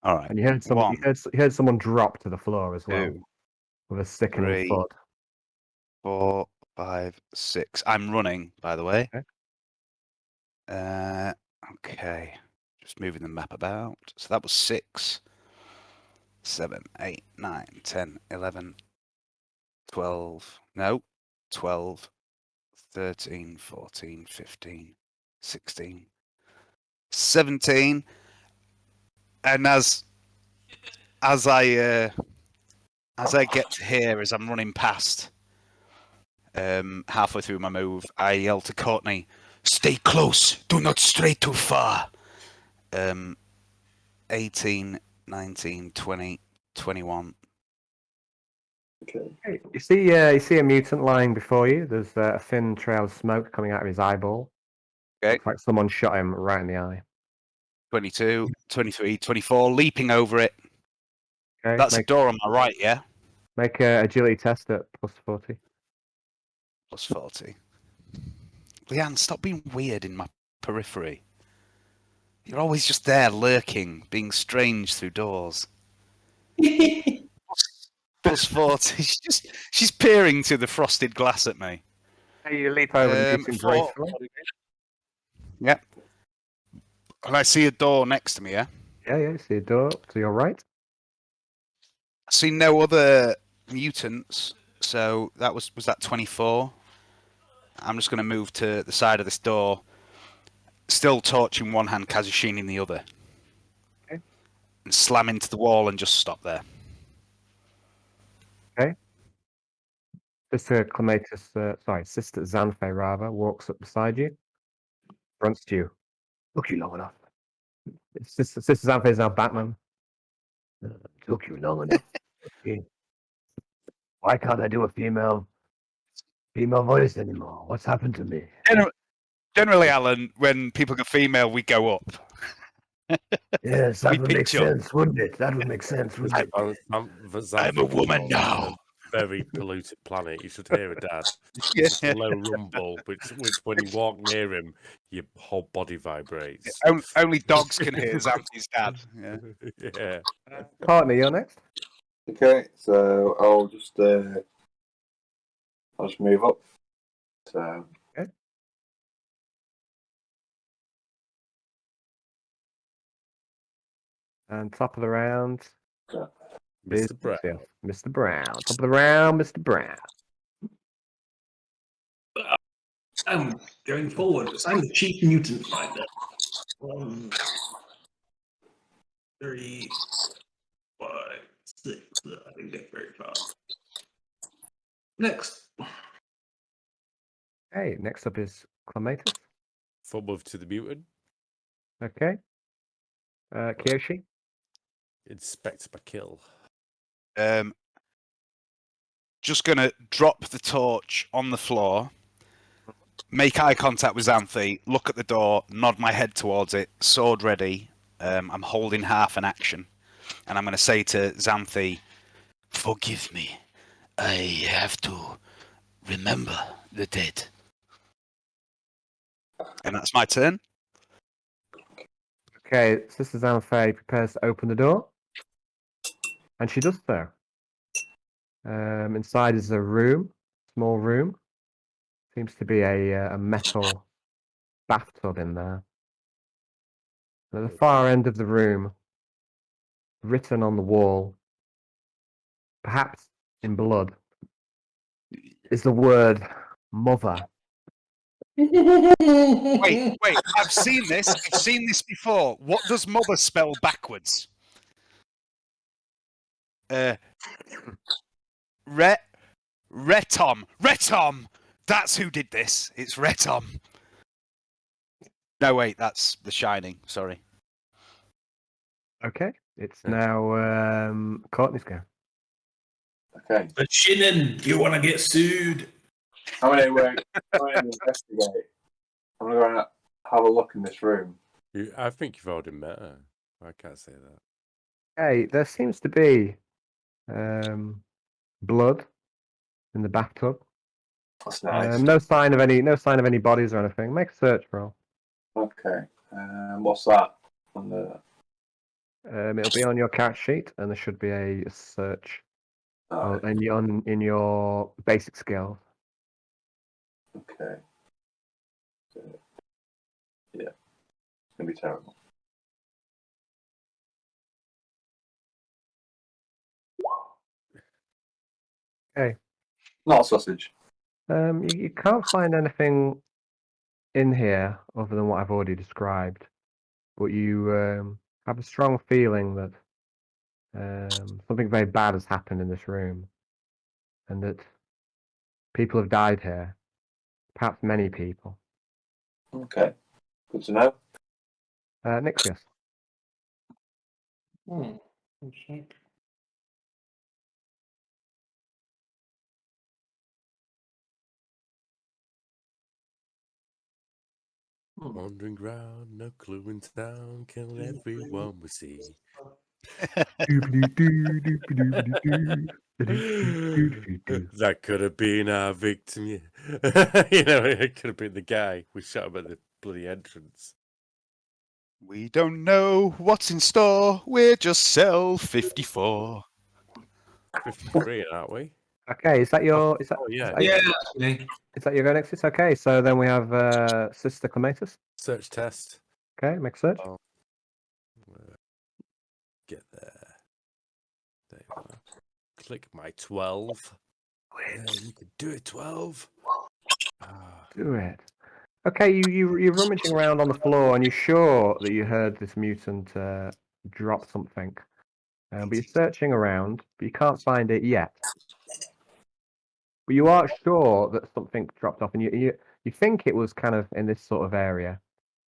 All right. and you heard someone. One, You heard someone drop to the floor as well two, with a sickening 3, thud. 4, 5, 6. I'm running, by the way. Okay. Okay. Just moving the map about. So that was 6, 7, 8, 9, 10, 11, 12. No, 12, 13, 14, 15, 16, 17. And as I get to here, as I'm running past, halfway through my move, I yell to Courtney, "Stay close! Do not stray too far!" 18, 19, 20, 21. Okay. Hey, you see a mutant lying before you. There's a thin trail of smoke coming out of his eyeball. Okay. Looks like someone shot him right in the eye. 22, 23, 24, leaping over it. Okay, That's a door on my right, yeah? make a agility test at +40. Plus 40. Leanne, stop being weird in my periphery. You're always just there, lurking, being strange through doors. Plus 40. She's peering through the frosted glass at me. Hey, you leap over the mutant 4. gracefully. Yep. And I see a door next to me, yeah? Yeah, you see a door to your right. I see no other mutants, so was that 24? I'm just going to move to the side of this door, still torch in one hand, Kazushini in the other. Okay. And slam into the wall and just stop there. Sister Clematis, Sister Xanfe rather, walks up beside you, grunts to you. Took you long enough. Sister Xanfe is now Batman. Took you long enough. Okay. Why can't I do a female voice anymore? What's happened to me? Generally, Alan, when people go female, we go up. Yes, We that would make pitch up. sense, wouldn't it? That would make sense, wouldn't it? I'm a woman now. Very polluted planet. You should hear a dad. Yeah. Slow rumble, which when you walk near him, your whole body vibrates. Only dogs can hear Xanthi's dad. Yeah. Yeah. Courtney, you're next. Okay, so I'll just move up. So Okay. And top of the round, is Mr. Brown. Mr. Brown. Top of the round, Mr. Brown. I'm going forward because I'm the chief mutant finder. 1, 3, 5, 6. I didn't get very far. Next. Hey, next up is Clematis. Full move to the mutant. Okay. Kyoshi. Inspect my kill. Just gonna drop the torch on the floor, make eye contact with Xanthi, look at the door, nod my head towards it, sword ready. I'm holding half an action, and I'm gonna say to Xanthi, "Forgive me. I have to remember the dead." And that's my turn. Okay, Sister Xanfe prepares to open the door. And she does so. Inside is a room, small room. Seems to be a metal bathtub in there. And at the far end of the room, written on the wall, perhaps in blood, is the word mother. Wait, I've seen this. I've seen this before. What does mother spell backwards? Retom. Retom! That's who did this. It's Retom. No, wait, that's The Shining. Sorry. Okay, it's Yeah. now Courtney's go. Okay. The Shinnin, you want to get sued? I'm going to investigate. I'm going to go and have a look in this room. I think you've already met her. I can't say that. Hey, there seems to be blood in the bathtub. That's nice. No sign of any bodies or anything. Make a search roll. Okay. What's that? On the... It'll be on your character sheet, and there should be a search Oh, in your basic skills. okay. Yeah. It's going to be terrible. Okay. Not a sausage. You can't find anything in here other than what I've already described, but you have a strong feeling that something very bad has happened in this room, and that people have died here, perhaps many people. Okay. Good to know. Nixius. Wandering round, no clue in town, kill everyone we see. That could have been our victim. You know, it could have been the guy we shot him at the bloody entrance. We don't know what's in store. We're just cell 54. 53, aren't we? Okay, is that your is that, Oh, yeah. Yeah, that's me. is that your go Nixius? Okay, so then we have Sister Clematis. Search test. Okay, make a search. Oh. Get there. There you are. Click my 12. Yeah, you could do it, 12. Ah, Do it. Okay, you're rummaging around on the floor, and you're sure that you heard this mutant drop something, but you're searching around, but you can't find it yet. But you are sure that something dropped off, and you think it was kind of in this sort of area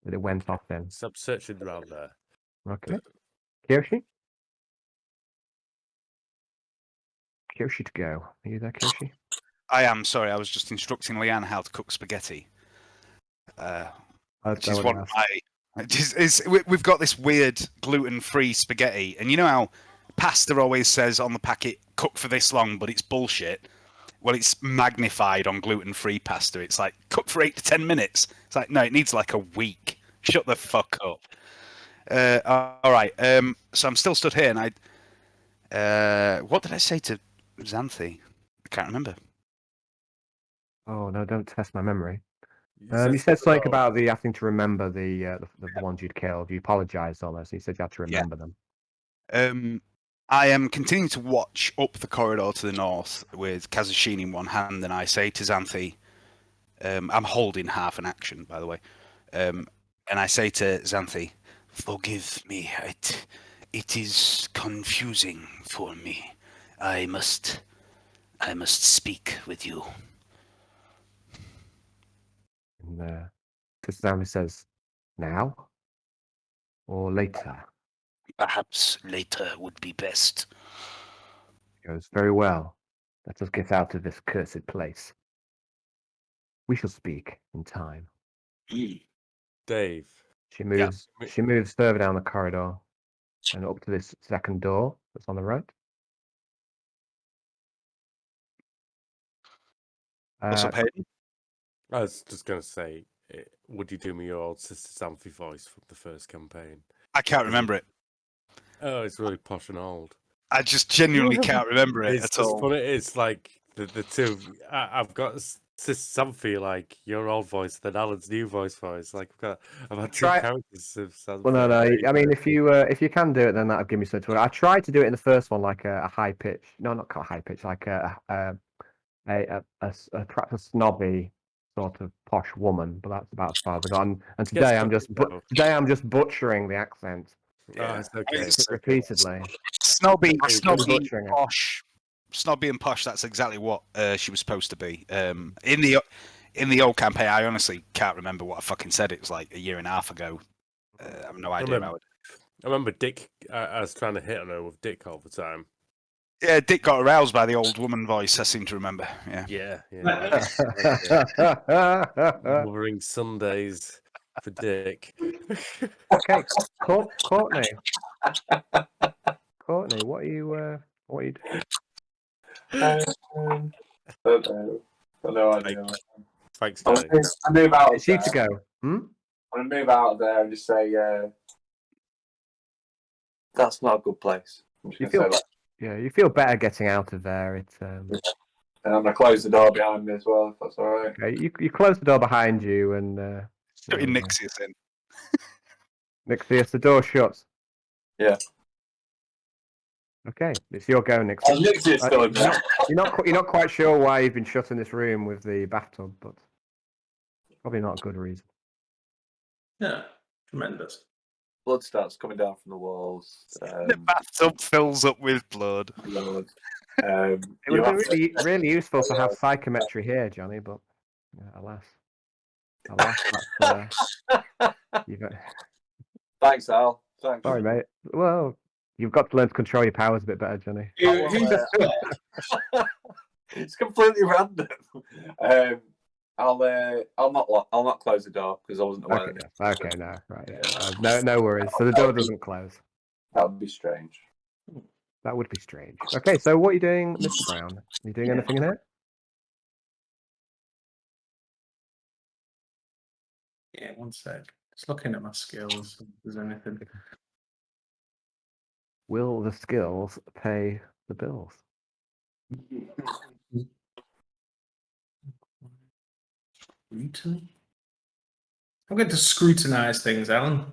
that it went off in. stop searching around there. Okay, Kyoshi. Kyoshi to go. Are you there, Kyoshi? I am sorry. I was just instructing Leanne how to cook spaghetti. Which is one of my. We've got this weird gluten-free spaghetti, and you know how pasta always says on the packet "cook for this long," but it's bullshit. Well, it's magnified on gluten-free pasta. It's like cook for 8 to 10 minutes. It's like no, it needs like a week. Shut the fuck up. All right. So I'm still stood here, and what did I say to Xanthi? I can't remember. Oh no! Don't test my memory. You You said something about the having to remember the ones you'd killed. You apologised almost. You said you had to remember them. I am continuing to watch up the corridor to the north with Kazushini in one hand, and I say to Xanthi, I'm holding half an action, by the way, and I say to Xanthi, forgive me, it is confusing for me. I must speak with you. And Sammy says, now or later? Perhaps later would be best. He goes, very well. Let us get out of this cursed place. We shall speak in time. Dave. She moves further down the corridor and up to this second door that's on the right. What's up, Hayden? I was just going to say, would you do me your old Sister Xanthi voice from the first campaign? I can't remember it. Oh, it's really posh and old. I just genuinely can't remember it It's at just all. funny. It's like the two. I've got Sister Xanthi, like your old voice, then Alan's new voice. Like I've had two characters of Xanthi. Well, no. I mean, if you can do it, then that'll give me something to. I tried to do it in the first one, like a high pitch. No, not quite high pitch. Like perhaps a snobby sort of posh woman, but that's about as far as I got. And Gets today cookie, today I'm just butchering the accent Oh, it's okay. It's- repeatedly. Snobby, Really snobby, butchering it. posh, snobby and posh. That's exactly what she was supposed to be. In the old campaign, I honestly can't remember what I fucking said. It was like a year and a half ago. I have no idea. I remember Dick. I was trying to hit on her with Dick all the time. Yeah, Dick got aroused by the old woman voice. I seem to remember. Yeah. Yeah, yeah. Okay, Mothering Sundays for Dick. Courtney. Courtney, what are you doing? Don't know. Got no idea. Thanks, I'm Johnny. gonna move out of It's you there. to go. I'm gonna move out of there and just say, that's not a good place. I'm just You gonna feel say that. Yeah, you feel better getting out of there. It's And I'm gonna close the door behind me as well, if that's all right. okay. You close the door behind you, and Putting Nixius in. Nixius, the door shuts. Yeah. Okay, it's your go, Nixius. Oh, Nixius still in there. You're not quite sure why you've been shut in this room with the bathtub, but probably not a good reason. Yeah, tremendous. Blood starts coming down from the walls. The bathtub fills up with blood. Lord. It would have been really useful to have psychometry here, Johnny, but alas, you've got... Thanks, Al. Thanks. Sorry, mate. Well, you've got to learn to control your powers a bit better, Johnny. It's completely random. I'll not close the door because I wasn't aware. Okay, no, right. Yeah. No worries. So the door doesn't close. That would be strange. That would be strange. Okay, so what are you doing, Mr. Brown? Are you doing anything in here? Yeah, one sec. Just looking at my skills. If there's anything. Will the skills pay the bills? Scrutiny? I'm going to scrutinize things, Alan.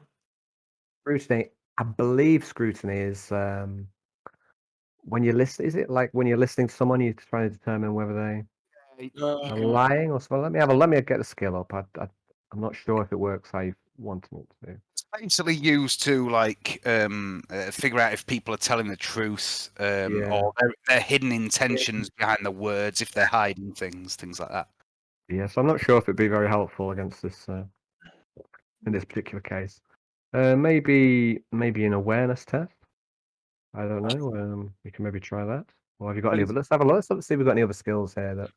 Scrutiny. I believe scrutiny is when you listen. Is it like when you're listening to someone, you're trying to determine whether they are lying or something? Let me get the skill up. I'm not sure if it works how you want it to. It's basically used to like figure out if people are telling the truth, or their hidden intentions behind the words, if they're hiding things like that. Yeah, so I'm not sure if it'd be very helpful against this in this particular case. Maybe an awareness test. I don't know. We can maybe try that. Or have you got any other? Let's have a look. Let's see if we've got any other skills here that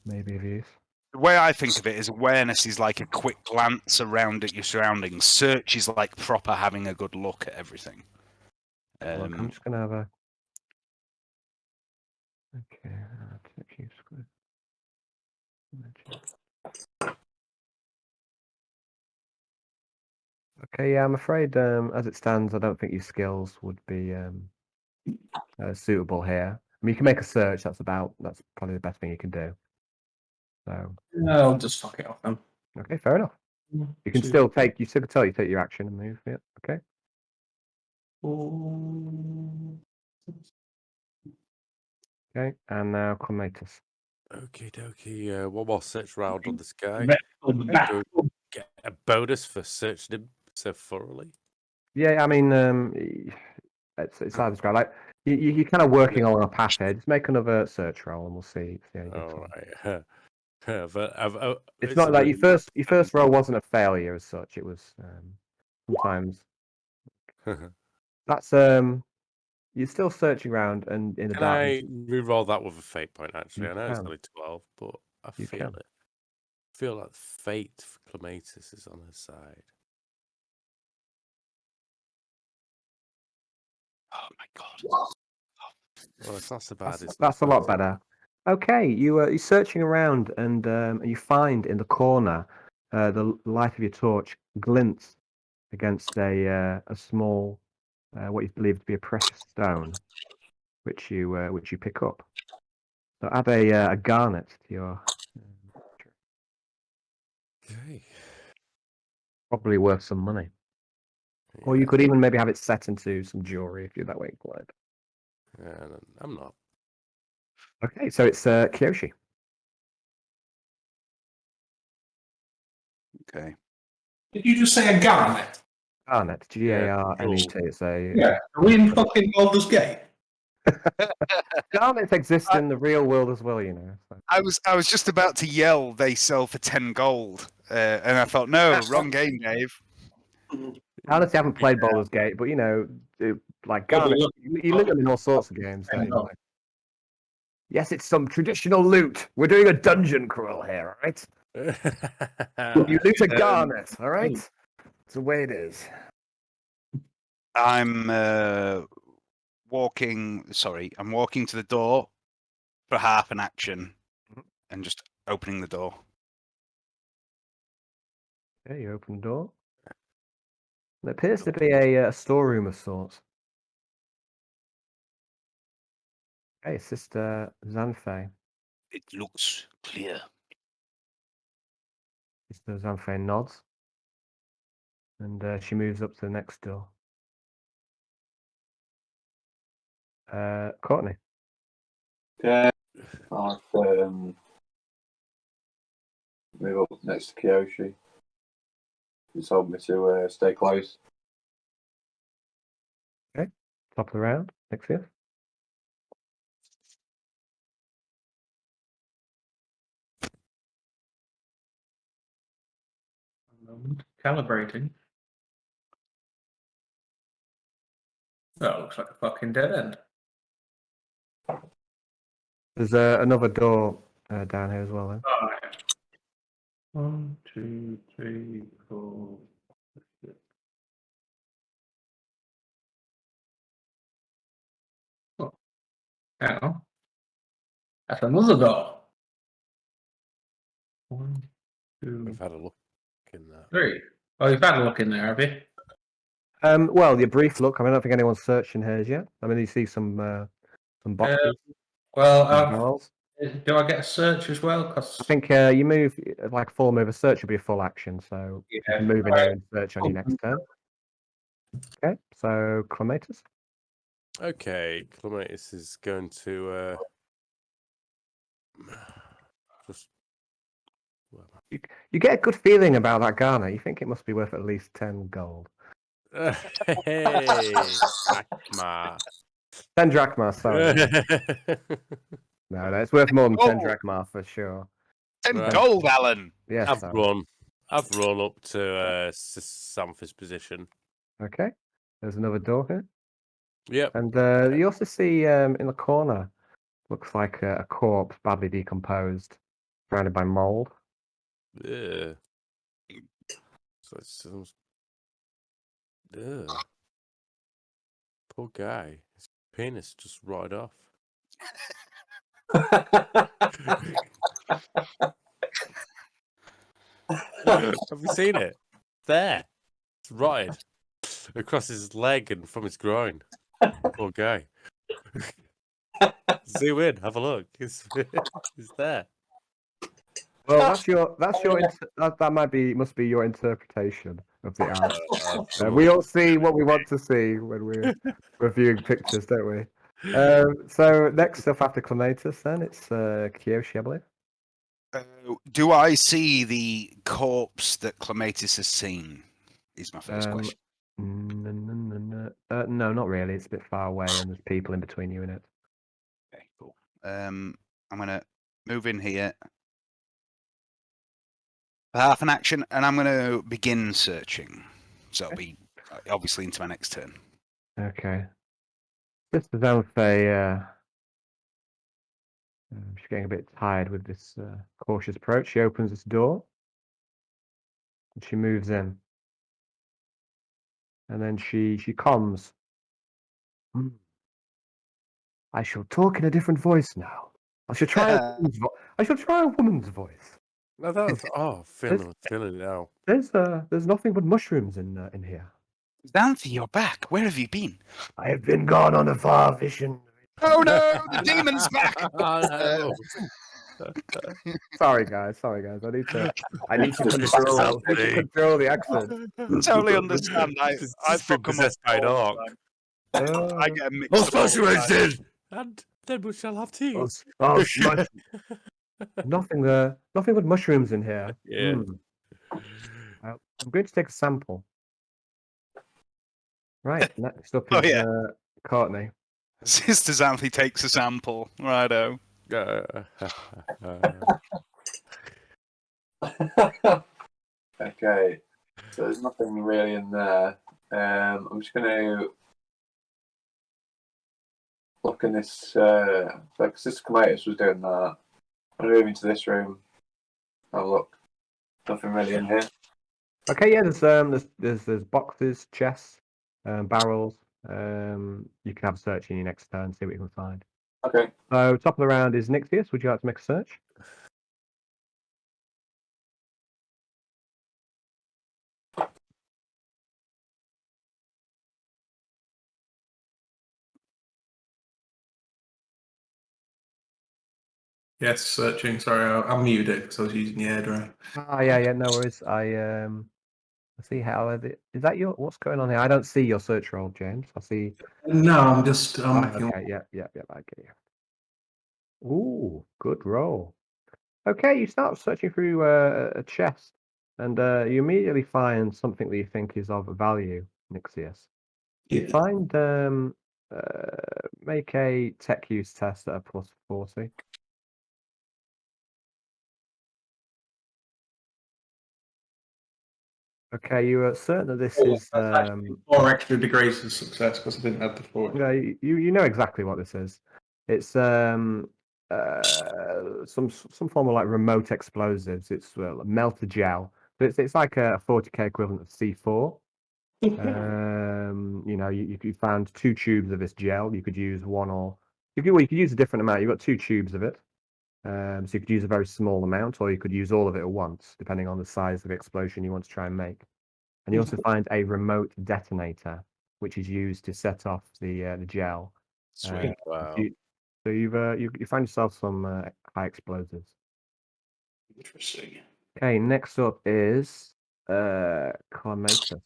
may be of use. The way I think of it is awareness is like a quick glance around at your surroundings. Search is like proper having a good look at everything. Look, I'm just gonna have a. Okay. Okay, yeah, I'm afraid as it stands, I don't think your skills would be suitable here. I mean, you can make a search. That's probably the best thing you can do. So. No, I'll just fuck it off then. Okay, fair enough. You can still take. You still take your action and move. Yeah. Okay. Okay, and now Clematis. Okie dokie. One more search round on this guy. Back. Do we get a bonus for searching him so thoroughly? Yeah, I mean, it's hard to describe. Like you're kind of working along a path here. Just make another search roll, and we'll see how you get on. All right. But It's not like your first roll wasn't a failure as such. It was sometimes that's you're still searching around and in the Can darkness. I re-roll that with a fate point? Actually, I know it's can. only 12, but I You feel can. it. I feel like fate for Clematis is on her side. Oh my god! Well, it's not so bad. That's a lot better. Okay, you're searching around and you find in the corner the light of your torch glints against a small what you believe to be a precious stone, which you pick up. So add a garnet to your. Okay. Probably worth some money. Or you could even maybe have it set into some jewelry if you're that way inclined. Yeah, I'm not. Okay, so it's Kyoshi. Okay. Did you just say a garnet? Garnet, Garnet. It's a Yeah. Are we in fucking Baldur's Gate? garnets exist in the real world as well, you know. So. I was just about to yell they sell for 10 gold, and I thought, no, wrong game, Dave. Garnets haven't played Baldur's Gate, but you know, like Yeah, but garnets, look- you look at them in all sorts of games. Don't you? gold. Like, yes, it's some traditional loot. We're doing a dungeon crawl here, all right? You loot a garnet, all right? It's the way it is. I'm walking to the door for half an action and just opening the door. Okay, you open the door. It appears to be a storeroom of sorts. Hey, Sister Xanfei. It looks clear. Sister Xanfei nods. And she moves up to the next door. Courtney. Okay. I'll move up next to Kiyoshi. He's told me to stay close. Top of the round. Next year. Calibrating. That looks like a fucking dead end. There's another door down here as well. Then. Alright. 1, 2, 3, 4. Oh. Now. That's another door. 1, 2, We've had a look in there. 3. Oh, you've had a look in there, have you? Well, your brief look. I mean, I don't think anyone's searching hers yet. I mean, you see some boxes, Well, some barrels. do I get a search as well? I Because think you move like a full move. A search will be a full action, so you can move in here and search on your next turn. Okay, so Clematis. Okay, Clematis is going to just. You get a good feeling about that garner. You think it must be worth at least 10 gold. Hey, Akma. 10 drachma, sorry. No, it's worth more than 10 Oh. drachma for sure. 10 Right. gold, Alan. Yes. I've sorry. run up to Sampha's position. Okay, there's another door here. Yep. And you also see in the corner, looks like a corpse badly decomposed, surrounded by mold. Yeah. So it sounds. Ugh. Poor guy. His penis just rotted off. Have you seen it? There. It's rotted across his leg and from his groin. Poor guy. Zoom in, have a look. It's there. Well, that must be your interpretation of the art. We all see what we want to see when we're reviewing pictures, don't we? So next up after Clematis, then it's Kiyoshi, I believe. Do I see the corpse that Clematis has seen? Is my first question. No, not really. It's a bit far away, and there's people in between you and it. Okay, cool. I'm gonna move in here for half an action, and I'm gonna begin searching. So it'll be obviously into my next turn. Okay. Just as Alfei, she's getting a bit tired with this cautious approach. She opens this door, and she moves in, and then she comms. I shall talk in a different voice now. I shall try a woman's voice. No, that was feeling it now. There's nothing but mushrooms in here. Xanthi, you're back. Where have you been? I have been gone on a far vision. Oh no, the demon's back! Oh, no. Sorry guys. I need to control the accent. Totally understand. I've been possessed by an orc. I get mixed up. And then we shall have tea. Nothing but mushrooms in here. Yeah. I'm going to take a sample. Right, next up Oh, is yeah. Courtney. Sister Xanthi takes a sample. Righto. Okay, so there's nothing really in there. I'm just going to look in this. Like Sister Comatus was doing that. I'm going to move into this room. Have a look. Nothing really in here. Okay, yeah, there's boxes, chests, barrels. You can have a search in your next turn, see what you can find. Okay. So top of the round is Nixius. Would you like to make a search? Yes, searching. Sorry, I muted it because I was using the airdryer. Yeah, no worries. I see how is that your what's going on here? I don't see your search roll, James. I see. No, I'm just. I'm making. Okay, yeah, I get you. Ooh, good roll. Okay, you start searching through a chest, and you immediately find something that you think is of value, Nixius. You Yeah. find make a tech use test at a plus 40. Okay, you are certain that this is That's actually 4 extra degrees of success because I didn't have the 4. yeah, you know exactly what this is. It's some form of like remote explosives. It's melted gel. So it's like a 40k equivalent of C4. You know, you found 2 tubes of this gel. You could use one or you could use a different amount. You've got 2 tubes of it. So you could use a very small amount, or you could use all of it at once, depending on the size of the explosion you want to try and make. And you also find a remote detonator, which is used to set off the gel. Sweet. Wow. So you find yourself some high explosives. Interesting. Okay, next up is Carmatus.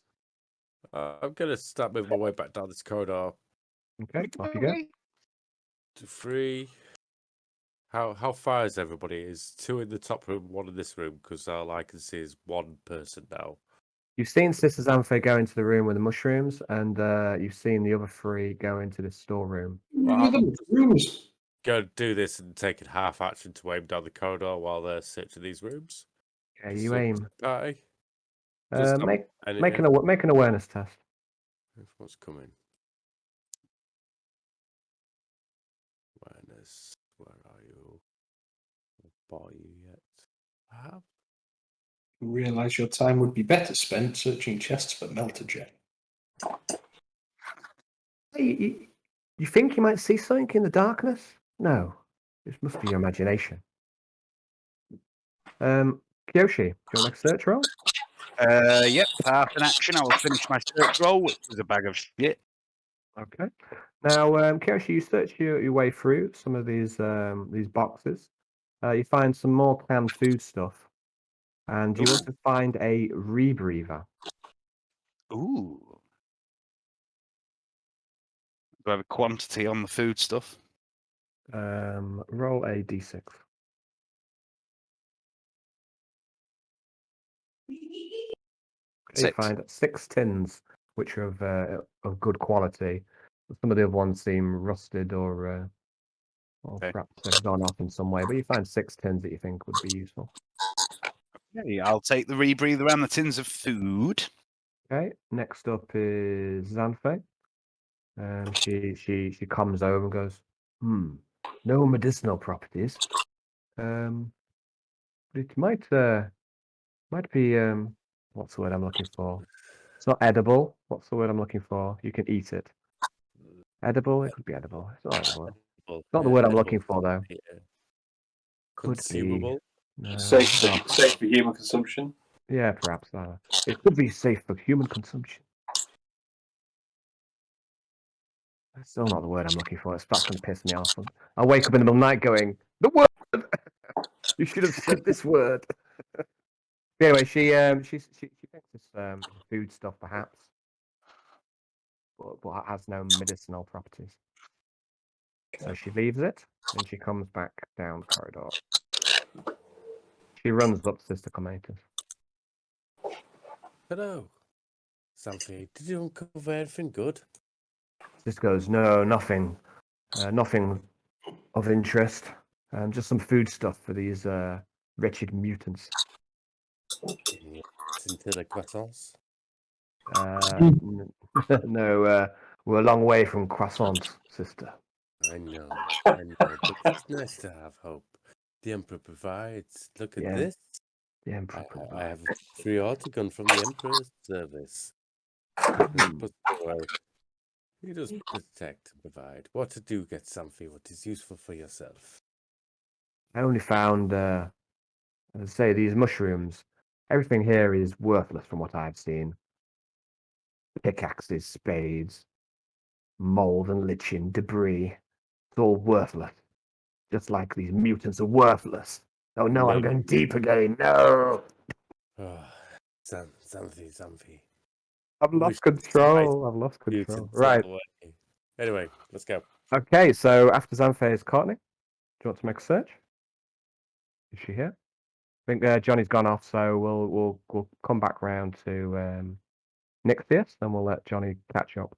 I'm gonna start moving my way back down this corridor. Okay, off you go. 2, 3. How far is everybody? Is 2 in the top room, 1 in this room? Because all I can see is 1 person now. You've seen Sister Xanthi go into the room with the mushrooms, and you've seen the other 3 go into the storeroom. Well, I'm Rooms. gonna do this and take a half action to aim down the corridor while they're searching these rooms. Okay, you aim. Party. Just Make an awareness test. What's coming? Awareness. Where are you? Bought you yet? I have. Realise your time would be better spent searching chests for melted gel. You think you might see something in the darkness? No, this must be your imagination. Kyoshi, do you want to make a search roll? Yep, half an action. I will finish my search roll, which is a bag of shit. Okay. Now, Kyoshi, you search your way through some of these boxes. You find some more canned food stuff, and you also find a rebreather. Ooh. Do I have a quantity on the food stuff? Roll a d6. Okay, you 6. find 6 tins, which are of good quality. Some of the other ones seem rusted or Okay. perhaps have gone off in some way, but you find 6 tins that you think would be useful. Okay, I'll take the rebreather and the tins of food. Okay, next up is Xanthi. She comes over and goes, no medicinal properties. But it might be what's the word I'm looking for? It's not edible. What's the word I'm looking for? You can eat it. Edible? It could be edible. It's not edible. It's not the word I'm looking for though. Yeah. Could be. Consumable. Safe Oh, for human consumption. yeah, perhaps. It could be safe for human consumption. That's still not the word I'm looking for. That's going to piss me off. I'll wake up in the middle of the night going, the word! You should have said this word. Anyway, she thinks it's food stuff perhaps, but has no medicinal properties. So she leaves it and she comes back down the corridor. She runs up to Sister Comatus. Hello. Something. Did you uncover anything good? This goes, no, nothing. Nothing of interest. Just some food stuff for these wretched mutants. Yeah. Into the croissants? No, we're a long way from croissants, sister. I know, but it's nice to have hope. The Emperor provides. Look at Yeah. this. The Emperor I provides. have a free autogun from the Emperor's service. Put it away. You just protect and provide. What to do, get something what is useful for yourself. I only found, as I say, these mushrooms. Everything here is worthless from what I've seen. Pickaxes, spades, mold and lichen, debris. It's all worthless. Just like these mutants are worthless. Oh no, I'm going deep again. No! Oh, something. I've We lost should fight control. I've lost control. mutants Right. all the way. Anyway, let's go. Okay, so after Xanthe is Courtney. Do you want to make a search? Is she here? I think Johnny's gone off, so we'll come back round to Nixius, and we'll let Johnny catch up.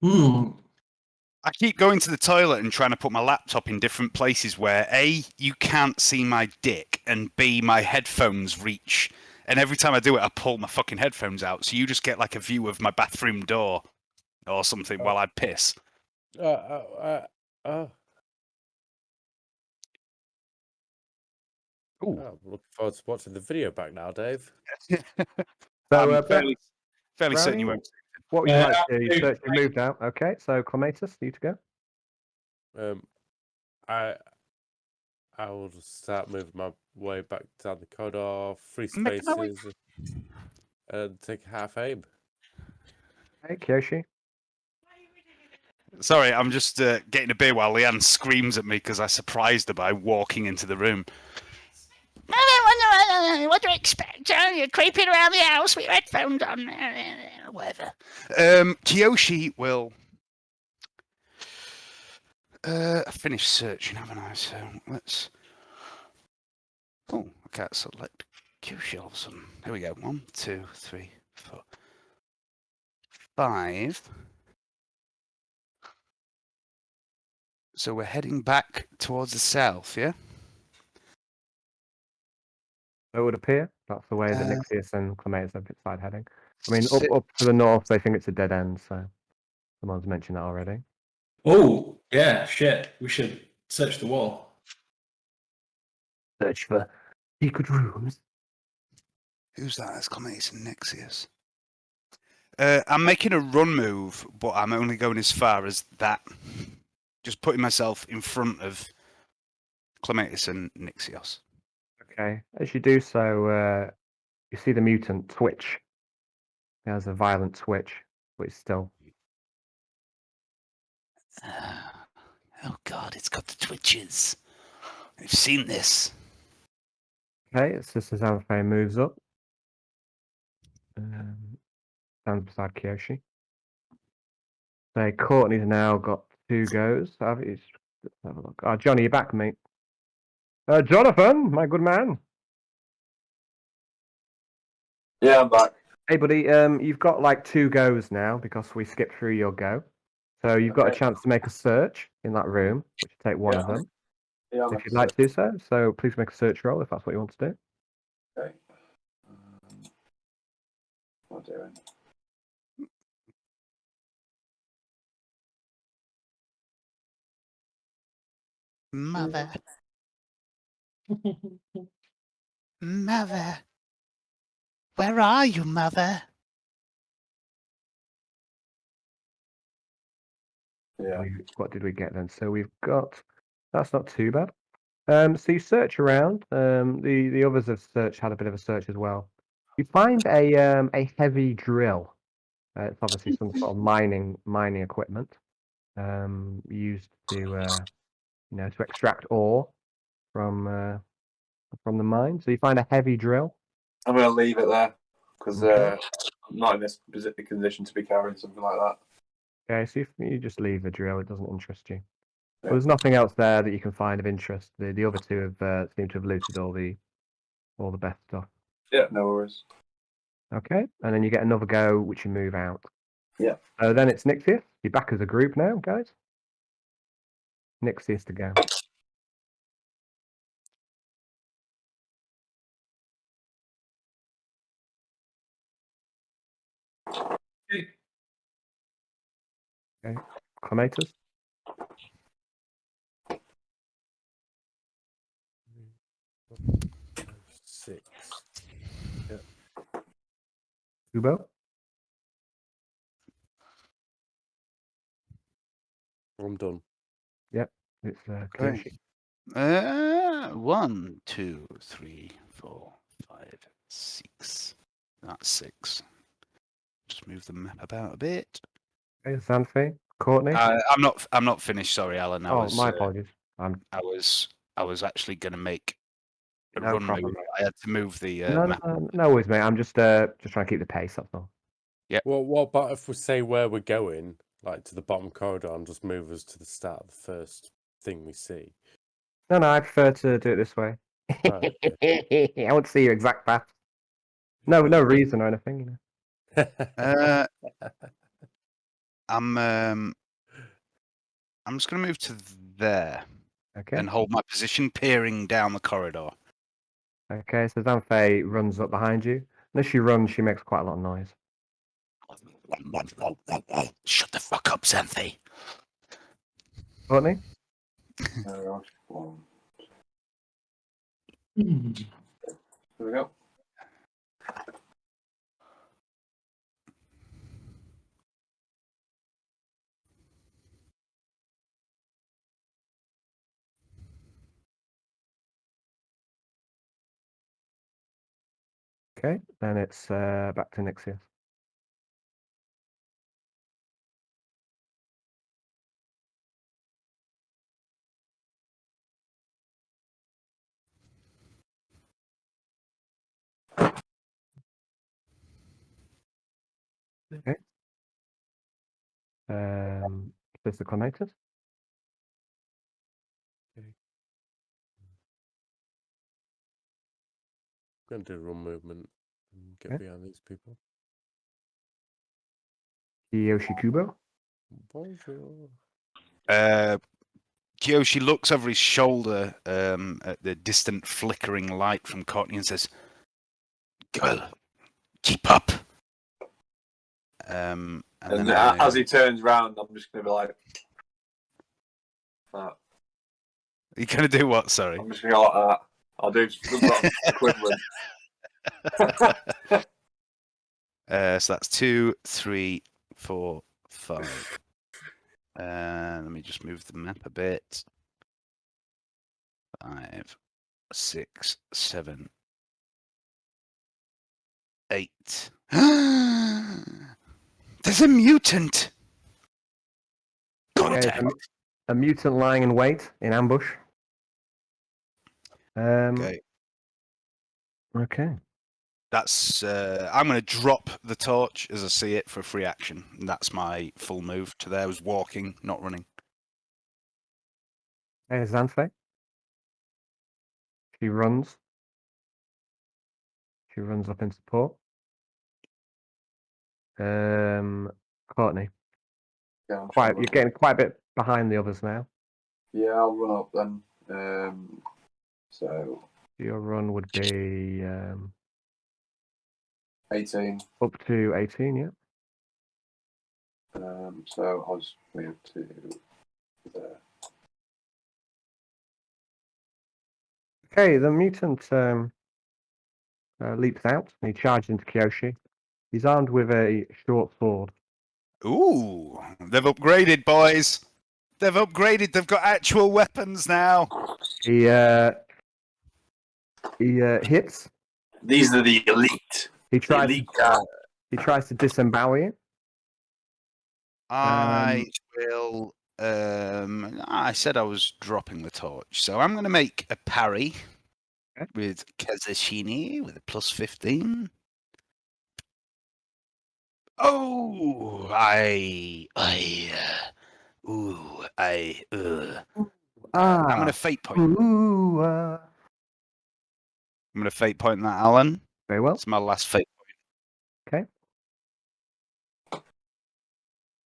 I keep going to the toilet and trying to put my laptop in different places where A, you can't see my dick, and B, my headphones reach. And every time I do it, I pull my fucking headphones out, so you just get like a view of my bathroom door or something while I piss. Oh, looking forward to watching the video back now, Dave. So, I'm fairly certain you Brownie, won't. what would you like to do? You search and moved out. Okay, so Clematis, you to go. I will just start moving my way back down the corridor, free Making my way. spaces, and take half aim. Hey, Kyoshi. Sorry, I'm just getting a beer while Leanne screams at me because I surprised her by walking into the room. What do you expect? You're creeping around the house with your headphones on. Whatever. Kiyoshi will. I finished searching, haven't I? So let's. Oh, I can't select Kiyoshi all of a sudden. There we go. 1, 2, 3, 4, 5. So we're heading back towards the south, yeah? It would appear that's the way that Nixius and Clematis are side heading. I mean, Si- up to the north, they think it's a dead end, so someone's mentioned that already. Oh, yeah, shit. We should search the wall. Search for secret rooms. Who's that? Exclamation Nixius. I'm making a run move, but I'm only going as far as that. Just putting myself in front of Clematis and Nixios. Okay, as you do so, you see the mutant twitch. He has a violent twitch, but it's still. Oh God, it's got the twitches. I've seen this. Okay, it's just as Xanthe moves up. Stands beside Kyoshi. So Courtney's now got 2 goes. Let's have a look. Johnny, you back, mate? Jonathan, my good man. Yeah, I'm back. Hey, buddy. You've got like 2 goes now because we skipped through your go. So you've got a Okay. chance to make a search in that room, which will take one Yeah, of them. Yeah, I'm If you'd like to do so. So please make a search roll if that's what you want to do. Okay. What am I doing? Mother. Mother. Where are you, Mother? Yeah. What did we get then? So we've got. That's not too bad. So you search around. The others have had a bit of a search as well. You find a heavy drill. It's obviously some sort of mining equipment used to to extract ore from the mine. So you find a heavy drill. I'm going to leave it there because Okay. I'm not in this specific condition to be carrying something like that. Okay, so if you just leave the drill, it doesn't interest you. Yeah. Well, there's nothing else there that you can find of interest. The other 2 have seem to have looted all the best stuff. Yeah, no worries. Okay, and then you get another go, which you move out. Yeah. Then it's Nixius. You're back as a group now, guys. Nixius to go. Okay, Clematis. Six. Kubo. I'm done. It's Okay. Kyoshi. 1, 2, 3, 4, 5, 6. That's 6. Just move the map about a bit. Okay, Xanthi. Courtney. I'm not finished. Sorry, Alan. My apologies. I was actually going to make a No run problem, move. mate. I had to move the No, map. no worries, mate. I'm just trying to keep the pace. That's all. Well, what about if we say where we're going, like to the bottom corridor, and just move us to the start of the first thing we see? No, I prefer to do it this way. Right, I want to see your exact path. No reason or anything. You know. I'm just going to move to there Okay. and hold my position, peering down the corridor. Okay. So Xanthi runs up behind you. And as she runs, she makes quite a lot of noise. Shut the fuck up, Xanthi. Courtney. Here we go. Okay. Then it's back to Nixius. Okay. There's the Clematis. I'm going to do a run movement and get Okay. behind these people. Kyoshi Kubo. Bonjour. Kyoshi looks over his shoulder at the distant flickering light from Courtney and says, "Girl, keep up." And then As he turns round, I'm just going to be like, you gonna do what? Sorry. I'm just going to go like that. I'll do something equivalent. So that's 2, 3, 4, 5. Let me just move the map a bit. 5, 6, 7, 8. There's a mutant. Okay, Contact. a mutant lying in wait in ambush. Okay. Okay. That's I'm going to drop the torch as I see it for free action. And that's my full move to there. I was walking, not running. Hey, Xanthi. She runs. She runs up in support. Courtney. Yeah, You're getting quite a bit behind the others now. Yeah, I'll run up then. So Your run would be 18. up to 18, yeah. So I'll just move to there. Okay, the mutant leaps out and he charges into Kyoshi. He's armed with a short sword. Ooh, they've upgraded, boys. They've upgraded. They've got actual weapons now. He hits. These are the elite. He tries elite to disembowel you. I will. I said I was dropping the torch, so I'm going to make a parry with Kazashini with a plus 15. Oh, I'm going to fate point. Ooh, I'm going to fate point that, Alan. very well. It's my last fate point.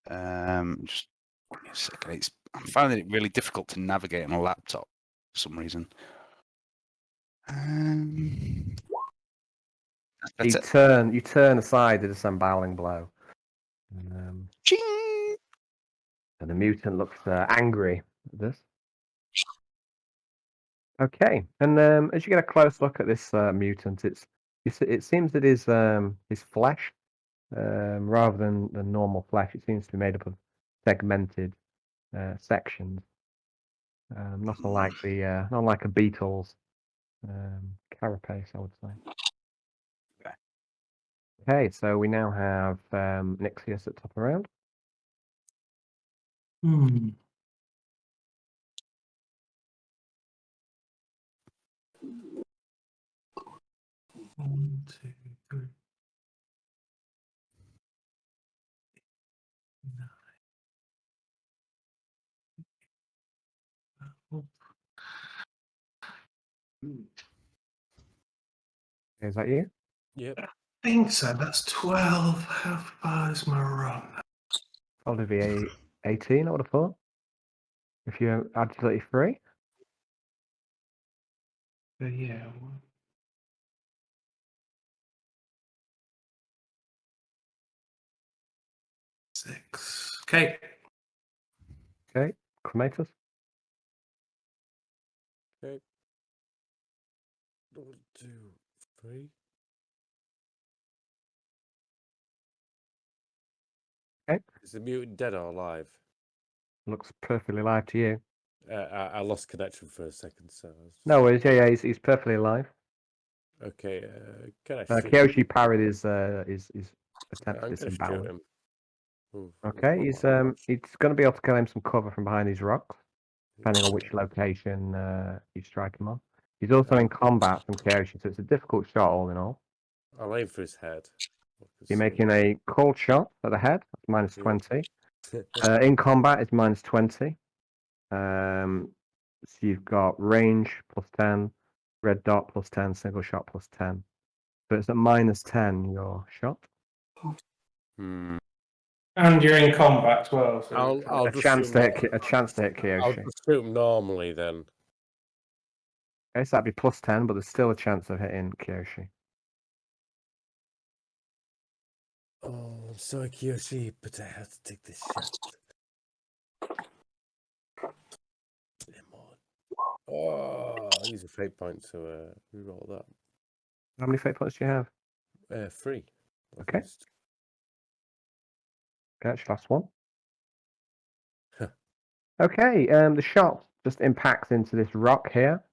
Just give me a second. I'm finding it really difficult to navigate on a laptop for some reason. That's it. You turn aside the disemboweling blow. Ching! And the mutant looks angry at this. Okay, and as you get a close look at this mutant, it seems that his flesh, rather than normal flesh, it seems to be made up of segmented sections. Not unlike not like a beetle's carapace, I would say. Okay. Okay, so we now have Nixius at top of round. Hmm. One, two, three. Nine. Is that you? Yep. I think so. That's 12. How far is my run? Probably be 18, I would have thought. If you add 33. Yeah. 6. Okay. Okay, Chromatus. Okay. 1, 2, 3. Okay. Is the mutant dead or alive? Looks perfectly alive to you. I lost connection for a second, so. No worries, yeah, he's perfectly alive. Okay. Can I shoot him? Kyoshi parried his attempt I'm to gonna shoot disembowel. him. Ooh, Okay, he's going to be able to claim some cover from behind these rocks, depending on which location you strike him on. He's also in combat from Kyoshi, so it's a difficult shot all in all. I'll aim for his head. You're making a cold shot at the head, that's minus Yeah. 20. In combat, it's minus 20. So you've got range plus 10, red dot plus 10, single shot plus 10. So it's at minus 10 your shot. Hmm. And you're in combat as well. So I'll A just chance shoot to him. hit I'll Kyoshi. just shoot him normally then. Okay, so that'd be plus 10, but there's still a chance of hitting Kyoshi. Oh, I'm sorry, Kiyoshi, but I have to take this shot. Oh, use a fate point to reroll that. How many fate points do you have? 3. At Okay. least. Okay, that's your last one. Huh. Okay, the shot just impacts into this rock here.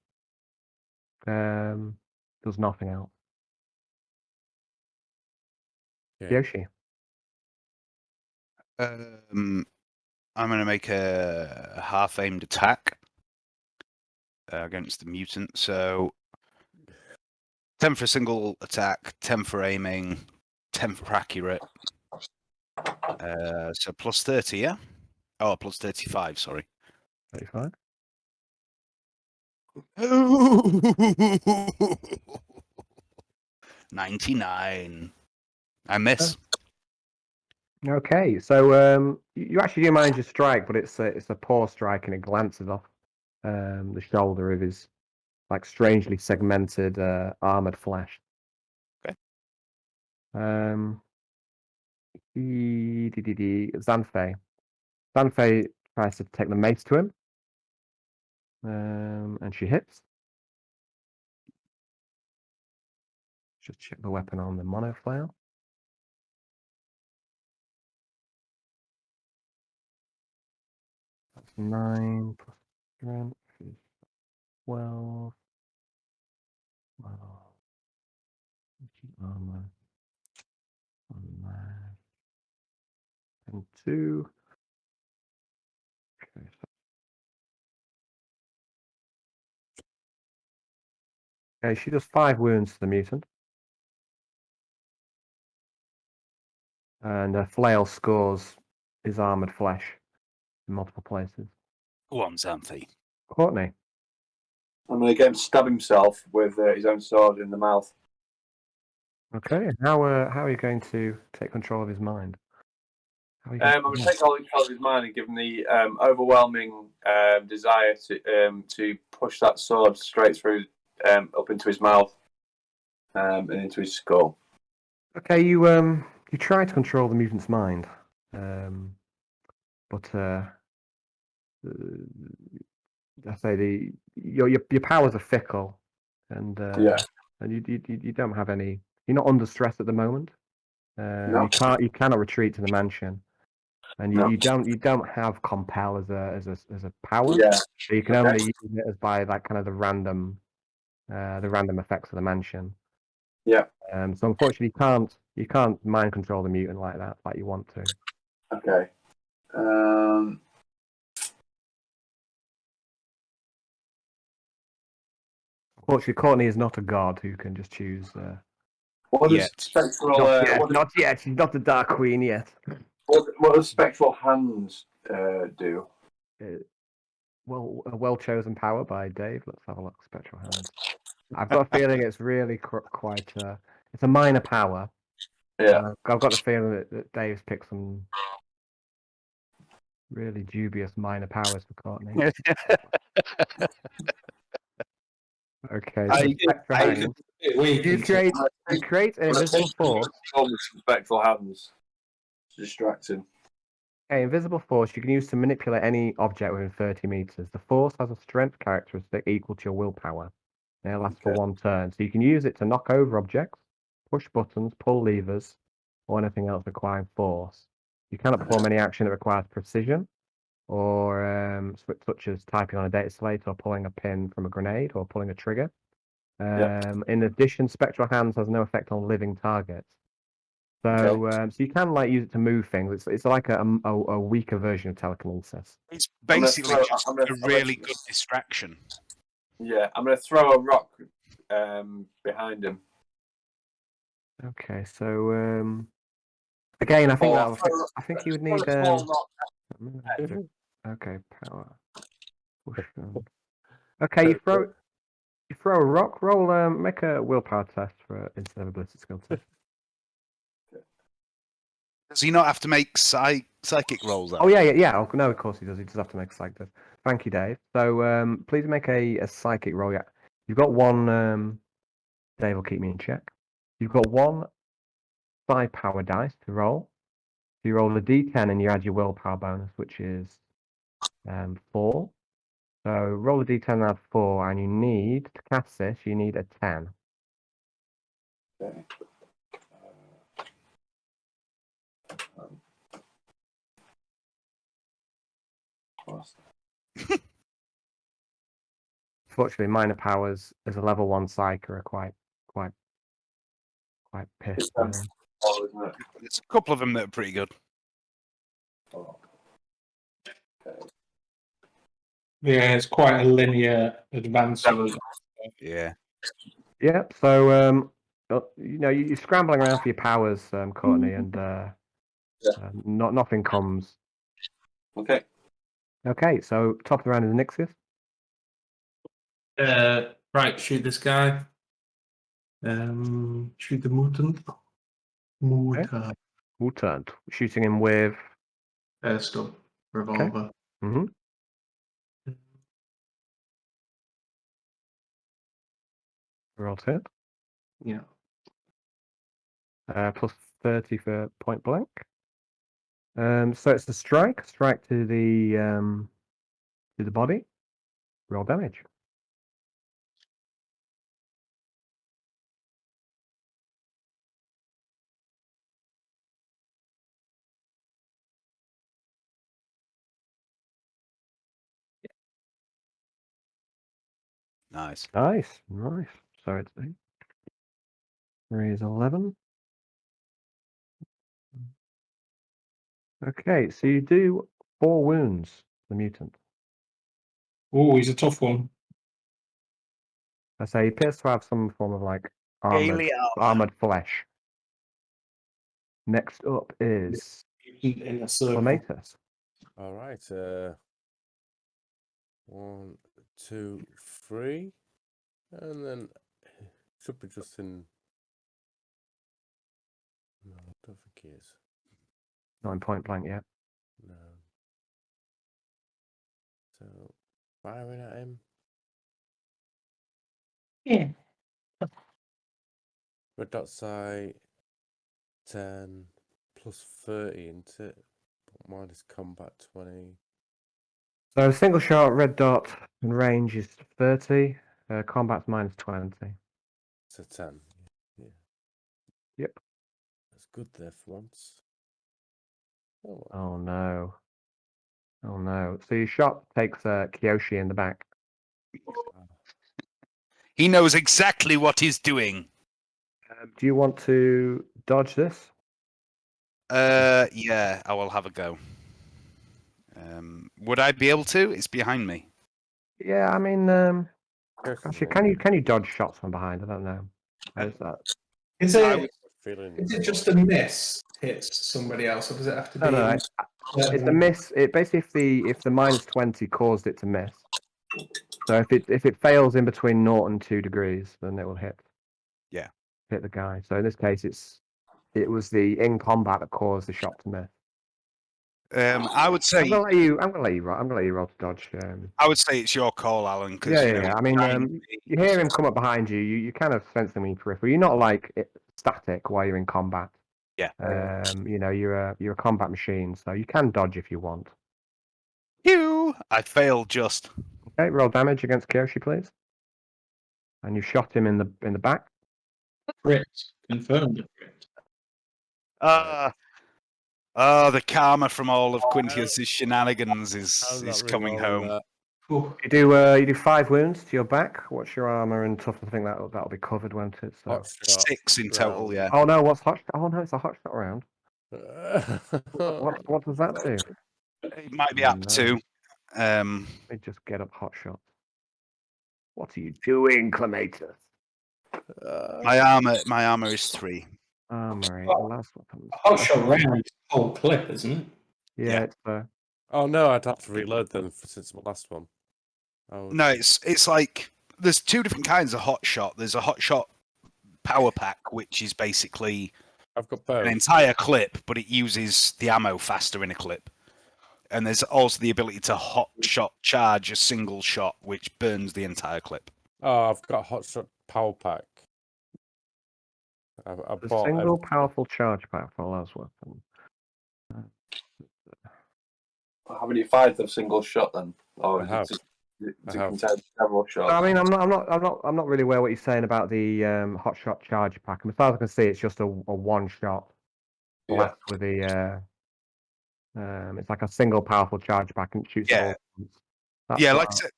Does nothing else. Okay. Yoshi. I'm going to make a half-aimed attack against the mutant. So 10 for a single attack, 10 for aiming, 10 for accurate. So plus 30, yeah? Oh, plus 35, sorry. 35. 99. I miss. Okay, so you actually do manage a strike, but it's a poor strike and it glances off the shoulder of his like strangely segmented armored flesh. Okay. Zanfei. Zanfei tries to take the mace to him. And she hits. Just check the weapon on the monoflail. That's 9 plus strength is 12. Wow. Armor. On there. And 2. Okay, okay, she does 5 wounds to the mutant. And flail scores his armored flesh in multiple places. Go on, Xanthi. Courtney. I'm going to get him to stab himself with his own sword in the mouth. Okay, how are you going to take control of his mind? you I'm going to take all the control of his mind and give him the overwhelming desire to push that sword straight through up into his mouth and into his skull. Okay, you try to control the mutant's mind, but I say your powers are fickle, and and you don't have any. You're not under stress at the moment. No. You cannot retreat to the mansion, and No. you don't have compel as a power. Yeah. So you can Okay. only use it as by that kind of the random effects of the mansion. Yeah. So unfortunately, you can't mind control the mutant like that, like you want to. Okay. Unfortunately, Courtney is not a god who can just choose. What Yeah. is spectral? Not yet. She's not the Dark Queen yet. What does spectral hands do? Well, a well chosen power by Dave. Let's have a look. Spectral hands. I've got a feeling it's really quite. It's a minor power. Yeah. I've got the feeling that Dave's picked some really dubious minor powers for Courtney. Okay, so spectral hands. You create an invisible force. Spectral hands. Distracting. Okay, invisible force you can use to manipulate any object within 30 meters. The force has a strength characteristic equal to your willpower. And it lasts for one turn. So you can use it to knock over objects, push buttons, pull levers, or anything else requiring force. You cannot perform any action that requires precision, or such as typing on a data slate, or pulling a pin from a grenade, or pulling a trigger. In addition, spectral hands has no effect on living targets. So, so you can like use it to move things. It's like a weaker version of telekinesis. It's basically just a really good distraction. Yeah, I'm going to throw a rock behind him. Okay, so again, I think you would need. Okay, power. Push them. Okay, you throw a rock. Roll. Make a willpower test for instead of a ballistic skill test. Does he not have to make psychic rolls? Oh yeah. Oh, no, of course he does. He does have to make a psychic test. Thank you, Dave. So please make a psychic roll. Yeah, you've got one. Dave will keep me in check. You've got one psi power dice to roll. So you roll a d10 and you add your willpower bonus, which is 4. So roll a d10 and add 4, and you need to cast this. You need a 10. Okay. Fortunately, minor powers as a level 1 psych are quite pissed. Isn't it? There's a couple of them that are pretty good. Yeah, it's quite a linear advancing. Yeah. Yeah. So you're scrambling around for your powers, Courtney, and nothing comes. Okay. Okay. So top of the round is Nixius. Right, shoot this guy. Shoot the mutant. Mutant. Shooting him with. Stop. Revolver. Mm-hmm. Roll to it. Yeah. Plus 30 for point blank. So it's a strike to the body. Roll damage. Nice. Nice. So it's 3 is 11. Okay, so you do 4 wounds to the mutant. Oh, he's a tough one. I say he appears to have some form of like armored flesh. Next up is In a circle. Clematis. All right. 1, 2, 3, and then should be just in. No, I don't think he is. Not in point blank yet. No. So, firing at him. Yeah. Red dot sight, 10 plus 30 into it. Minus combat 20. So single shot, red dot, and range is 30. Combat's minus 20. So 10. Yeah. Yep. That's good there for once. Oh, well. Oh no. Oh no. So your shot takes Kiyoshi in the back. He knows exactly what he's doing. Do you want to dodge this? Yeah, I will have a go. Would I be able to? It's behind me. Yeah, I mean, Yes, actually, well, can you dodge shots from behind? I don't know. How is that? Is I it would- feeling is it it's just a miss hits somebody else, or does it have to be? No, no, in it's a certain- miss. It basically if the minus 20 caused it to miss. So if it fails in between 0 and 2 degrees, then it will hit. Yeah. Hit the guy. So in this case, it was the in combat that caused the shot to miss. I would I'm say gonna let you. I'm gonna let you roll to dodge. I would say it's your call, Alan. Because Yeah, you yeah. know, Yeah. I mean, you hear him come up behind you. You kind of sense him in your periphery. You're not like static while you're in combat. Yeah. You know, you're a combat machine, so you can dodge if you want. I failed just. Okay, roll damage against Kyoshi, please. And you shot him in the back. Crit. Confirmed. Crit. The karma from all of Quintius's shenanigans is coming home. Ooh. You do 5 wounds to your back. What's your armor and toughness? I think that'll be covered, won't it? So. hot shot 6 in total, round. yeah. Oh no, what's hot? Oh no, it's a hot shot round. What does that do? It might be up No. to. Let me just get up hot shots. What are you doing, Clematus? My armor is 3. Armory, Oh. last weapons. Hot shot round is the whole clip, isn't it? Yeah, Yeah. it's Oh no, I'd have to reload them since my last one. Oh, No, it's like there's 2 different kinds of hot shot. There's a hot shot power pack, which is basically I've got an both. entire clip, but it uses the ammo faster in a clip. And there's also the ability to hot shot charge a single shot, which burns the entire clip. Oh, I've got hot shot power pack. I a bought single powerful charge pack for last weapon. Haven't you fired the single shot then? Or I is have. it, I does it have. contain several shots? I mean, I'm not really aware what you're saying about the hot shot charge pack. And as far as I can see, it's just a one shot blast with the. It's like a single powerful charge pack and it shoots Yeah. all. That's Yeah, what like I said,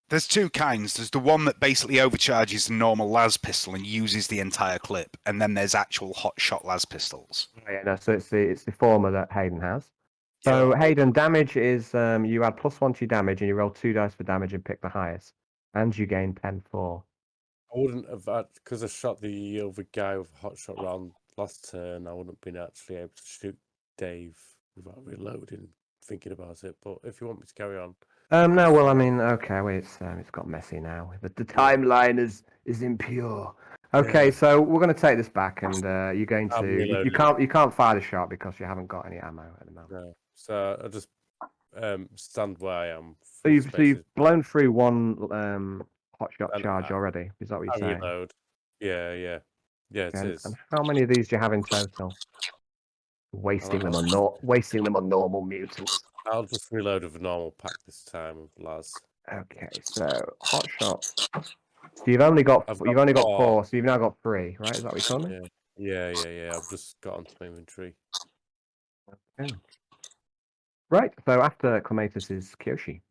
there's 2 kinds. There's the one that basically overcharges the normal las pistol and uses the entire clip, and then there's actual hot shot las pistols. Yeah, no, so it's the former that Hayden has. So Hayden, damage is you add +1 to your damage and you roll 2 dice for damage and pick the highest, and you gain 10-4. I wouldn't have because I shot the other guy with a hot shot round last turn. I wouldn't have been actually able to shoot Dave without reloading, thinking about it. But if you want me to carry on, No, well, I mean, okay, well, it's got messy now. The timeline is impure. Okay, Yeah. so we're going to take this back, and you're going I'm to you reloading. can't fire the shot because you haven't got any ammo at the moment. no. So I just stand where I am. So Free you've spaces. blown through one hot shot And charge already. Is that what I you're saying? reload. Yeah, it And is. how many of these do you have in total? Wasting them on normal mutants. I'll just reload with a normal pack this time with Laz. Okay, so hot shots. So you've only got I've you've got only got 4. 4, so you've now got 3, right? Is that what you told me? Yeah. I've just got onto my inventory. Okay. Right. So after Clematis is Kyoshi.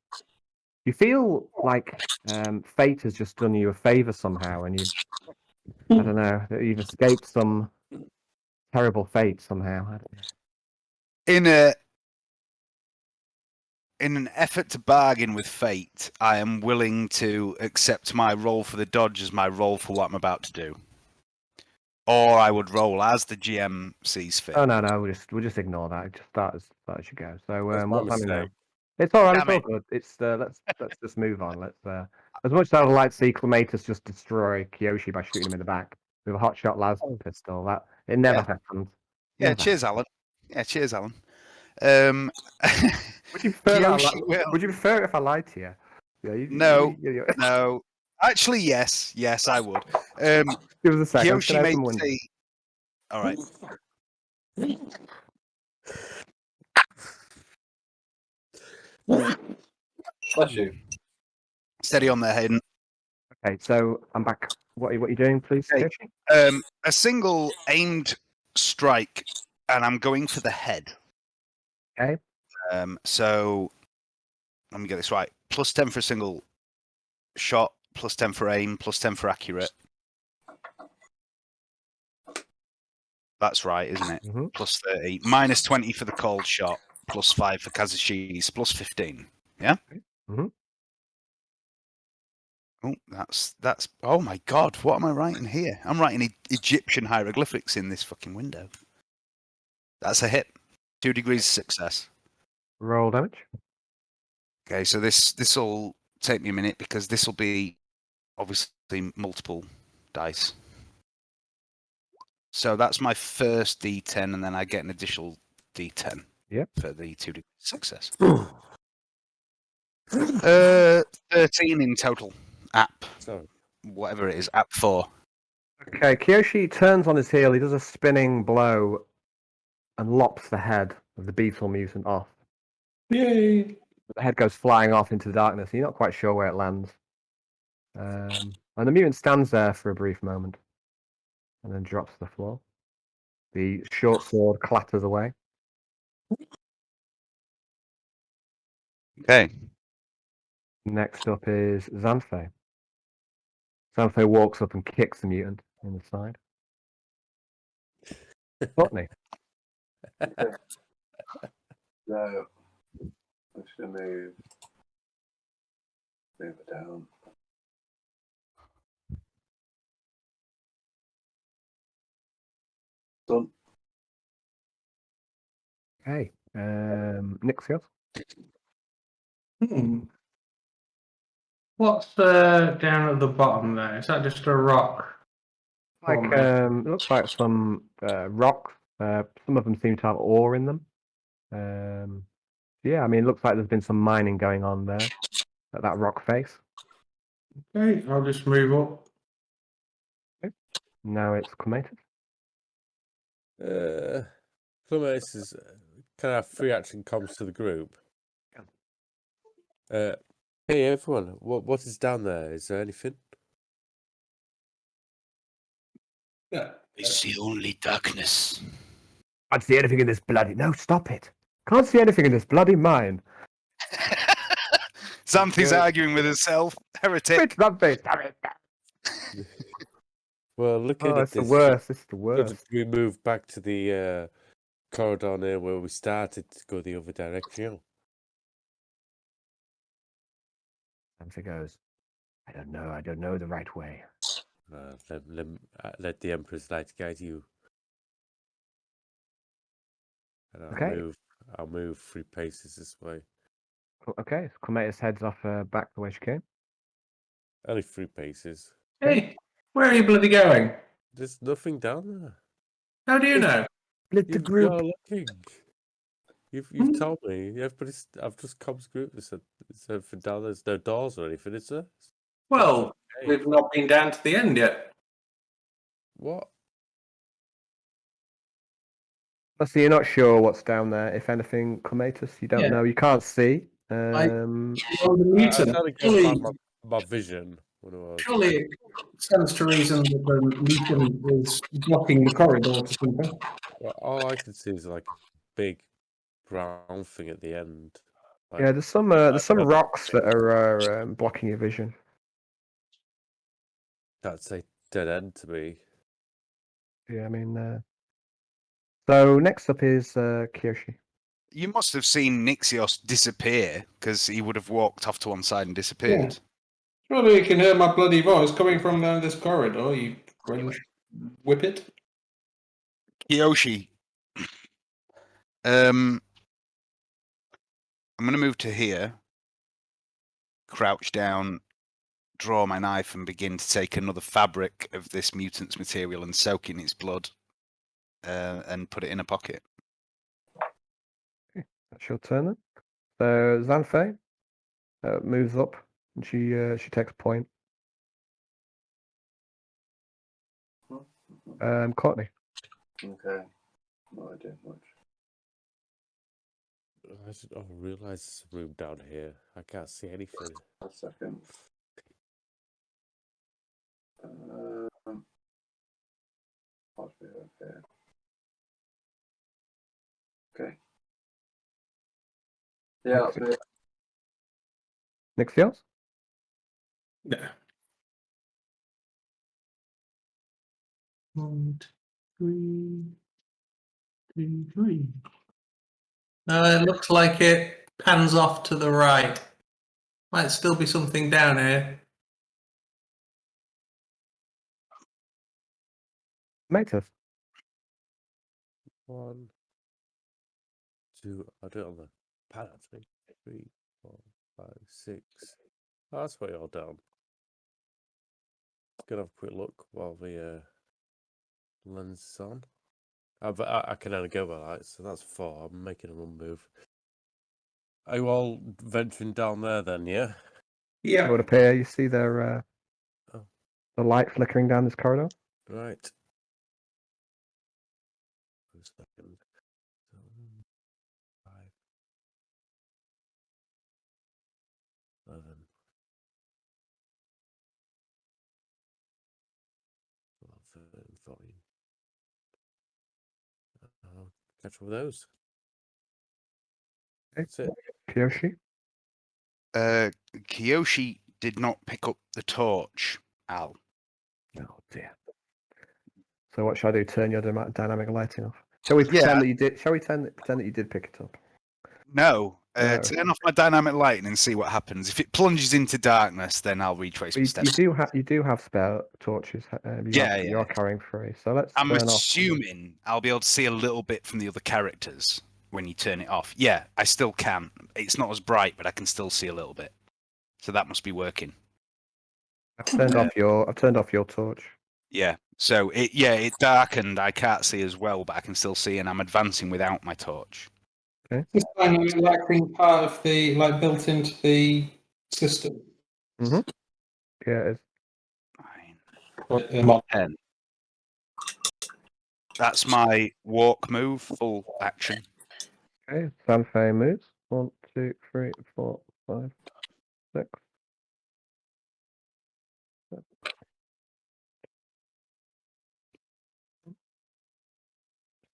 You feel like fate has just done you a favor somehow, and I don't know, that you've escaped some terrible fate somehow. I don't know. In an effort to bargain with fate, I am willing to accept my roll for the dodge as my roll for what I'm about to do. Or I would roll as the GM sees fit. Oh no, we'll just ignore that. Just start as you go. So That's my what's happening now? mistake. It's all right. Damn It's all it. good. It's let's just move on. Let's as much as I would like to see Clematis just destroy Kyoshi by shooting him in the back with a hot shot las pistol. That it never happened. Yeah, Never cheers, Alan. Yeah, cheers, Alan. Would you prefer that? Kyoshi will. Would you prefer it if I lied to you? Yeah, No, no. Actually, yes, I would. Give us a second. I'm just Kyoshi gonna may open one. say, "All right, Bless you. steady on there, Hayden." Okay, so I'm back. What are you doing, please, Okay. Kyoshi? A single aimed strike, and I'm going for the head. Okay. So let me get this right. +10 for a single shot, +10 for aim, +10 for accurate. That's right, isn't it? Mhm. +30, -20 for the cold shot, +5 for Kazushi's, +15. Yeah. Mhm. Oh, that's. Oh my God! What am I writing here? I'm writing Egyptian hieroglyphics in this fucking window. That's a hit. 2 degrees of success. Roll damage. Okay, so this will take me a minute because this will be obviously multiple dice. So that's my first D10, and then I get an additional D10. Yep. For the 2 degrees of success. 13 in total. App, So, whatever it is, app 4. Okay, Kyoshi turns on his heel. He does a spinning blow and lops the head of the beetle mutant off. Yay! The head goes flying off into the darkness. You're not quite sure where it lands. And the mutant stands there for a brief moment and then drops to the floor. The short sword clatters away. Okay. Next up is Xanthe. Xanthe walks up and kicks the mutant in the side. Botany. So I'm just gonna move it down. Done. Hey, Nixios. What's down at the bottom there? Is that just a rock? Like, it looks like some rocks. Some of them seem to have ore in them. Yeah, I mean, it looks like there's been some mining going on there at that rock face. Okay, I'll just move up. Now it's Clematis. Clemens is can I have free action comms to the group? Hey everyone, what is down there? Is there anything? Yeah. I see only darkness. Can't see anything in this bloody. No, stop it! Can't see anything in this bloody mine. Xanthe's Well- arguing with herself. Heretic. It's that face. Damn it! Well, looking Oh, at it's the this, worst. It's the could worst. we move back to the corridor near where we started to go the other direction? Xanthe goes. I don't know. I don't know the right way. Let the Emperor's light guide you. And Okay. I'll move 3 paces this way. Okay, so Clematis heads off back the way she came. Only 3 paces. Hey, where are you bloody going? There's nothing down there. How do you know? Split the group. You're looking. You've told me. I've just come to group. It said for down there's no doors or anything, is there? Well, Hey, we've not been down to the end yet. what? So you're not sure what's down there. If anything, Clematis, you don't Yeah. know. You can't see. Well, the I mutant. trying to go find my vision. When I was... Surely it stands to reason that the mutant is blocking the corridor to something. Well, all I can see is like a big brown thing at the end. Like, Yeah, there's some rocks that are blocking your vision. that's a dead end to me. Yeah, I mean. So next up is Kyoshi. You must have seen Nixios disappear because he would have walked off to one side and disappeared. Surely you can hear my bloody voice coming from down this corridor, you cringe whippet. Kyoshi. I'm going to move to here, crouch down, draw my knife, and begin to take another fabric of this mutant's material and soak in its blood and put it in a pocket. That's your turn then. So Xanfei moves up and she takes a point. Courtney. Okay. No idea much. I realise there's a room down here. I can't see anything. A second. What's here? Okay. Yeah, that's it. Nixios? No. 1, 2, 3, 3. It looks like it pans off to the right. Might still be something down here. Matus. 1, 2. I'll do it on the pad actually. 3, 4, 5, 6. Oh, that's way all down. Gonna have a quick look while the lens is on. But I can only go by that, so that's 4. I'm making a run move. Are you all venturing down there then? Yeah. It Yeah. would appear you see their Oh. the light flickering down this corridor. Right. 1 second. 5, 11, 12, 13, 14. I'll catch up with those. Okay. That's it. Kiyoshi. Kiyoshi did not pick up the torch, Al. Oh dear. So what should I do? Turn your dynamic lighting off. Shall we pretend that you did? Shall we pretend that you did pick it up? No, No. turn off my dynamic lighting and see what happens. If it plunges into darkness, then I'll retrace my You steps. do have spare torches. You're carrying 3. So let's I'm turn off. assuming I'll be able to see a little bit from the other characters when you turn it off. Yeah, I still can. It's not as bright, but I can still see a little bit. So that must be working. I've turned off your torch. Yeah. So it darkened. I can't see as well, but I can still see, and I'm advancing without my torch. This dynamic lighting part of the built into the system. Mm-hmm. Yeah, it is. 10. That's my walk move, full action. Okay, Sanfei moves. 1, 2, 3, 4, 5, 6.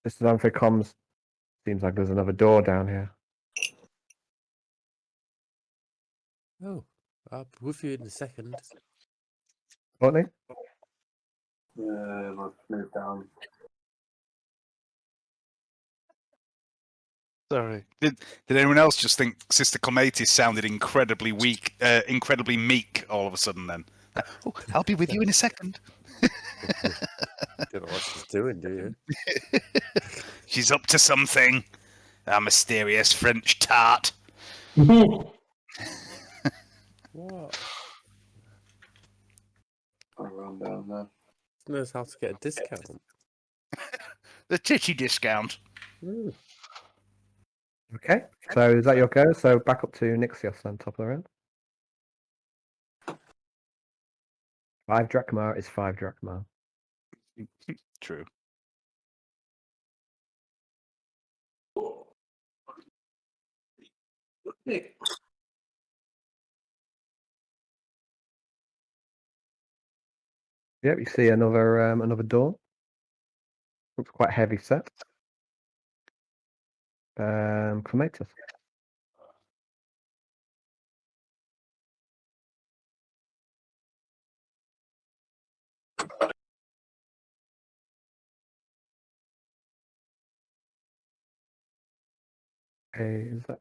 This is Sanfei comms. Seems like there's another door down here. Oh, I'll be with you in a second. Courtney? Let's move down. Sorry. Did anyone else just think Sister Clematis sounded incredibly weak, incredibly meek all of a sudden then? Oh, I'll be with you in a second. Don't know what she's doing, do you? She's up to something. Our mysterious French tart. What? I'll run down there. She knows how to get a discount. The titty discount. Ooh. Okay, so is that your go? So back up to Nixios then, top of the round. 5 drachma is 5 drachma. True. Yep, you see another door. Looks quite heavy set. Clematis. Okay, is that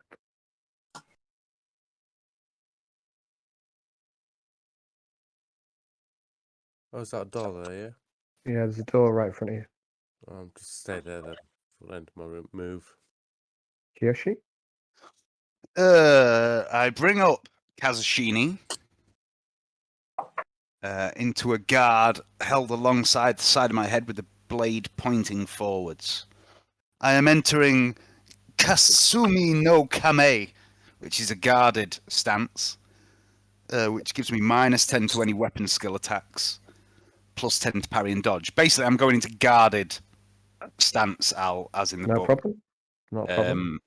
Oh, is that a door there, yeah? yeah, there's a door right in front of you. Just stay there then. I'll end my move. Kiyoshi? I bring up Kazushini into a guard held alongside the side of my head with the blade pointing forwards. I am entering Kasumi no Kame, which is a guarded stance, which gives me -10 to any weapon skill attacks, +10 to parry and dodge. Basically, I'm going into guarded stance, Al, as in the No book. problem. Not a problem.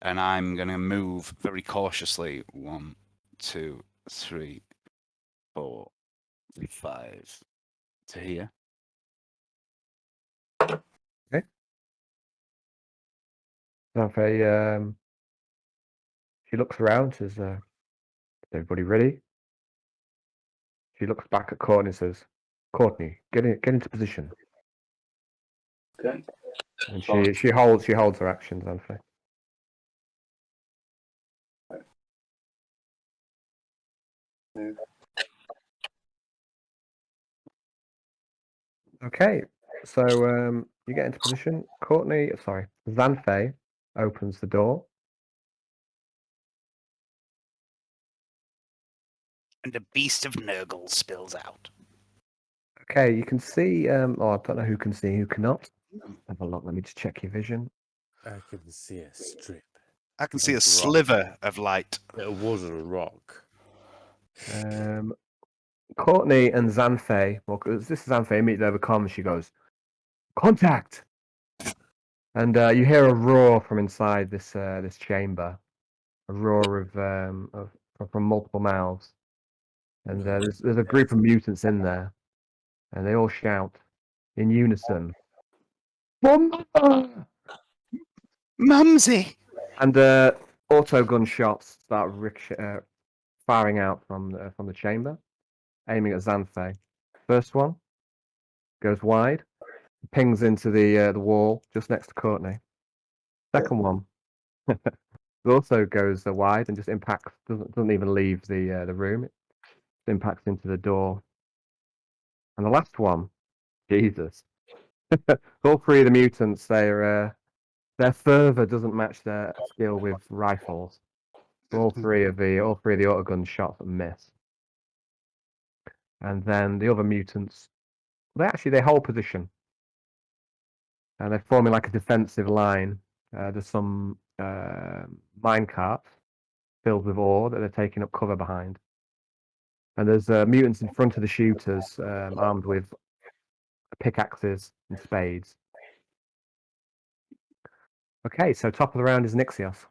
And I'm going to move very cautiously. 1, 2, 3, 4, 5 to here. Zanfei, she looks around, says, "Is everybody ready?" She looks back at Courtney and says, "Courtney, get into position." Okay. And So- she holds her action, Zanfei. Move. Okay, so you get into position. Zanfei opens the door. And the beast of Nurgle spills out. Okay, you can see. I don't know who can see, who cannot. Have a look. Let me just check your vision. I can see a strip. I can see a Rock. sliver of light. A wooden rock. Courtney and Zanfei. Well, 'cause this is Zanfei immediately overcomes. She goes, "Contact!" And you hear a roar from inside this chamber. A roar from multiple mouths. And there's a group of mutants in there, and they all shout in unison, "Bomba!" Mumsy! And auto gun shots start firing out from the chamber, aiming at Zanfei. First one goes wide, pings into the wall just next to Courtney. Second one also goes wide and just impacts, doesn't even leave the room. It impacts into the door. And the last one, Jesus. All three of the mutants, their fervor doesn't match their skill with rifles. All three of the autogun shots miss. And then the other mutants, they hold position. And they're forming like a defensive line. There's some mine carts filled with ore that they're taking up cover behind. And there's mutants in front of the shooters, armed with pickaxes and spades. Okay, so top of the round is Nixios.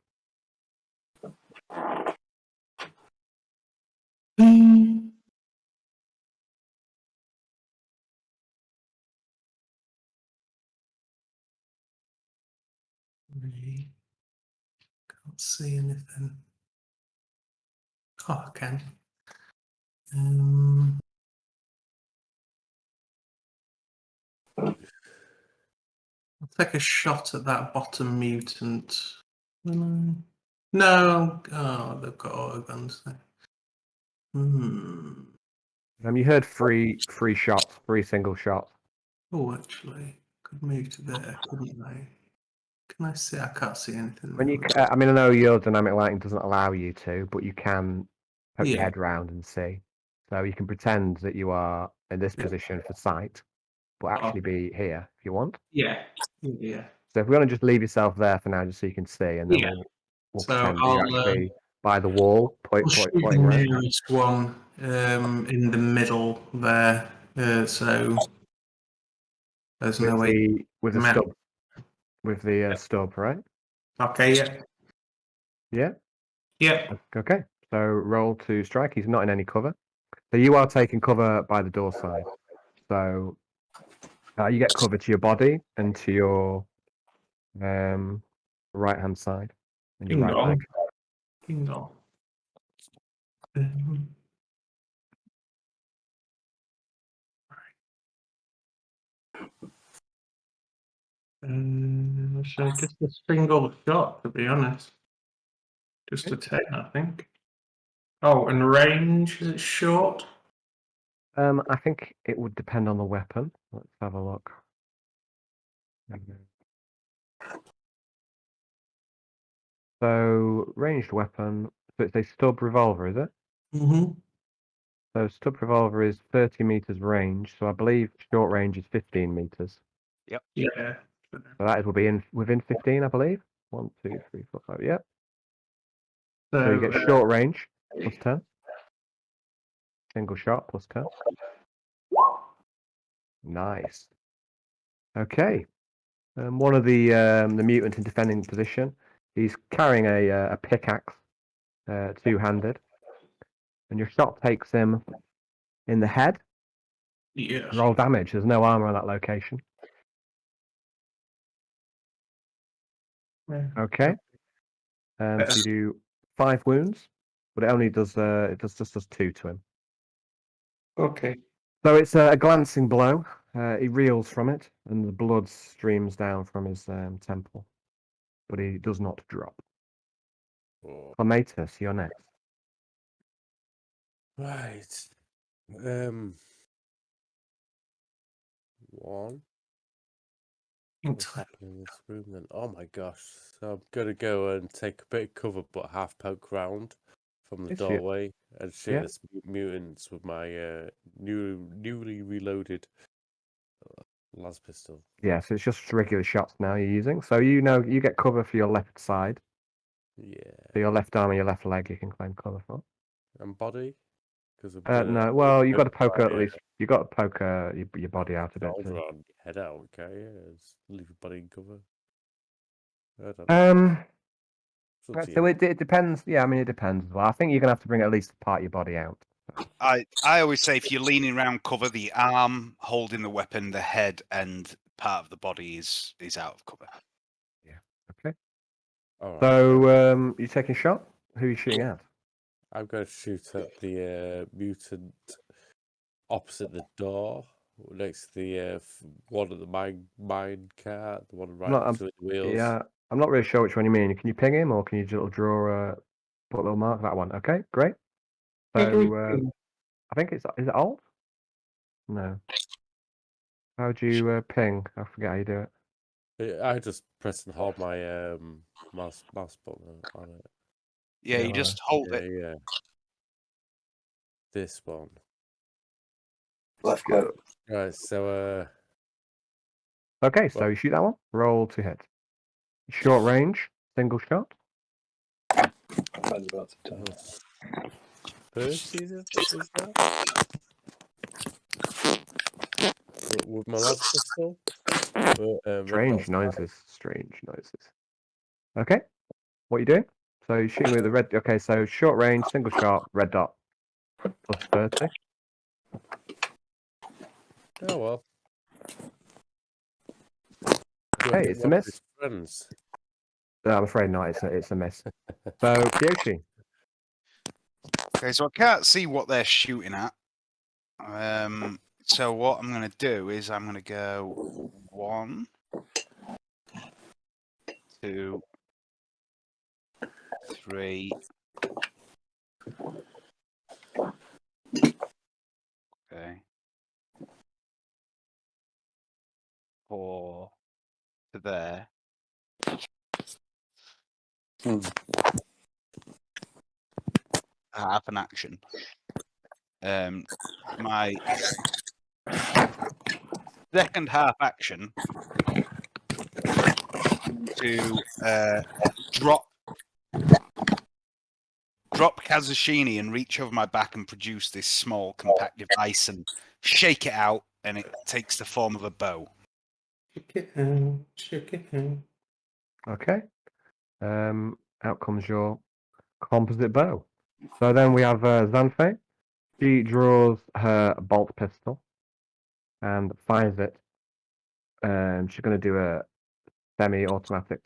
Really can't see anything. Oh, I can. I'll take a shot at that bottom mutant. No. Oh, they've got autoguns there. You heard three shots, 3 single shots. Oh, actually, could move to there, couldn't I? Can I see? I can't see anything. When now. you, I mean, I know your dynamic lighting doesn't allow you to, but you can poke your Yeah. head round and see. So you can pretend that you are in this Yeah. position for sight, but actually be here if you want. Yeah. Yeah. So if we want to just leave yourself there for now, just so you can see, and then Yeah. we'll So pretend that you're I'll, actually by the wall, We'll shoot the pointing around. nearest one in the middle there. So there's no way. With the Map. stub, stub, right? Okay. Yeah. Yeah. Yeah. Okay. So roll to strike. He's not in any cover. So you are taking cover by the door side. So you get cover to your body and to your right hand side and your Ding right dong. leg. Ding dong. So just a single shot, to be honest. Just a 10, I think. Oh, and range, is it short? I think it would depend on the weapon. Let's have a look. So ranged weapon. So it's a stub revolver, is it? Mm-hmm. So stub revolver is 30 meters range. So I believe short range is 15 meters. Yeah. So that will be within 15, I believe. 1, 2, 3, 4, 5. Yep. So, So you get short range plus 10. Single shot plus 10. Nice. Okay. One of the mutant in defending position. He's carrying a pickaxe, two-handed, and your shot takes him in the head. yeah. Roll damage. There's no armor on that location. Okay. So you do 5 wounds, but it only does just does 2 to him. Okay. So it's a glancing blow. He reels from it, and the blood streams down from his temple, but he does not drop. Oh, Clematis, you're next. right. One. What's happening in this room then? Oh my gosh. So I'm gonna go and take a bit of cover, but half poke round from the Yes, you- doorway and shoot yeah. this mutants with my newly reloaded las pistol. Yeah, so it's just regular shots now you're using. So you know you get cover for your left side. Yeah. So your left arm and your left leg you can claim cover for. And body? Because No, well you got to poke at least. You got to poke your body out a bit. Shoulder Too. on your head out, okay? Yeah, just leave your body in cover. I don't know. It's up to So you. it depends. Yeah, I mean it depends as well. I think you're gonna have to bring at least part of your body out. I always say if you're leaning around cover, the arm holding the weapon, the head and part of the body is out of cover. Okay. All right. So you taking a shot? Who are you shooting at? I'm going to shoot at the mutant opposite the door, next to the one of the mine cart, the one right Not, between the wheels. Yeah, I'm not really sure which one you mean. Can you ping him, or can you just draw put a little mark that one? Okay, great. So I think is it alt? No. How do you ping? I forget how you do it. I just press and hold my mouse button on it. Yeah, you just hold Yeah, it. yeah. This one. Let's go. Right, so Okay, so well- you shoot that one. Roll to hit. Short range, single shot. Mine's about to turn. Percy is that? With my last pistol? Red Strange dot's noises. Strange noises. Okay, what are you doing? So you're shooting with the red. Okay, so short range, single shot, red dot, plus 30. Oh well. Do I Hey, hit it's a one of miss. his friends? No, I'm afraid not. It's a miss. So Kyoshi. Okay, so I can't see what they're shooting at. So what I'm going to do is I'm going to go 1, 2, 3. Okay. 4 to there. Half an action. My second half action to drop Kazushini and reach over my back and produce this small compact device and shake it out, and it takes the form of a bow. Check it out. Okay. Out comes your composite bow. So then we have Zanfei. She draws her bolt pistol and fires it. She's going to do a semi-automatic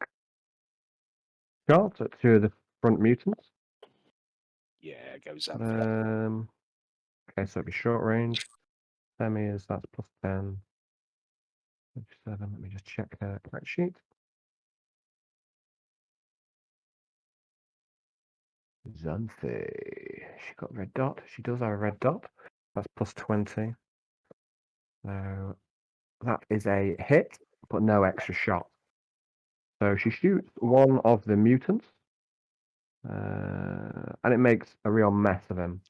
shot at 2 of the front mutants. Yeah, it goes up. Okay, so it'll be short range. Semi is that's plus 10. 7. Let me just check her correct sheet. Zanfei. She got a red dot. She does have a red dot. That's plus 20. So that is a hit, but no extra shot. So she shoots one of the mutants, and it makes a real mess of him.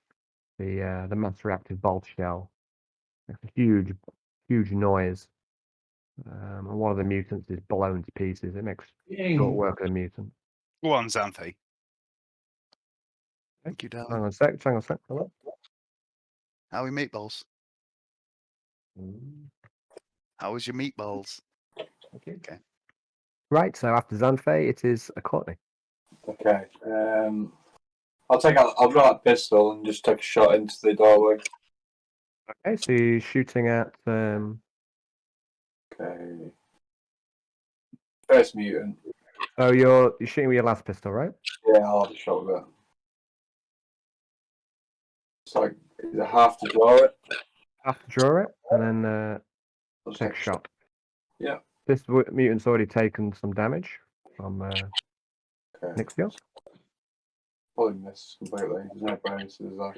The mass reactive bolt shell makes a huge noise. And one of the mutants is blown to pieces. It makes short work of the mutant. Go on, Xanthe. Okay. Thank you, Hang darling. on a sec. Hang on a sec. Hello? How are your meatballs? Mm, How was your meatballs? Okay. Okay. Right, so after Xanthe, it is a Courtney. Okay. I'll draw that pistol and just take a shot into the doorway. Okay, so you're shooting at Okay. First mutant. oh, you're shooting with your last pistol, right? Yeah, I'll have a shot with it. So is it half to draw it? Have to draw it and then I'll just take a shot. Yeah. This mutant's already taken some damage from Okay. Nixios. Probably missed completely. There's no bonuses there.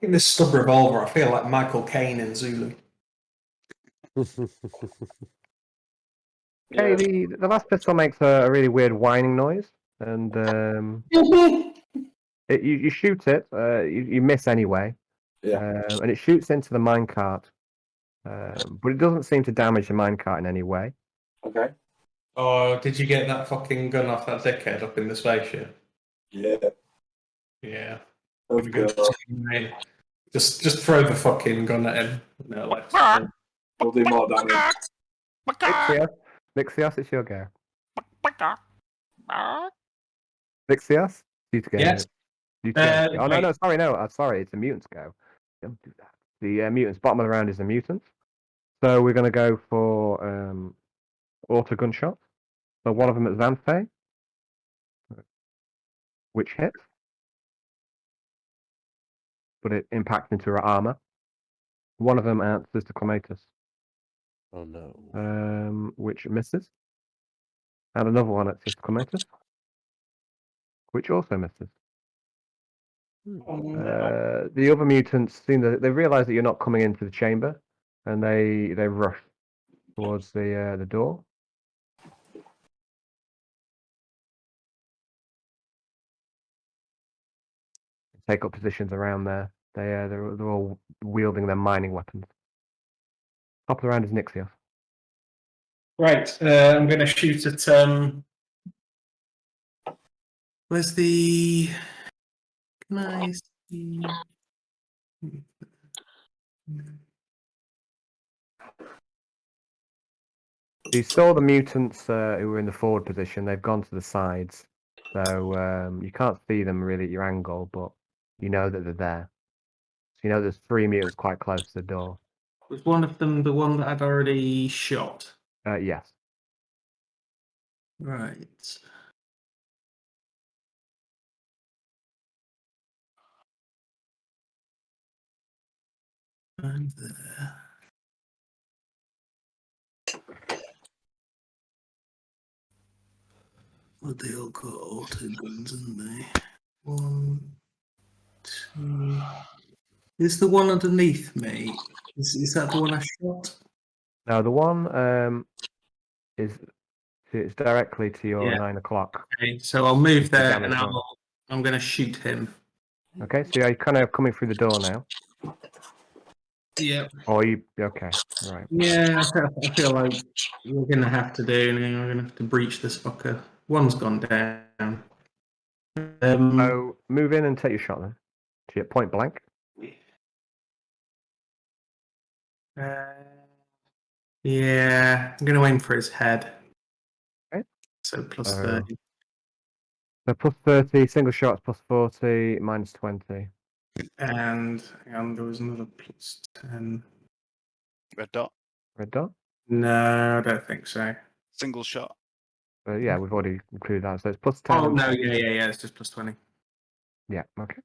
In this stub revolver, I feel like Michael Caine in Zulu. Okay, Yeah. the last pistol makes a really weird whining noise, and you shoot it, you miss anyway, Yeah. and it shoots into the minecart, but it doesn't seem to damage the minecart in any way. Okay. Oh, did you get that fucking gun off that dickhead up in the spaceship? Yeah. Yeah. Of Good. course. Just throw the fucking gun at him. No, like, We'll do more damage. Nixios, it's your go. Nixios, you to go. yes. You to go. Oh no, Wait. no, sorry, no, sorry, it's the mutant's go. Don't do that. The mutants bottom of the round is the mutant, so we're going to go for auto gunshot. So one of them at Xanthe, which hits, but it impacts into her armor. One of them at Sister Clematis, Oh no. which misses. And another one at Sister Clematis, which also misses. The other mutants seem that they realise that you're not coming into the chamber, and they rush towards the door. Take up positions around there. They're all wielding their mining weapons. Top of the round is Nixios. Right. I'm going to shoot at. Where's the? Can I see? You saw the mutants who were in the forward position. They've gone to the sides, so you can't see them really at your angle, but you know that they're there. So you know there's 3 mutants quite close to the door. Was one of them the one that I'd already shot? Yes. Right. I'm there. Well, they all got auto guns, haven't they? 1, 2. Is the one underneath me? Is that the one I shot? Now the one is it's directly to your Yeah. 9 o'clock. Okay, so I'll move The there damage and one. I'm going to shoot him. Okay, so you're kind of coming through the door now. Yeah. Or you okay? Right. Yeah, I feel like we're going to have to do. We're going to have to breach this fucker. One's gone down. So move in and take your shot then. To your point blank. Yeah, I'm going to aim for his head. Okay. So plus So- 30. So plus 30, single shots plus 40, minus 20. And hang on, there was another plus 10. Red dot. Red dot. No, I don't think so. Single shot. Yeah, we've already included that. So it's plus 10. Oh, no, yeah, it's just plus 20. Yeah, okay.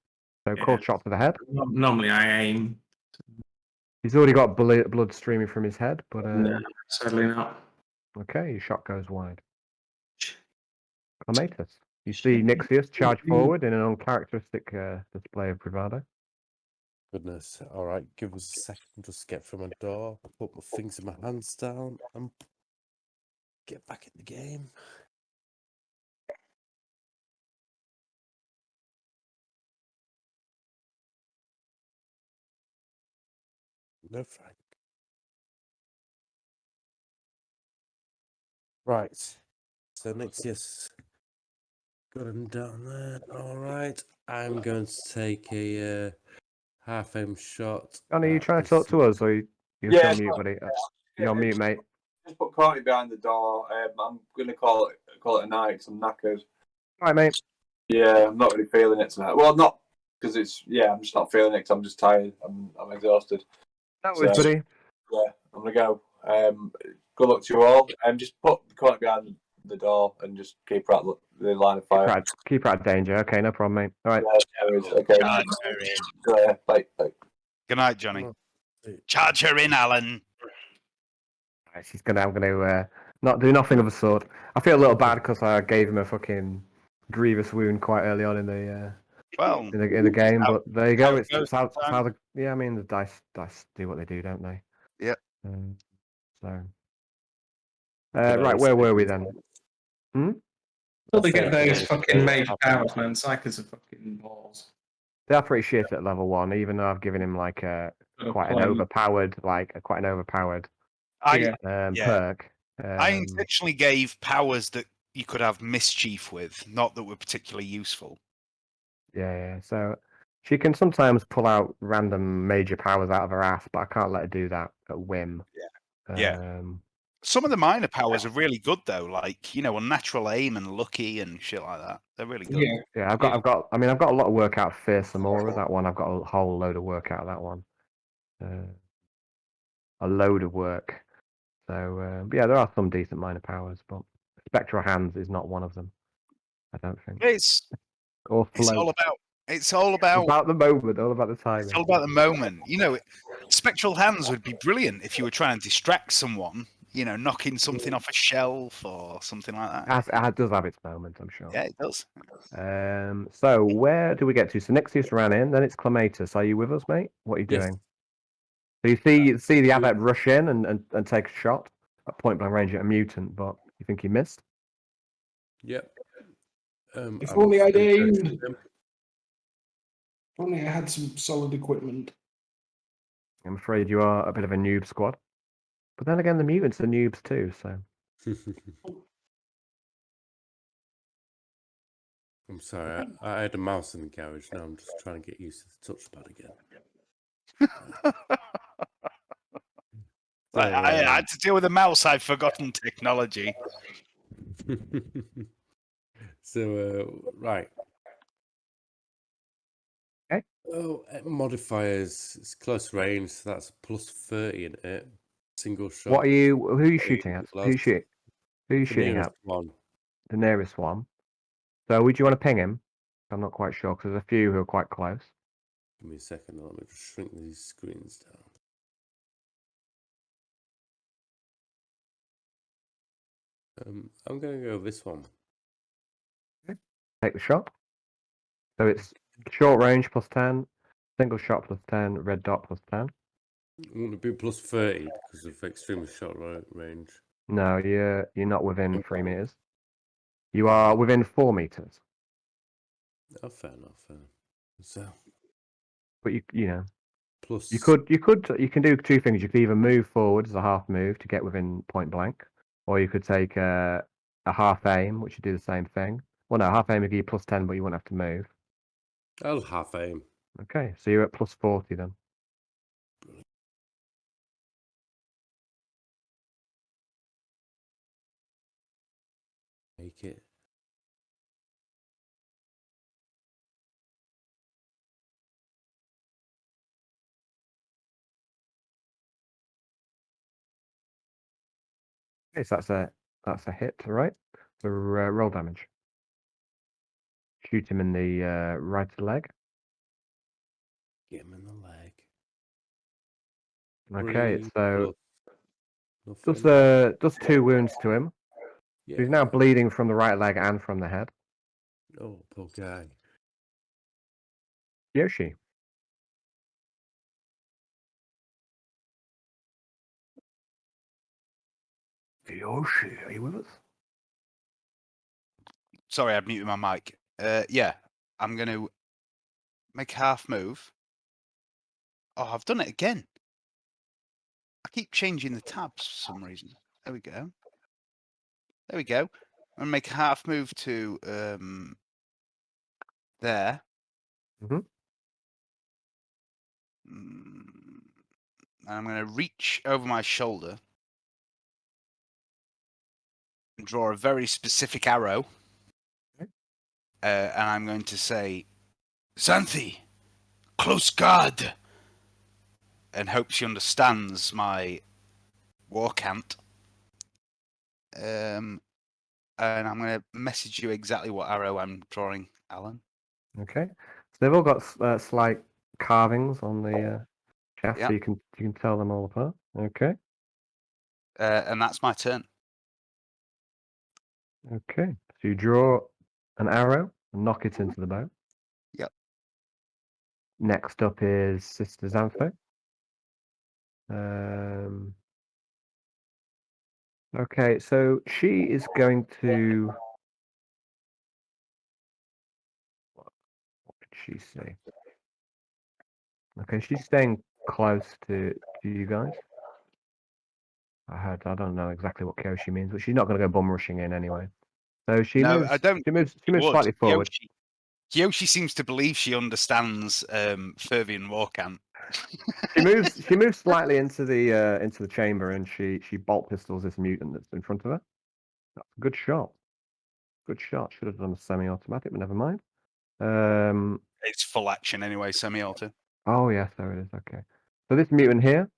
So Yeah. cold shot to the head. Normally I aim. He's already got blood streaming from his head, but No, sadly not. okay, your shot goes wide. Clematis. You see Nixius charge forward in an uncharacteristic display of bravado. Goodness. All right, give us a second. Just get from a door, put my things in my hands down, and get back in the game. No, Frank. Right. So Nixius got him down there. All right. I'm going to take a half aim shot. Johnny, are you at trying to this- talk to us, or you're Yeah, still mute, buddy? You're on mute, mate. Just put Courtney behind the door. I'm gonna call it a night 'cause I'm knackered. All right, mate. Yeah, I'm not really feeling it tonight. Well, not because I'm just not feeling it 'cause I'm just tired. I'm exhausted. That was, So- buddy. Yeah, I'm gonna go. Good luck to you all. Just put Courtney behind the door and just keep her out the line of fire. Keep her out of danger. Okay, no problem, mate. All right. Yeah, there is. Okay. Charge her in. Bye. Bye. Good night, Johnny. Oh, Charge her in, Alan. Right, I'm gonna not do nothing of the sort. I feel a little bad because I gave him a fucking grievous wound quite early on in the Well, in the game. how- But there you how go. it It's goes how sometimes. I mean the dice do what they do, don't they? Yep. So. Get Right, those where were we things. then? Well, they get That's those it. fucking mage powers, man. Psychers are fucking balls. They are pretty shit at level 1, even though I've given him like quite an overpowered I Yeah. Yeah. perk. I intentionally gave powers that you could have mischief with, not that were particularly useful. Yeah. So she can sometimes pull out random major powers out of her ass, but I can't let her do that at whim. Yeah. Some of the minor powers are really good though, like unnatural aim and lucky and shit like that. They're really good. Yeah. Yeah, I've got a lot of work out of Fearsome Aura. That one, I've got a whole load of work out of that one. A load of work. So yeah, there are some decent minor powers, but Spectral Hands is not one of them. I don't think. It's Or it's Float. all about About the moment, all about the timing. it's all about the moment. Spectral Hands would be brilliant if you were trying to distract someone. Knocking something off a shelf or something like that. It does have its moment, I'm sure. Yeah, it does. So where do we get to? So Nixius ran in, then it's Clematis. Are you with us, mate? What are you Yes. doing? So you see the adept rush in and take a shot at point blank range at a mutant, but you think he missed? Yep. If I'm only I'd gonna go aimed. shoot him. If only I had some solid equipment. I'm afraid you are a bit of a noob squad. But then again, the mutants are noobs too, so I'm sorry, I had a mouse in the garage. Now I'm just trying to get used to the touchpad again. I had to deal with a mouse. I've forgotten technology. Right. Okay. Oh, modifiers. It's close range, so that's plus 30 in it. Single shot. who are you shooting at? Who are you shooting The at? nearest one. The nearest one. So would you want to ping him? I'm not quite sure because there's a few who are quite close. Give me a second. Let me just shrink these screens down. I'm going to go with this one. Take the shot. So it's short range plus 10, single shot plus 10, red dot plus 10. Wouldn't it be plus 30 because of extremely short range? No, you're not within 3 meters. You are within 4 meters. Oh, fair enough. So But you plus. you can do two things. You could either move forward as a half move to get within point blank, or you could take a half aim, which would do the same thing. Well, no, half aim would give you plus 10, but you wouldn't have to move. I'll half aim. Okay, so you're at plus 40 then. Make it. Okay, so that's a hit, right? For roll damage. Shoot him in the right leg. Get him in the leg. Okay, 3 so plus nothing. does 2 wounds to him. Yeah. He's now bleeding from the right leg and from the head. Oh, poor guy. Yoshi. Yoshi, are you with us? Sorry, I'd muted my mic. Yeah, I'm going to make a half move. Oh, I've done it again. keep changing the tabs for some reason. There we go. There we go. I'm gonna make a half move to there. Mhm. And I'm gonna reach over my shoulder and draw a very specific arrow. Okay. And I'm going to say, Xanthi, close guard, and hope she understands my war cant. And I'm going to message you exactly what arrow I'm drawing, Alan. Okay. So they've all got slight carvings on the shaft, Yeah. so you can tell them all apart. Okay. And that's my turn. Okay. So you draw an arrow and knock it into the bow. Yep. Next up is Sister Xantho. Okay, so she is going to. What did she say? Okay, she's staying close to you guys. I don't know exactly what Kyoshi means, but she's not going to go bum rushing in anyway. So she No, moves. I don't. She moves Would. slightly forward. Kyoshi seems to believe she understands Fervian war cant. She moves slightly into the chamber, and she bolt pistols this mutant that's in front of her. That's a good shot. Good shot. Should have done a semi-automatic, but never mind. It's full action anyway, semi-auto. Oh yes, there it is. Okay. So this mutant here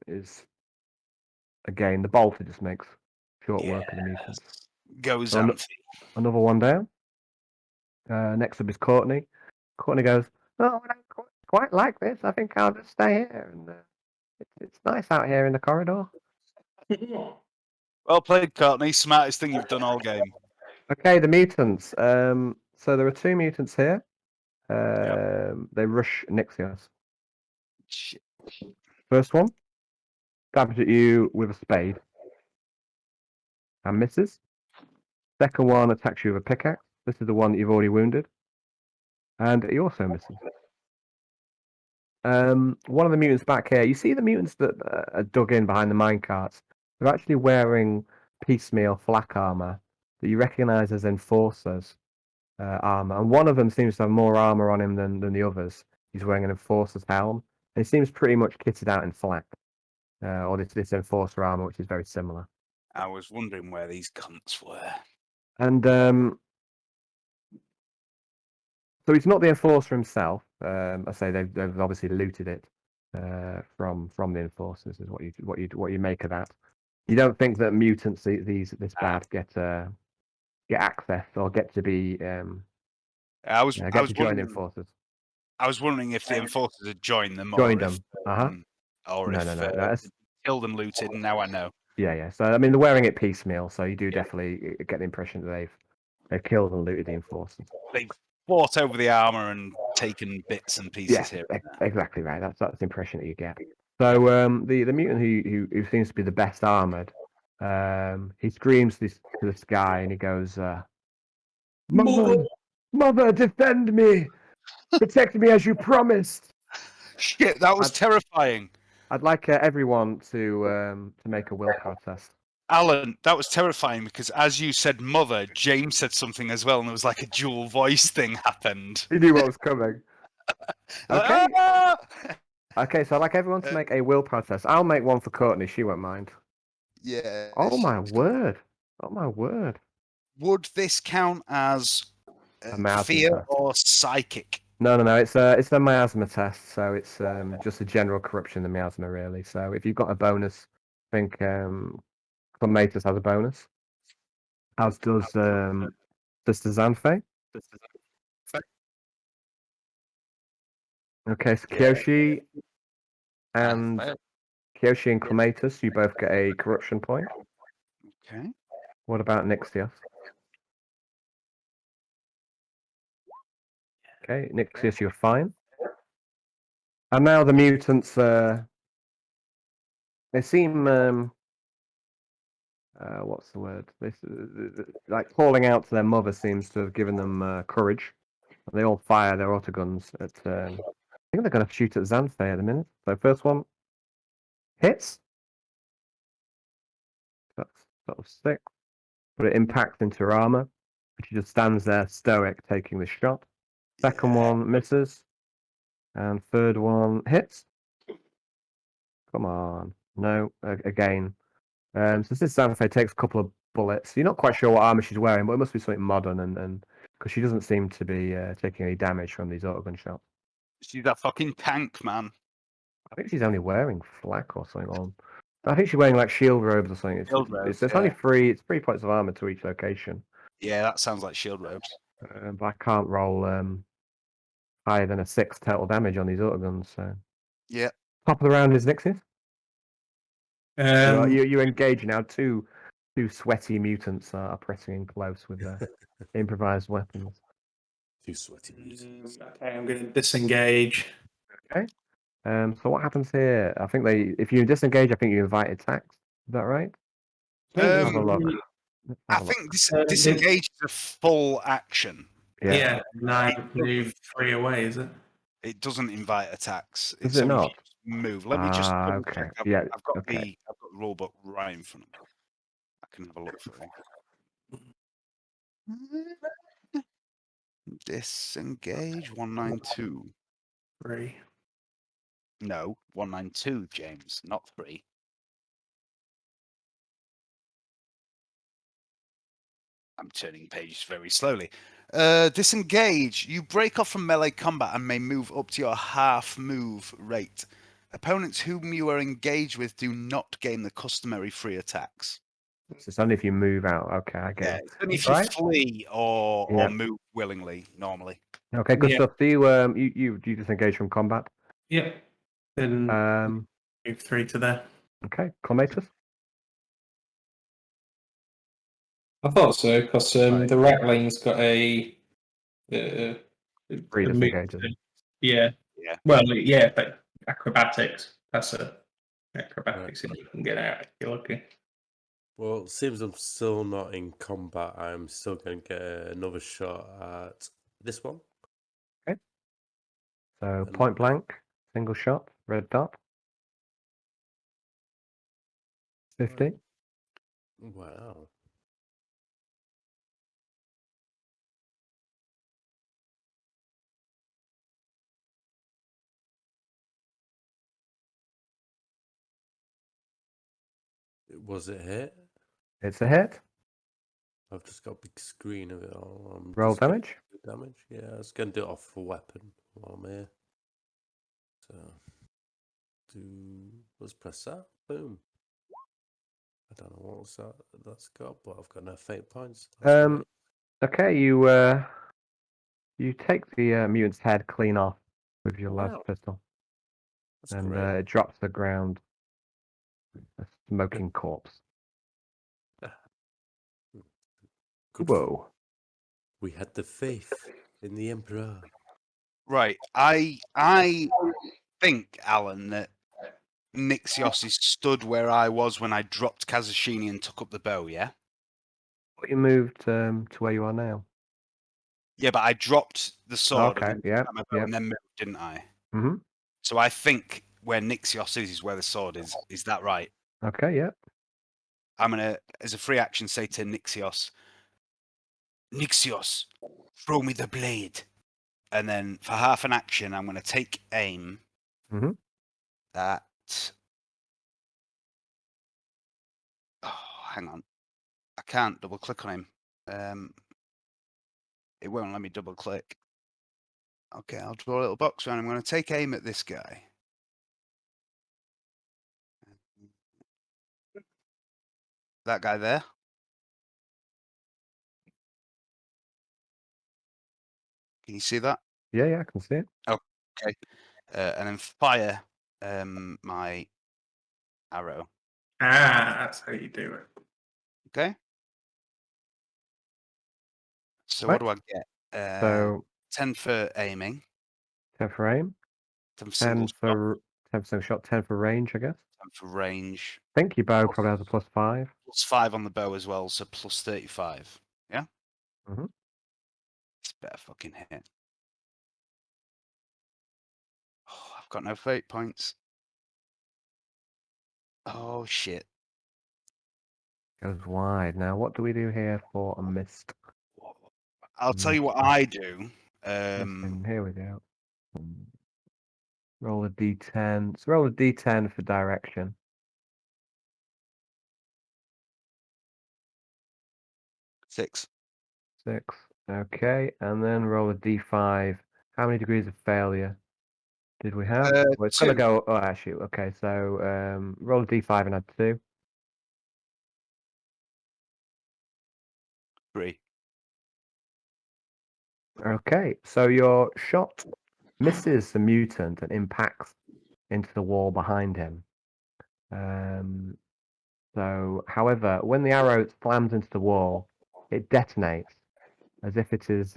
is again the bolter just makes short work of the mutants. Go So Xanthi. another one down. Next up is Courtney. Courtney goes, "Oh, I don't quite like this. I think I'll just stay here, and it's nice out here in the corridor." Well played, Courtney. Smartest thing you've done all game. Okay, the mutants. So there are two mutants here. Yep. They rush Nixios. Shit. First one stabs at you with a spade and misses. Second one attacks you with a pickaxe. This is the one that you've already wounded, and he also misses. One of the mutants back here. You see the mutants that are dug in behind the minecarts. They're actually wearing piecemeal flak armor that you recognise as enforcers armor, and one of them seems to have more armor on him than the others. He's wearing an enforcer's helm, and he seems pretty much kitted out in flak, or this enforcer armor, which is very similar. I was wondering where these cunts were. And so he's not the enforcer himself. I say they've obviously looted it from the enforcers. Is what you make of that. You don't think that mutants this bad get access or get to be I was get to join the wondering. enforcers. I was wondering if the enforcers had joined them, Joined or them. or No, if no. killed and looted. And now I know. Yeah. So I mean, they're wearing it piecemeal, so you do definitely get the impression that they've killed and looted the enforcers. They've fought over the armor and taken bits and pieces here. Exactly right. That's the impression that you get. So the mutant who seems to be the best armored, he screams to the sky and he goes, "Mother, defend me, protect me as you promised." Shit, that was terrifying. I'd like everyone to make a willpower test. Alan, that was terrifying because as you said mother, James said something as well, and there was like a dual voice thing happened. He knew what was coming. Okay. Ah! Okay, so I'd like everyone to make a willpower test. I'll make one for Courtney, she won't mind. Yeah. Oh my word. Oh my word. Would this count as A miasma fear test. or psychic? No. It's a miasma test, so it's just a general corruption of the miasma, really. So if you've got a bonus, I think Clematis has a bonus, as does Sister Xanthe. Okay, so Kyoshi and Clematis, you both get a corruption point. Okay. What about Nixios? Okay, Nixios, you're fine. And now the mutants, they seem, what's the word? Like calling out to their mother seems to have given them courage. They all fire their autoguns at. I think they're going to shoot at Xanthe at the minute. So first one Hits. That's 6. But it impacts into her armor. She just stands there stoic, taking the shot. Second one misses. And third one hits. Come on. No, again. So this Xanthophyte takes a couple of bullets. You're not quite sure what armor she's wearing, but it must be something modern, and because she doesn't seem to be taking any damage from these autogun shots. She's that fucking tank, man. I think she's only wearing flak or something on. I think she's wearing like shield robes or something. Shield robes, It's only 3. It's 3 points of armor to each location. Yeah, that sounds like shield robes. But I can't roll higher than a 6 total damage on these autoguns. So Yeah. top of the round is Nixius. Um, You engage now. Two sweaty mutants are pressing in close with their improvised weapons. Too sweaty. music. okay, I'm going to disengage. Okay. So what happens here? I think if you disengage, I think you invite attacks. Is that right? Have a look. Let's I have a look. think disengage is a full action. Yeah, and I move 3 away, is it? It doesn't invite attacks. Does It's it only if not? you just move. Let me just double Okay. check. Yeah. I've got Okay. the rule book right in front of me. I can have a look for you. Disengage 192. 3. No, 192, James, not 3. I'm turning pages very slowly. Disengage. You break off from melee combat and may move up to your half move rate. Opponents whom you are engaged with do not gain the customary free attacks. It's only if you move out. Okay, I get Yeah, it. it's only if you Right. flee or Yeah. move willingly, normally. Okay, good Yeah. stuff. Do you disengage from combat? Yep. Then move 3 to there. Okay, Clematus. I thought so, because Right. the Ratling's got a Free a disengage. move. Yeah. Yeah. Well, yeah, but acrobatics. That's acrobatics if you can get out if you're lucky. Well, it seems I'm still not in combat. I'm still going to get another shot at this one. So point blank, single shot, red dot. 50. Wow. Was it hit? It's a hit. I've just got a big screen of it all. I'm Roll just gonna damage. do damage. Yeah, I was going to do it off a weapon while I'm here. So, let's press that. Boom. I don't know what that's got, but I've got no fate points. That's great. Okay, you take the mutant's head clean off with your laser Wow. pistol, That's and great. it drops to the ground. A smoking corpse. Good. Whoa. We had the faith in the Emperor. Right. I think, Alan, that Nixios is stood where I was when I dropped Kazushini and took up the bow, yeah? But you moved to where you are now. Yeah, but I dropped the sword Okay, and, yeah, my bow yeah. and then moved, didn't I? Mm-hmm. So I think where Nixios is where the sword is. Is that right? Okay, yeah. I'm going to, as a free action, say to Nixios, Nixios, throw me the blade. And then for half an action, I'm going to take aim Mhm. at... Oh, hang on. I can't double click on him. It won't let me double click. Okay, I'll draw a little box around. I'm going to take aim at this guy. That guy there. Can you see that? Yeah, I can see it. Okay. And then fire my arrow. That's how you do it. Okay. So Right. what do I get? So 10 for aiming. 10 for aim, 10 for single 10 shot. for 10% shot, 10 for range, I guess. 10 for range. I think your bow probably has a +5. Plus 5 on the bow as well, so plus 35. Yeah? Mhm. It's a better fucking hit. Oh, I've got no fate points. Oh shit. Goes wide. Now, what do we do here for a mist? I'll tell you what I do. Missing. Here we go. Roll a d10. Let's roll a d10 for direction. 6. 6. Okay, and then roll a d5. How many degrees of failure did we have? Well, it's going to 2. go. Oh, actually, okay. So roll a d5 and add 2. 3. Okay, so your shot misses the mutant and impacts into the wall behind him. So, however, when the arrow slams into the wall, it detonates as if it is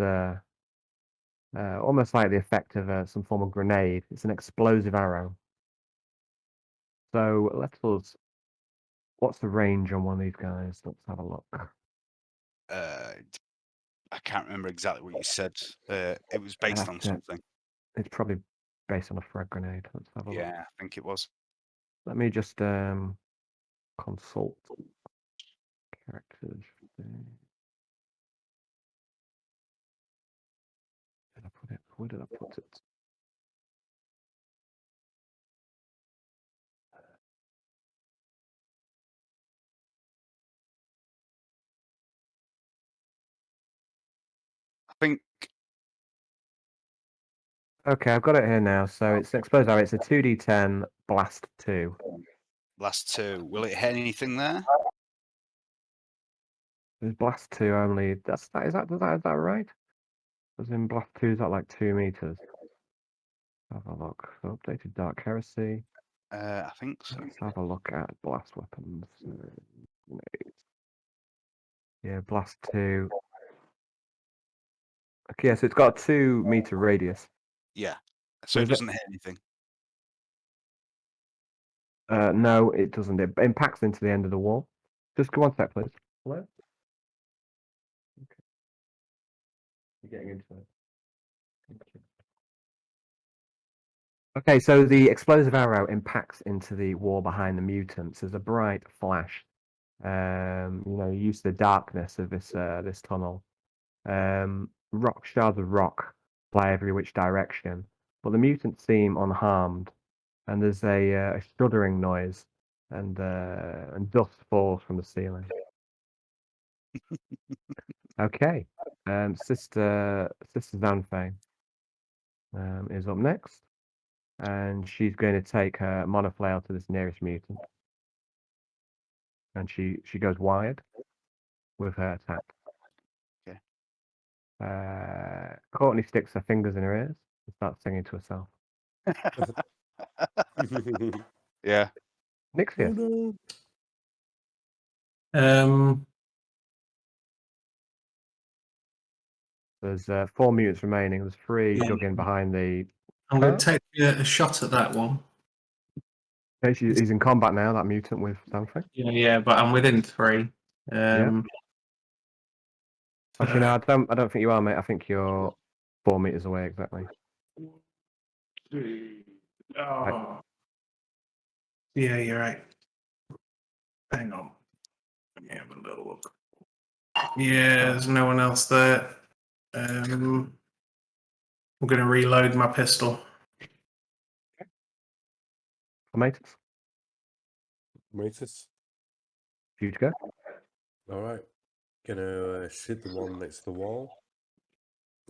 almost like the effect of some form of grenade. It's an explosive arrow. So let us. What's the range on one of these guys? Let's have a look. I can't remember exactly what you said. It was based on to- something. It's probably based on a frag grenade. Let's have a look. Yeah, I think it was. Let me just consult characters. Did I put it? Where did I put it? I think Okay, I've got it here now. So it's an explosive arrow. It's a 2d10 blast 2. last 2. Will it hit anything there? There's blast 2 only. Is that right? As in blast 2 is that like 2 meters? Have a look. So updated Dark Heresy. I think so. Let's have a look at blast weapons. Yeah, blast 2. Okay, yeah, so it's got a 2-meter radius. Yeah. So So it is it- doesn't hit anything. No, it doesn't. It impacts into the end of the wall. Just go one sec, please. Hello? Okay. You're getting into it. Okay, so the explosive arrow impacts into the wall behind the mutants. There's a bright flash. You use the darkness of this tunnel. Shards of rock fly every which direction, but the mutants seem unharmed, and there's a shuddering noise, and dust falls from the ceiling. Okay, Sister Zanfei is up next, and she's going to take her monoflail to this nearest mutant, and she goes wide with her attack. Okay. Courtney sticks her fingers in her ears and starts singing to herself. Yeah. Nixia. Oh, no. There's 4 mutants remaining. There's 3 Yeah. dug in behind the. I'm going to take a shot at that one. Okay, he's in combat now. That mutant with something. Yeah, but I'm within 3. Actually, no, I don't think you are, mate. I think you're 4 meters away exactly. Oh. Yeah, you're right. Hang on. Let me have a little look. Yeah, there's no one else there. I'm going to reload my pistol. Tomatoes. Matus. You to go. All right. Gonna shoot the one next to the wall.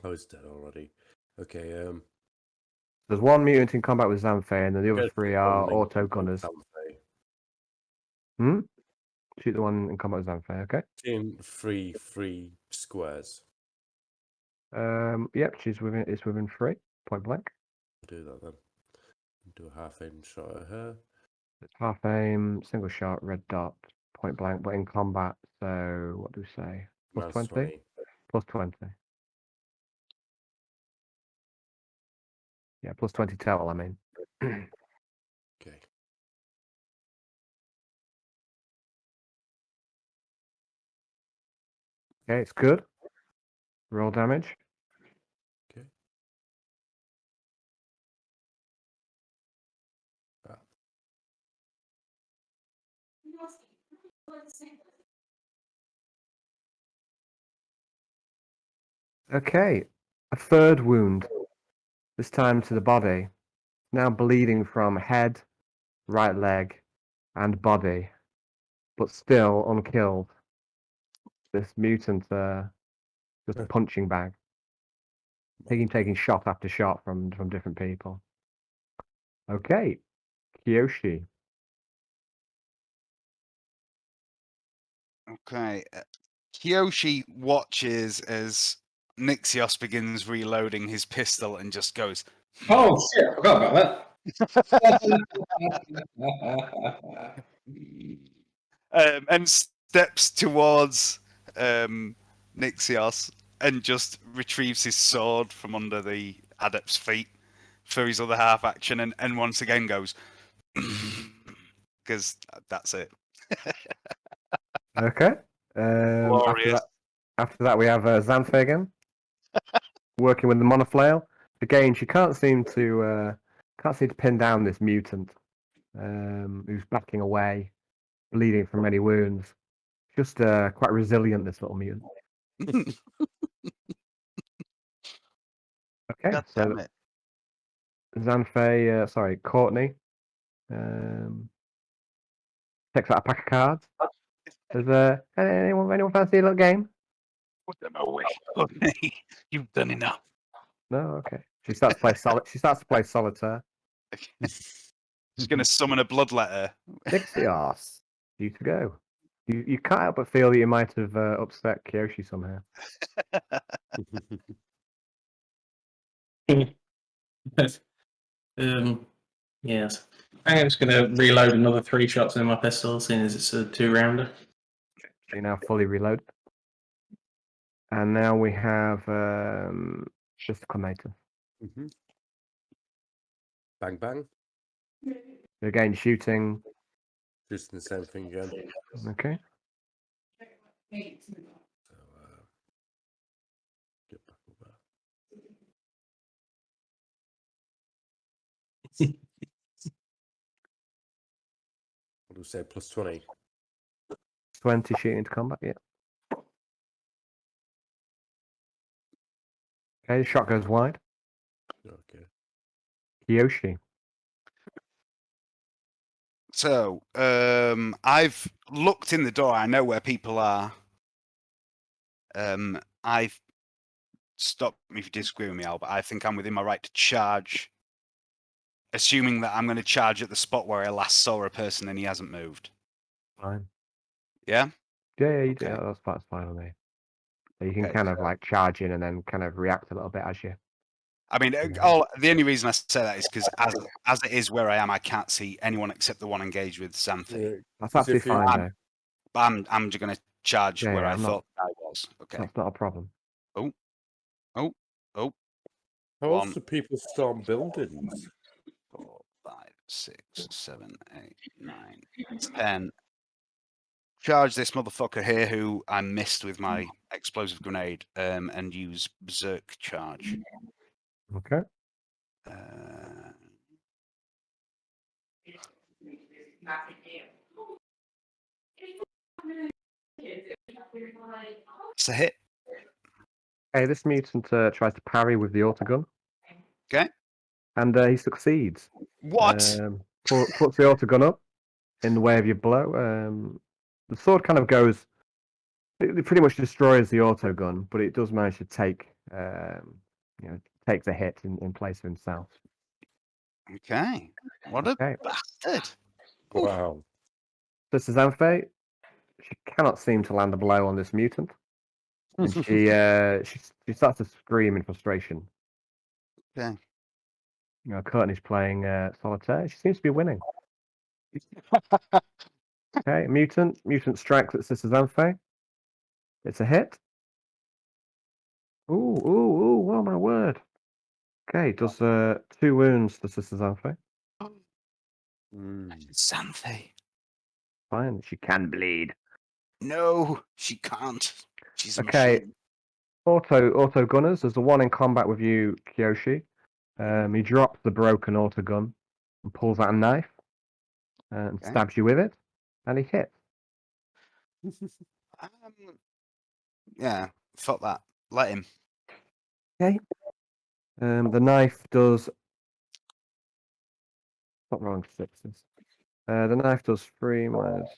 Oh, it's dead already. Okay. There's 1 mutant in combat with Zanfei, and then the other Go 3 shoot are one auto linked gunners. Sanfei. Shoot the one in combat with Zanfei. Okay. Team 3 squares. Yep, it's within 3. Point blank. I'll do that then. Do a half aim shot at her. It's half aim, single shot, red dot, point blank, but in combat. So what do we say? Plus Minus 20? Plus 20. Yeah, plus 20 total, I mean. Okay. Okay, it's good. Roll damage. Okay. Okay, a third wound. This time to the body. Now bleeding from head, right leg, and body, but still unkilled. This mutant, just a punching bag, taking shot after shot from different people. Okay, Kiyoshi. Okay. Kiyoshi watches as Nixios begins reloading his pistol and just goes, Oh shit! I forgot about that. and steps towards Nixios and just retrieves his sword from under the adept's feet for his other half action and once again goes, because that's it. Okay. Glorious. After that, we have Xanthe again, working with the monoflail. Again, she can't seem to pin down this mutant, who's backing away, bleeding from many wounds. Just quite resilient, this little mutant. Okay, God so damn it. Xanthe, Courtney, takes out a pack of cards. Does anyone fancy a little game? Put them away from me. You've done enough. No, okay. She starts to play She starts to play solitaire. She's going to summon a bloodletter. Nixios, you to go. You can't help but feel that you might have upset Kyoshi somehow. Yes. I'm just going to reload another 3 shots in my pistol, seeing as it's a 2-rounder. So you're now fully reloaded. And now we have just Clematis. Bang bang. Again, shooting. Just the same thing again. Okay. So, get back over. What do we say? Plus 20. 20 shooting into combat, yeah. Okay, shot goes wide. Okay. Kyoshi. So, I've looked in the door. I know where people are. I've stopped me if you disagree with me, Al, but I think I'm within my right to charge, assuming that I'm going to charge at the spot where I last saw a person and he hasn't moved. Fine. Yeah? Yeah, you do. Okay. That's fine with me. So you can Okay, kind of so- like charge in and then kind of react a little bit as you. I mean, Yeah. the only reason I say that is because as it is where I am, I can't see anyone except the one engaged with Xanthe. That's 'Cause if absolutely you- fine, though. But I'm just going to charge Yeah, where yeah, I I'm not- thought I was. Okay. That's not a problem. Oh. How else One. do people storm buildings? 4, 5, 6, 7, 8, 9, 10. Charge this motherfucker here who I missed with my explosive grenade and use Berserk charge. Okay. It's a hit. Hey, this mutant tries to parry with the autogun. Okay. And he succeeds. What? Puts the autogun up in the way of your blow. The sword kind of goes. It pretty much destroys the autogun, but it does manage to take the hit in place of himself. Okay. What a Okay. bastard. Wow. This is Xanthe. She cannot seem to land a blow on this mutant. And she starts to scream in frustration. Okay. Courtney's playing solitaire. She seems to be winning. Okay, mutant strikes at Sister Xanthe. It's a hit. Ooh! Oh my word! Okay, does 2 wounds to Sister Xanthe. Xanthe. Fine, she can bleed. No, she can't. She's a Okay, machine. auto gunners. There's the one in combat with you, Kyoshi. He drops the broken auto gun and pulls out a knife and Okay. stabs you with it, and he hits. Yeah, fuck that. Let him. Okay. The knife does. Not wrong, sixes. The knife does 3 minus.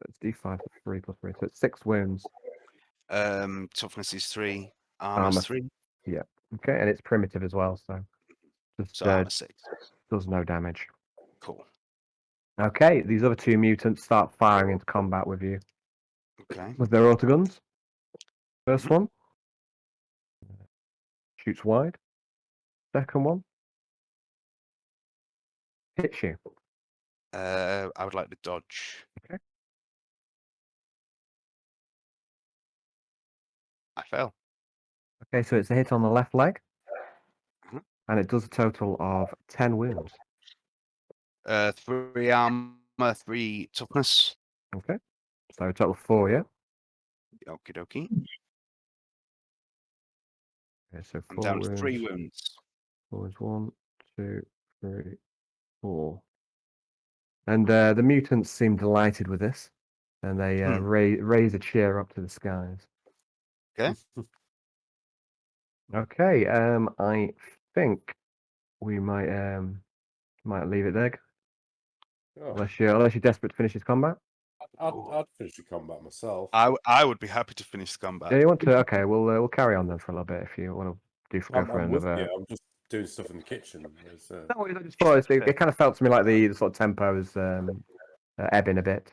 It's d5 for 3 plus 3, so it's 6 wounds. Toughness is 3. Armor. Armor's 3. Okay, and it's primitive as well, so just So armor 6. does no damage. Cool. Okay, these other 2 mutants start firing into combat with you Okay. with their autoguns. First one shoots wide. Second one hits you. I would like to dodge. Okay. I fail. Okay, so it's a hit on the left leg, Mhm. and it does a total of 10 wounds. 3 armor, 3 toughness. Okay, so a total of 4, yeah? Okie dokie. Okay, so I'm 4 down to wounds. 3 wounds. 4 wounds. 1, 2, 3, 4. And the mutants seem delighted with this, and they raise a cheer up to the skies. Okay. Okay, I think we might leave it there, Oh, unless you're desperate to finish this combat. I'd finish the combat myself. I would be happy to finish the combat. Yeah, you want to? Okay, we'll carry on then for a little bit if you want to go for I'm with another. you. I'm just doing stuff in the kitchen. No worries, I just thought it kind of felt to me like the sort of tempo is ebbing a bit.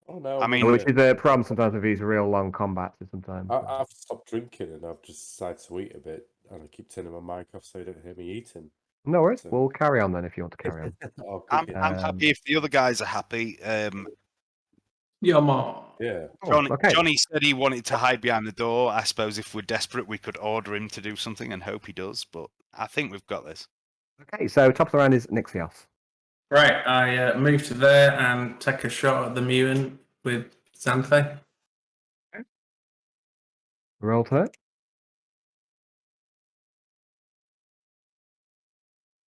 Oh no! I mean, Which is a problem sometimes with these real long combats. Sometimes. I've stopped drinking and I've just decided to eat a bit, and I keep turning my mic off so you don't hear me eating. No worries. So- We'll carry on then if you want to carry on. Oh, I'm cricket. happy if the other guys are happy. Yeah, man. Yeah. Okay. Johnny said he wanted to hide behind the door. I suppose if we're desperate, we could order him to do something and hope he does. But I think we've got this. Okay, so top of the round is Nixios. Right, I move to there and take a shot at the mutant with Xanthe. Roll to it.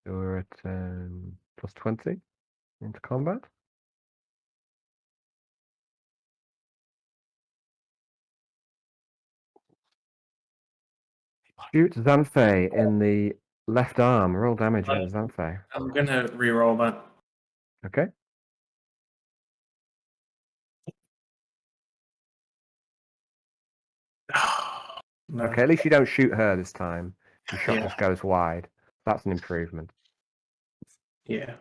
You're at plus 20 into combat. Shoot Xanthe in the left arm. Roll damage against Xanthe. I'm going to re-roll that. Okay. No. Okay, at least you don't shoot her this time. Your shot Yeah. just goes wide. That's an improvement. Yeah.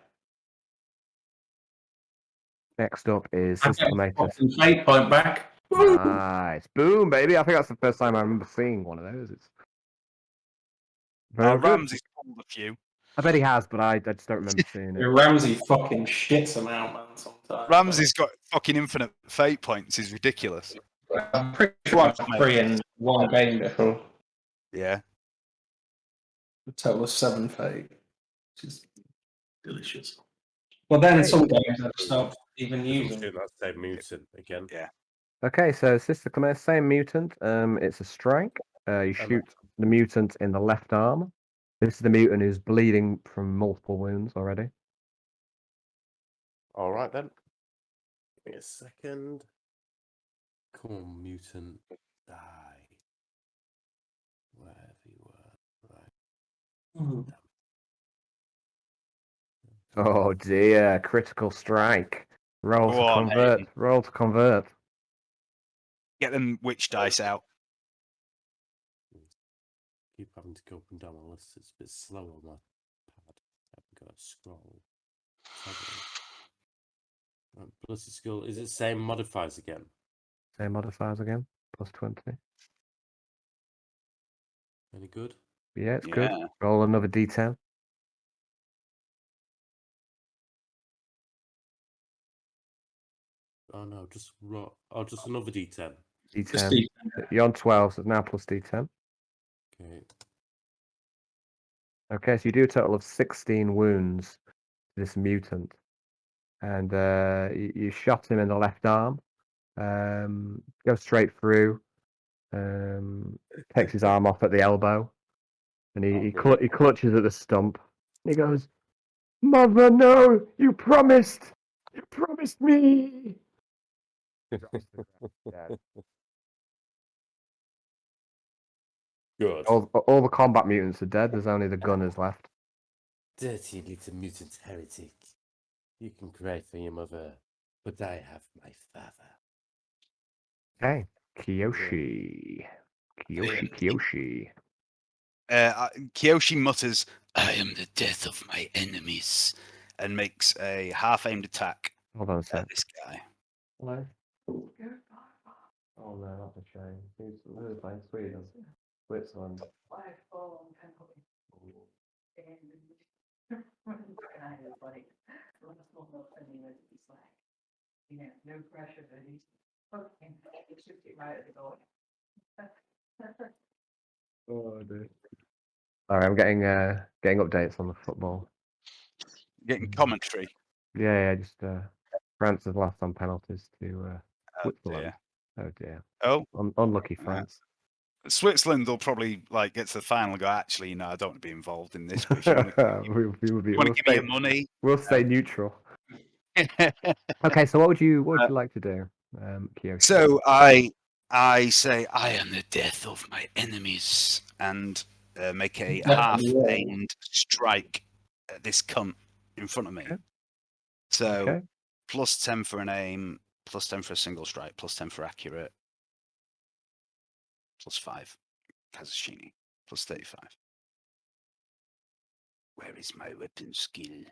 Next up is I Sister get a Clematis. fucking fate point back. Woo! Nice. Boom, baby. I think that's the first time I remember seeing one of those. It's very good. Ramsey's pulled a few. I bet he has, but I just don't remember seeing it. Ramsey fucking shits him out, man, sometimes. Ramsey's got fucking infinite fate points. Is ridiculous. I'm pretty sure I've got 3 in one game before. Yeah. A total of 7 fate. Which is delicious. Well, then Okay. some games I've stopped even I'm using. shooting that same mutant again. Yeah. Okay, so Sister Clematis, same mutant. It's a strike. You shoot the mutant in the left arm. This is the mutant who's bleeding from multiple wounds already. All right then. Give me a second. Come on, mutant, die. Wherever you were. Right. Mhm. Oh dear, critical strike. Roll Go to on, convert. Hayden. Roll to convert. Get them witch dice out. Keep having to go up and down the list. It's a bit slow on my pad. I've got to scroll. Right, Bloody skill. Is it same modifiers again? Same modifiers again. Plus 20. Any good? Yeah, it's good. Yeah. Roll another d10. Oh no, just just another D10. Just D10. D10. You're on 12, so it's now plus d10. Okay. Okay, so you do a total of 16 wounds to this mutant. And you shot him in the left arm. Goes straight through. Takes his arm off at the elbow. And he clutches at the stump. He goes, "Mother, no! You promised! You promised me!" Drops to the ground, dead. Good. All the combat mutants are dead. There's only the gunners left. Dirty little mutant heretic. You can cry for your mother, but I have my father. Okay. Kiyoshi. Kiyoshi. Kyoshi mutters, "I am the death of my enemies," and makes a half-aimed attack Hold on a at sec. this guy. Hello. Oh no, not the chain. Who's playing Sweden? Switzerland. Oh dear. Sorry, I'm getting updates on the football. Getting commentary. Yeah, just France has lost on penalties to Oh Switzerland. dear. Oh dear. Oh, Unlucky Yeah. France. Switzerland will probably like get to the final and go, actually, no, I don't want to be involved in this, but if you want to We'll give me your money. We'll stay neutral. Okay, so what would you like to do, Kiyoshi? So I say, I am the death of my enemies, and make a half-aimed strike at this cunt in front of me. Okay. So Okay. plus 10 for an aim, plus 10 for a single strike, plus 10 for accurate, plus 5 Kazushini, plus 35. Where is my weapon skill?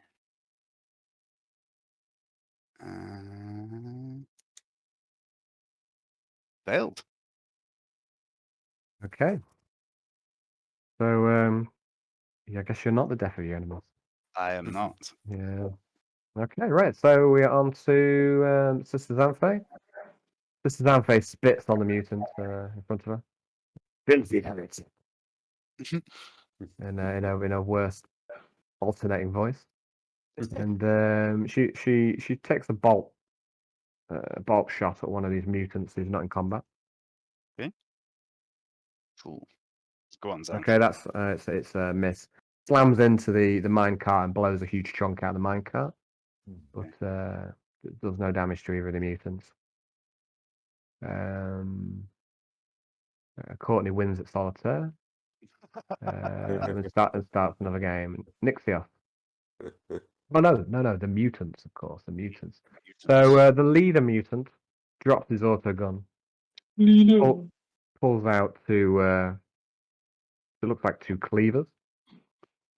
Failed. Okay. So yeah, I guess you're not the death of your enemies. I am not. Yeah. Okay, right. So we are on to Sister Xanthe. Sister Xanthe spits on the mutant in front of her. Filthy heretic. in a worse alternating voice. And she takes a bolt shot at one of these mutants who's not in combat. Cool. Go on, Zan. Okay, that's it's a miss. Slams into the mine cart and blows a huge chunk out of the mine cart, but does no damage to either of the mutants. Courtney wins at solitaire and starts another game. Nixia. Oh no, the mutants, of course, the mutants. So the leader mutant drops his auto gun, pulls out it looks like two cleavers.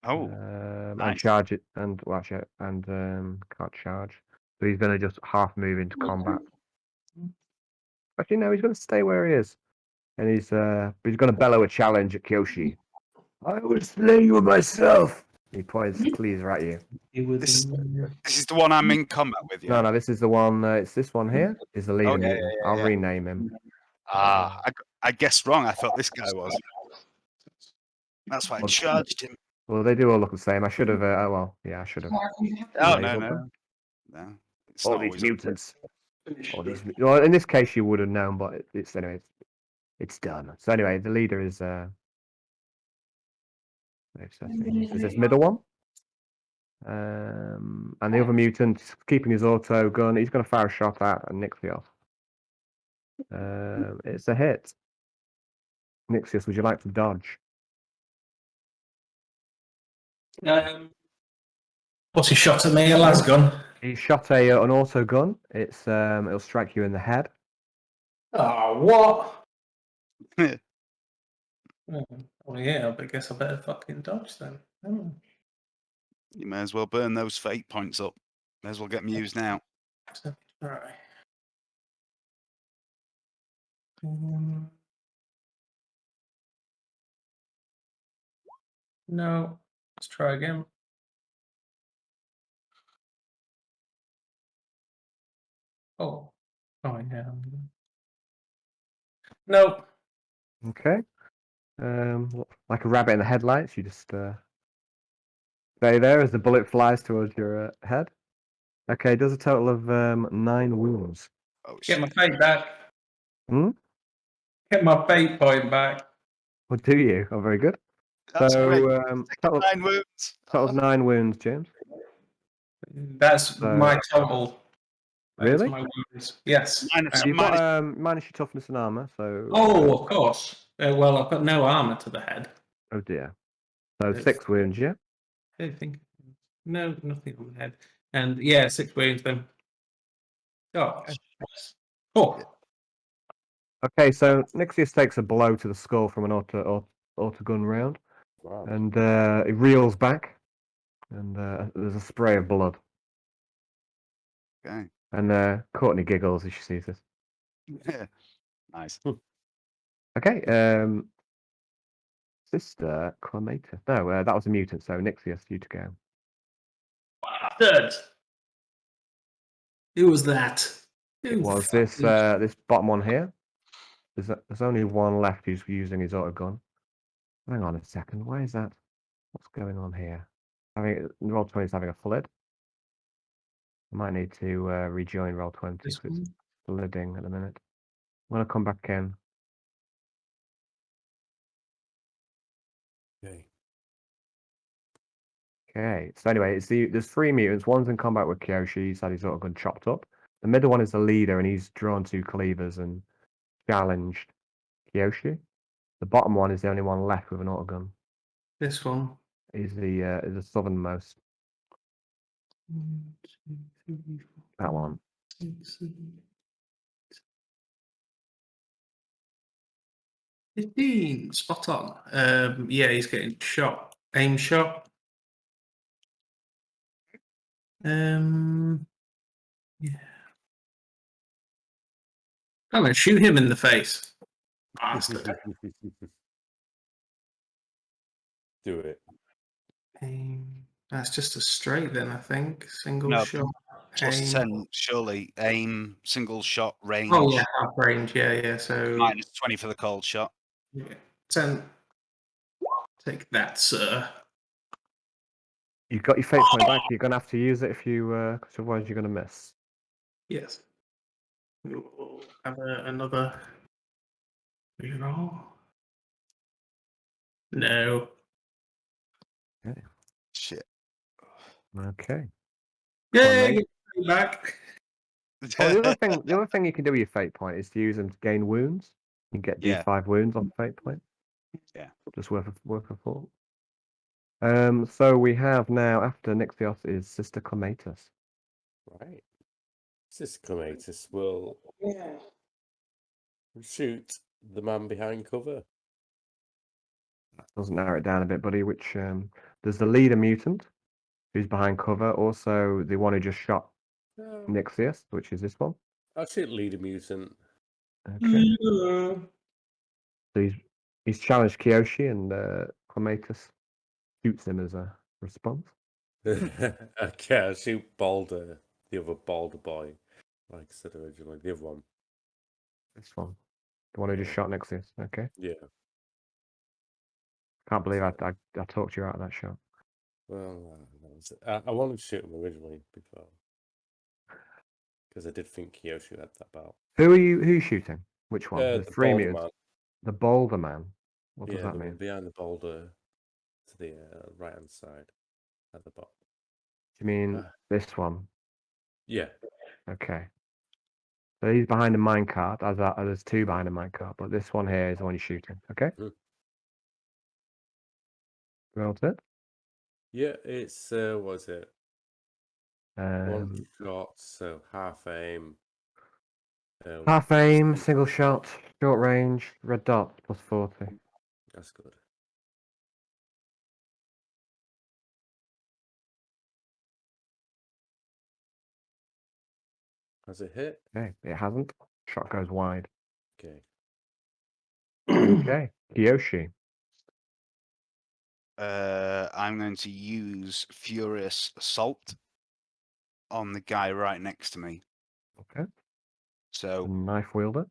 Oh, And nice. charge it, and watch it, and can't charge. So he's going to just half move into combat. Actually, no, he's going to stay where he is, and he's going to bellow a challenge at Kyoshi. I will slay you myself. He points the cleaver at you. This is the one I'm in combat with, yeah? No, this is the one. It's this one here. Is the leader Oh, yeah, mutant. yeah, I'll yeah. rename him. I guessed wrong. I thought this guy was. That's why I charged him. Well, they do all look the same. I should have. Oh well, yeah, I should have. Oh, labelled no. them. No. It's All not these always mutants. All these. Well, in this case, you would have known, but it's anyway. It's done. So anyway, the leader is this middle one. And the other mutant is keeping his auto gun. He's going to fire a shot at Nixios. It's a hit. Nixios, would you like to dodge? What's he shot at me? A las gun. He shot an auto gun. It'll strike you in the head. Oh, what? Yeah. Oh yeah, I guess I better fucking dodge then. Oh. You may as well burn those fate points up. May as well get them used now. Right. No. Let's try again. Oh. Oh yeah. Nope. Okay. Like a rabbit in the headlights, you just stay there as the bullet flies towards your head. Okay, does a total of 9 wounds. Oh, Get my shit. fate back. Hmm? Get my fate point back. What do you? Oh, very good. That's So, great. total 9 wounds. of 9 wounds, James. That's So- my total. That is Really? my weakness. Yes. Minus, You've minus, got minus your toughness and armor, so. Oh, of course. Well, I've got no armor to the head. Oh dear. So It's- 6 wounds, yeah. I don't think. No, nothing on the head. And yeah, 6 wounds then. Oh, yes. Oh, Okay, so Nixius takes a blow to the skull from an auto gun round, Wow. and he reels back, and there's a spray of blood. okay. And Courtney giggles as she sees this. Nice. Okay, Sister Clematis. No, that was a mutant, so Nixius, you to go. bastard! Who was that? It Who was this fucking- this bottom one here. There's only one left who's using his auto gun. Hang on a second, why is that? What's going on here? Roll20 is having a flood. I might need to rejoin Roll20 This because it's one? flooding at the minute. I'm gonna come back in. Okay. Okay, so anyway, there's 3 mutants. One's in combat with Kyoshi. He's had his auto gun chopped up. The middle one is the leader, and he's drawn 2 cleavers and challenged Kyoshi. The bottom one is the only one left with an auto gun. This one. He's the southernmost. 1, 2, 3, 4, That one. 6, 7, 15. Spot on. Yeah, he's getting shot. Aim shot. Yeah. I'm gonna shoot him in the face. Bastard. Do it. Aim. That's just a straight then, I think. Single No, shot. Plus Aim. 10, surely. Aim, single shot, range. Oh yeah, half range. Yeah. So Minus 20 for the cold shot. yeah. 10. Take that, sir. You've got your fate point back. You're gonna have to use it if you, because otherwise you're gonna miss. Yes. We'll have another reroll. No. Shit. Okay. Yay! mate. Get back. Oh, the other thing you can do with your fate point is to use them to gain wounds. You can get Yeah. D5 wounds on fate point. Yeah. Just worth a thought. So we have now after Nixios is Sister Clematis. Right. Sisyclematus will shoot the man behind cover. Doesn't narrow it down a bit, buddy. Which there's the leader mutant who's behind cover. Also, the one who just shot Nixios, which is this one. I'll shoot leader mutant. Okay. So he's challenged Kyoshi, and Clematis shoots him as a response. Okay, I'll shoot Balder, the other Balder boy, like I said originally. The other one. This one, the one who just shot Nixios. Okay. Yeah. Can't believe I talked you out of that shot. Well, I wanted to shoot him originally before. Because I did think Kyoshi had that belt. Who are you shooting? Which one? There's The 3 Balder mutants. man. The Boulder Man. What does Yeah, that the one mean? behind the boulder to the right hand side at the bottom. Do you mean this one? Yeah. Okay. So he's behind a minecart. There's 2 behind a minecart, but this one here is the one you're shooting. Okay. Roll it. Yeah, it's what is it? One Um, shot, so half aim. half aim, single shot, short range, red dot, plus 40. That's good. Has it hit? Okay, it hasn't. Shot goes wide. Okay. Okay, Kyoshi. I'm going to use Furious Assault on the guy right next to me. Okay. So Knife wielder.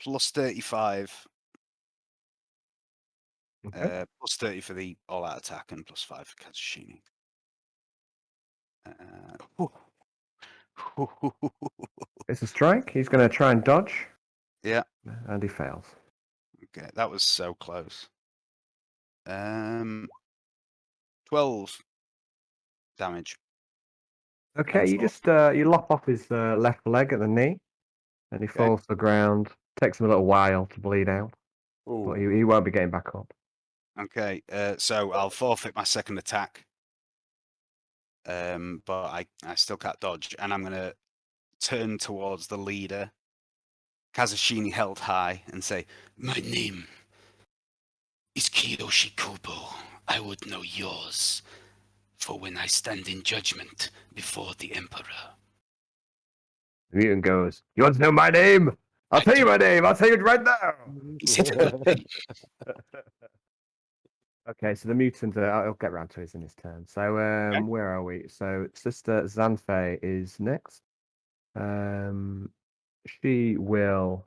plus 35, Okay. plus 30 for the all-out attack, and plus 5 for Katsushini. It's a strike. He's going to try and dodge. Yeah. And he fails. Okay, that was so close. 12 damage. Okay, you just you lop off his left leg at the knee, and he falls to the ground. Takes him a little while to bleed out, but Ooh. he won't be getting back up. Okay, so I'll forfeit my second attack. But I still can't dodge, and I'm gonna turn towards the leader, Kazushini held high, and say, "My name is Kiyoshi Kubo. I would know yours, for when I stand in judgment before the Emperor." The mutant goes, "You want to know my name? I'll tell you my name. I'll tell you it right now." Is it early? Okay, so the mutant, I'll get round to it in his turn. So, where are we? So, Sister Xanfei is next. She will.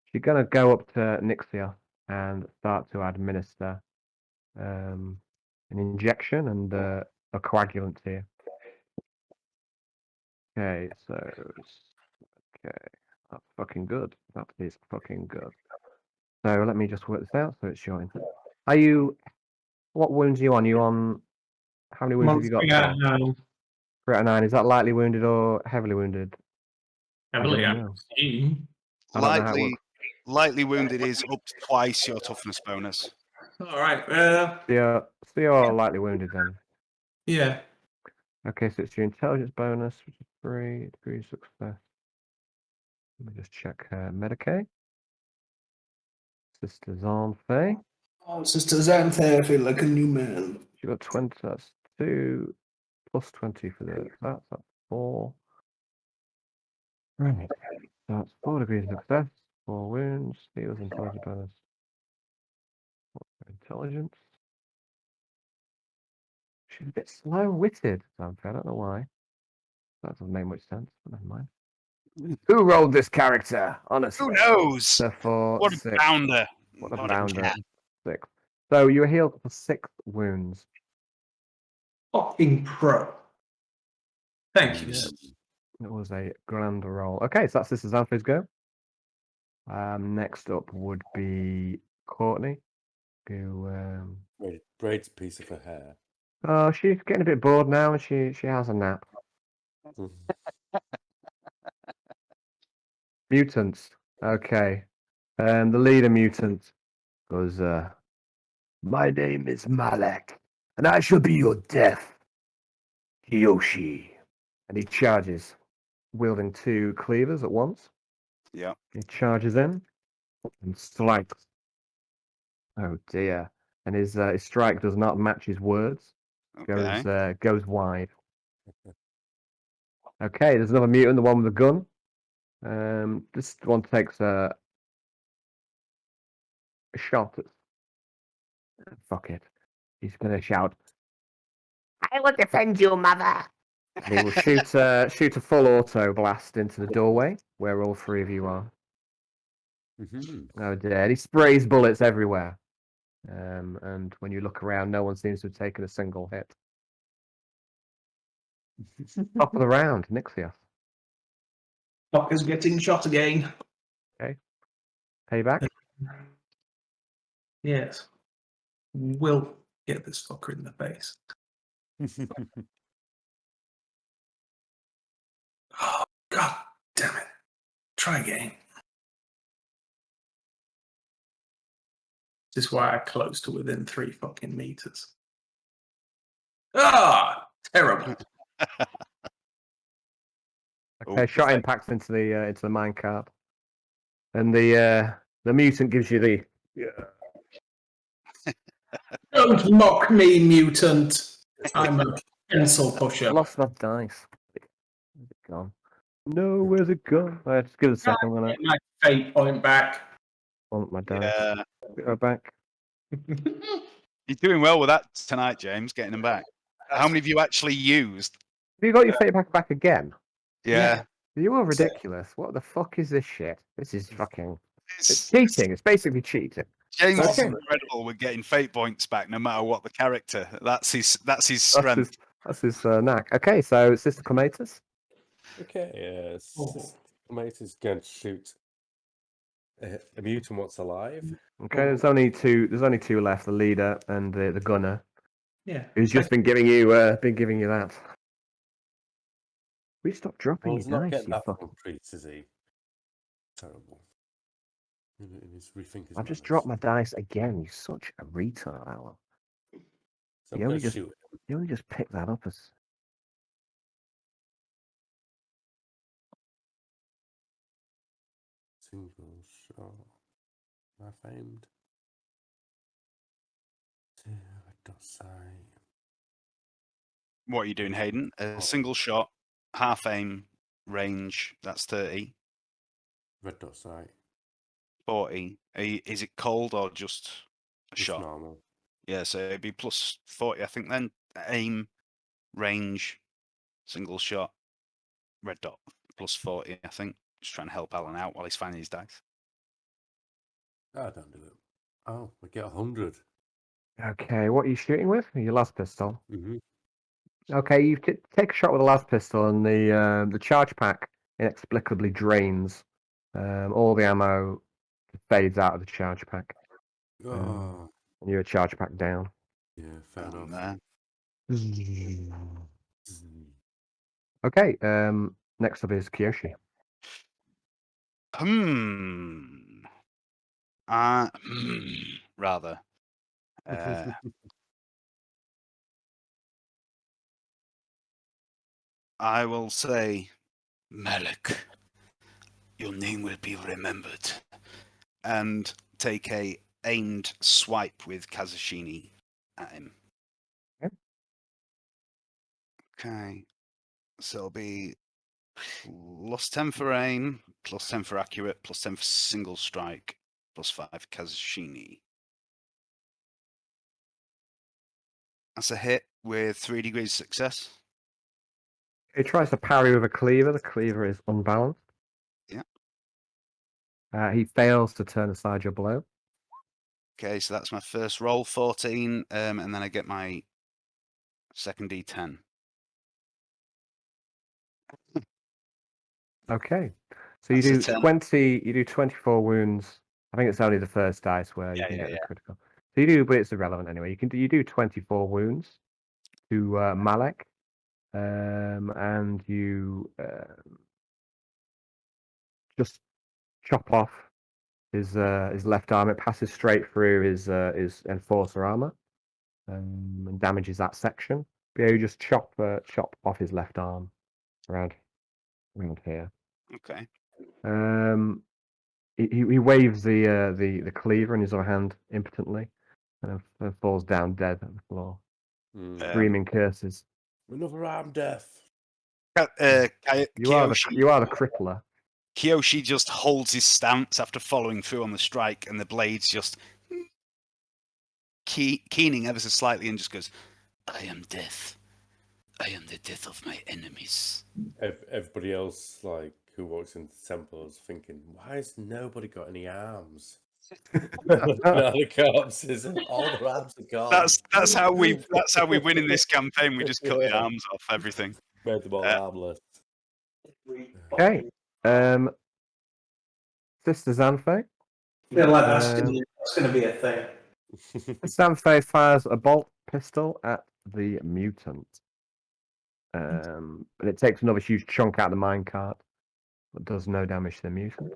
She's gonna go up to Nixia and start to administer an injection and a coagulant here. Okay, so that's fucking good. That is fucking good. So let me just work this out. So it's showing. Are you? What wounds are you on? You on? How many wounds have you got? 9. 3 out of 9. Is that lightly wounded or heavily wounded? Heavily, I I don't know. assume. I don't know how it Lightly, works. lightly wounded is up to twice your toughness bonus. All right. So you're lightly wounded then. Yeah. Okay, so it's your intelligence bonus, which is 3 degrees success. Let me just check Medicaid. Sister Xanfei. Oh, Sister Xanthea, I feel like a new man. She got 20. That's 2 plus 20 for the that's 4. Right. So that's 4 degrees of success. 4 wounds. Steals intelligence bonus. Intelligence. She's a bit slow-witted, Xanfei. I don't know why. That doesn't make much sense, but never mind. Who rolled this character? Honestly. Who knows? So for What a 6. bounder! What a What bounder. cat. 6. So you were healed for 6 wounds. Fucking pro. Thank you. Yes. It was a grand roll. Okay, so that's Sister Xanfei's go. Next up would be Courtney. Who Braid's a piece of her hair. oh, she's getting a bit bored now and she has a nap. Mutants. Okay. The leader mutant goes, my name is Malek, and I shall be your death, Kiyoshi. And he charges, wielding 2 cleavers at once. Yeah. He charges in and strikes. Oh dear. And his strike does not match his words. Okay. Goes wide. Okay, there's another mutant, the one with the gun. This one takes a shot at. Fuck it. He's gonna shout, "I will defend you, mother!" And he will shoot a full auto blast into the doorway where all 3 of you are. Oh dear. And he sprays bullets everywhere. And when you look around, no one seems to have taken a single hit. Top of the round, Nixia. Fucker's getting shot again. Payback. Yes. We'll get this fucker in the face. Oh, God damn it. Try again. This is why I close to within 3 fucking meters. Ah, terrible. Okay, shot impacts into the minecart. And the mutant gives you the Don't mock me, mutant. I'm a pencil pusher. lost my dice. Where's it gone? No, where's it gone? Just give it a second. I'm gonna Get my fate point back. want my dice. Yeah. Go back. You're doing well with that tonight, James, getting them back. How many have you actually used? Have you got your fate back again? Yeah. You are ridiculous. What the fuck is this shit? This is fucking. It's cheating. It's basically cheating. James is Okay. incredible with getting fate points back, no matter what the character. That's his strength. That's his knack. Okay, so Sister Clematis. Okay, Mate is going to shoot a mutant what's alive. Okay, there's only two. There's only 2 left: the leader and the gunner. Yeah. Who's just been giving you that? We stop dropping Well, your he's not dice, getting you that fuck. from treats, is he? Terrible. He needs to rethink his I've just manners. dropped my dice again. You such a retard, Alan. So I'm You gonna only just shoot him. you only just picked that up as. Single shot. Half aimed. Side. What are you doing, Hayden? A single shot, half aim, range. That's 30. Red dot sight. 40. Is it cold or just a Just shot? normal. Yeah, so it'd be plus 40, I think. Then aim, range, single shot, red dot, plus 40, I think. Just trying to help Alan out while he's finding his dice. Oh, don't do it. Oh, we get 100. Okay, what are you shooting with? Your last pistol. Mm-hmm. Okay, you take a shot with the last pistol, and the charge pack inexplicably drains. All the ammo fades out of the charge pack, Oh, and you're a charge pack down. yeah, fair Down enough. there. Okay, next up is Kiyoshi. Rather. I will say, Malik, your name will be remembered. And take a aimed swipe with Kazushini at him. Okay. So it'll be plus 10 for aim, plus 10 for accurate, plus 10 for single strike, plus 5 Kazushini. That's a hit with 3 degrees of success. He tries to parry with a cleaver. The cleaver is unbalanced. Yeah. He fails to turn aside your blow. Okay, so that's my first roll, 14, and then I get my second D10. Okay, so you That's a do 10. 20. You do 24 wounds. I think it's only the first dice where you Yeah, can yeah, get the yeah. critical. So you do, but it's irrelevant anyway. You do 24 wounds to Malek, and you just chop off his left arm. It passes straight through his enforcer armor, and damages that section. But yeah, you just chop off his left arm around here. Okay. He waves the cleaver in his other hand impotently, and falls down dead on the floor, screaming curses. Another arm death. You are the Kiyoshi, crippler. Kiyoshi just holds his stance after following through on the strike, and the blades just keening ever so slightly, and just goes, "I am death. I am the death of my enemies." Everybody else, like, who walks into the temple is thinking, why has nobody got any arms? Looking at the corpses, all the arms are gone. That's how we win in this campaign. We just cut the Yeah. arms off everything. Made them all armless. Okay. Sister Xanthei. feel like that's going to be a thing. Xanthei fires a bolt pistol at the mutant. But it takes another huge chunk out of the minecart, but does no damage to the mutant.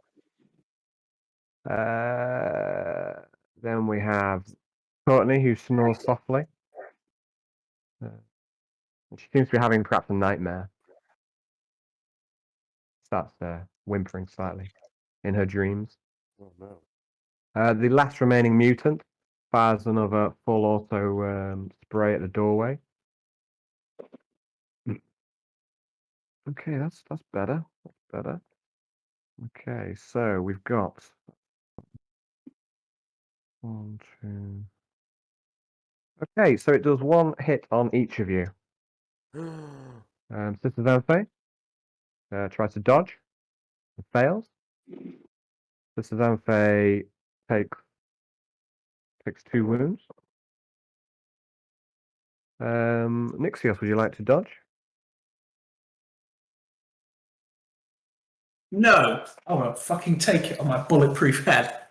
Then we have Courtney, who snores softly. She seems to be having perhaps a nightmare. Starts whimpering slightly in her dreams. Oh no. The last remaining mutant fires another full auto spray at the doorway. Okay, that's better. That's better. Okay, so we've got 1, 2. Okay, so it does 1 hit on each of you. Sister Xanthei tries to dodge. It fails. Sister Xanthei takes 2 wounds. Nixios, would you like to dodge? No, I won't fucking take it on my bulletproof head. Are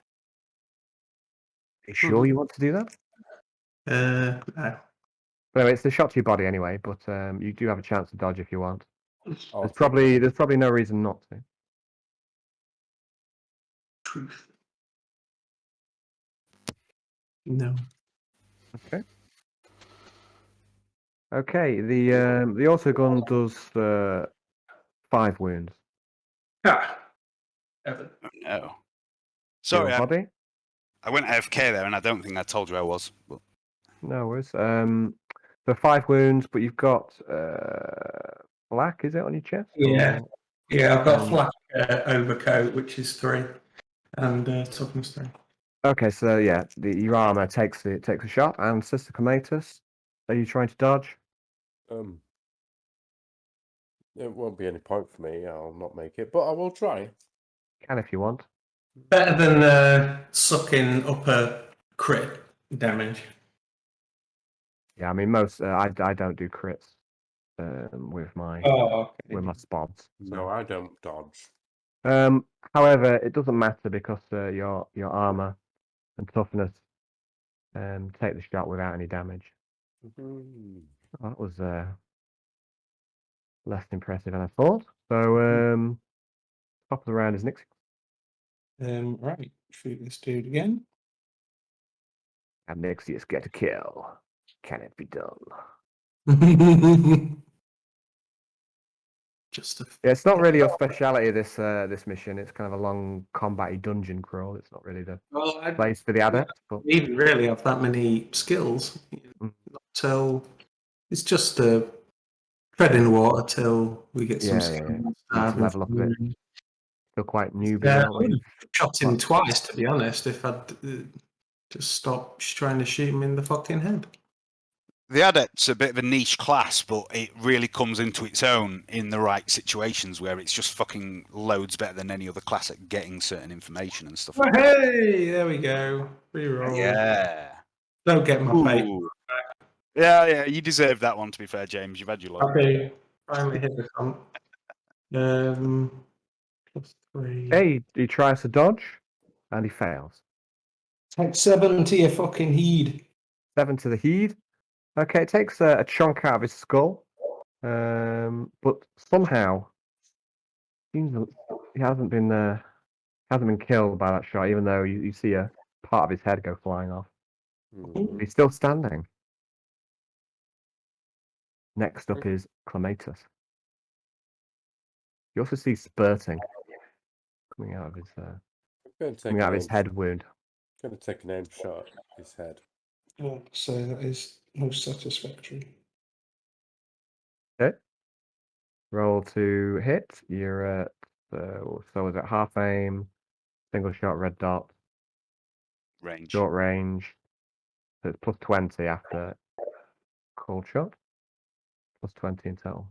you sure you want to do that? No. So it's a shot to your body anyway, but you do have a chance to dodge if you want. I'll There's take probably no reason not to. Truth. No. Okay, the autogun does 5 wounds. Ah. Evan. Oh, no. To Sorry, your body. I went AFK there, and I don't think I told you I was. But No worries. So 5 wounds, but you've got black, is it, on your chest? Yeah. Or- Yeah, I've got a Um, flak overcoat, which is 3, and toughness 3. Okay, so yeah, your armor takes a shot, and Sister Comatus, are you trying to dodge? It won't be any point for me. I'll not make it, but I will try. Can if you want. Better than sucking up a crit damage. Yeah, I mean most I don't do crits with my Oh, with my spods. No, I don't dodge. However, it doesn't matter because your armor and toughness take the shot without any damage. Mhm. Oh, that was less impressive than I thought. So top of the round is Nixie. Right, shoot this dude again. And Nixius get a kill. Can it be done? Just a Yeah, it's not really your speciality. This mission. It's kind of a long combat dungeon crawl. It's not really the well, I place for the adept. But don't even really have that many skills. Mm. Not till it's just treading water till we get some Yeah. skills. Need to level up a bit. Still quite newbie, Yeah, I aren't would we? have shot him twice, to be honest, if I'd just stopped trying to shoot him in the fucking head. the adept's a bit of a niche class, but it really comes into its own in the right situations where it's just fucking loads better than any other class at getting certain information and stuff. Like that. Hey, there we go. Reroll. Yeah. Don't get my fate. Ooh. Yeah, you deserve that one. To be fair, James, you've had your luck. Okay, finally hit the front. +3. Hey, he tries to dodge, and he fails. Take 7 to your fucking heed. 7 to the heed. Okay, it takes a chunk out of his skull, but somehow seems he hasn't been killed by that shot, even though you see a part of his head go flying off. Mhm. He's still standing. Next up is Clematis. You also see spurting coming out of his I'm going to take coming out of his an head wound. Going to take an aim shot at his head. Oh, so that is most satisfactory. Okay. Roll to hit. You're at so is it half aim, single shot, red dot, Range. short range. So it's plus 20 after cold shot. Plus 20 in total.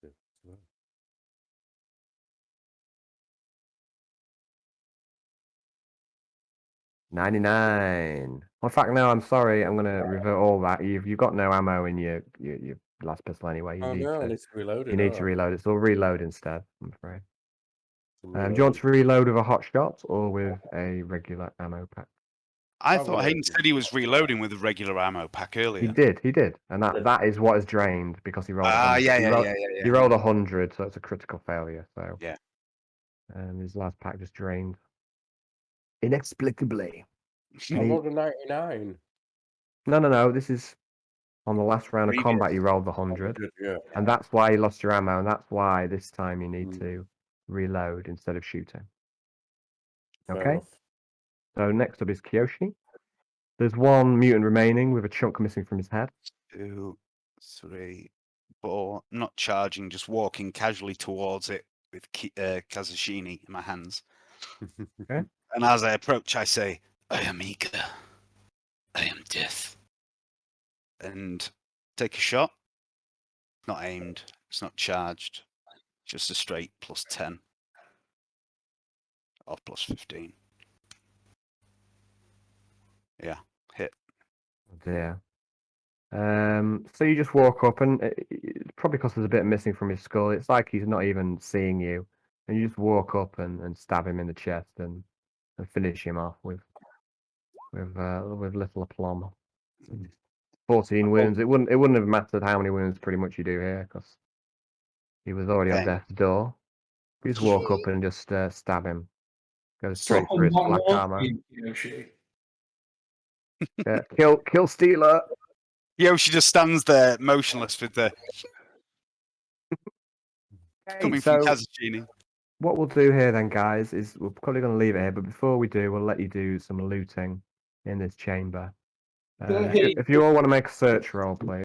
Yeah. 99. In fact, no, I'm sorry. I'm gonna revert all that. You've got no ammo in your last pistol anyway. Oh no, I need to reload it. You need to reload it. So we'll reload instead, I'm afraid. Do you want Reload. to reload with a hot shot or with a regular ammo pack? I I'll thought reload Hayden it. said he was reloading with a regular ammo pack He earlier. did. And that is what is drained because he rolled Ah, 100. yeah. He rolled 100, so it's a critical failure. So Yeah. his last pack just drained. Inexplicably. I rolled a 99. No. This is on the last round of Previous. combat. You rolled the 100, Yeah. and that's why you lost your ammo, and that's why this time you need Mm. to reload instead of shooting. Fair Okay. enough. So next up is Kyoshi. There's one mutant remaining with a chunk missing from his head. 2, 3, 4. Not charging, just walking casually towards it with Kazushini in my hands. Okay. And as I approach, I say, "I am eager. I am death." And take a shot. Not aimed. It's not charged. Just a straight plus 10 or plus 15. Yeah, hit. Oh dear. So you just walk up, and probably because there's a bit missing from his skull, it's like he's not even seeing you, and you just walk up and stab him in the chest and finish him off with little aplomb. 14 wounds. It wouldn't have mattered how many wounds pretty much you do here because he was already on Okay. death's door. You just walk up and just stab him. Go straight Stop for his on black one armor. more, Yoshi. Yeah, kill Steeler. Yoshi just stands there motionless with the Okay, coming from so Kazuchini. what we'll do here then, guys, is we're probably going to leave it here. But before we do, we'll let you do some looting in this chamber. If you all want to make a search roll, please.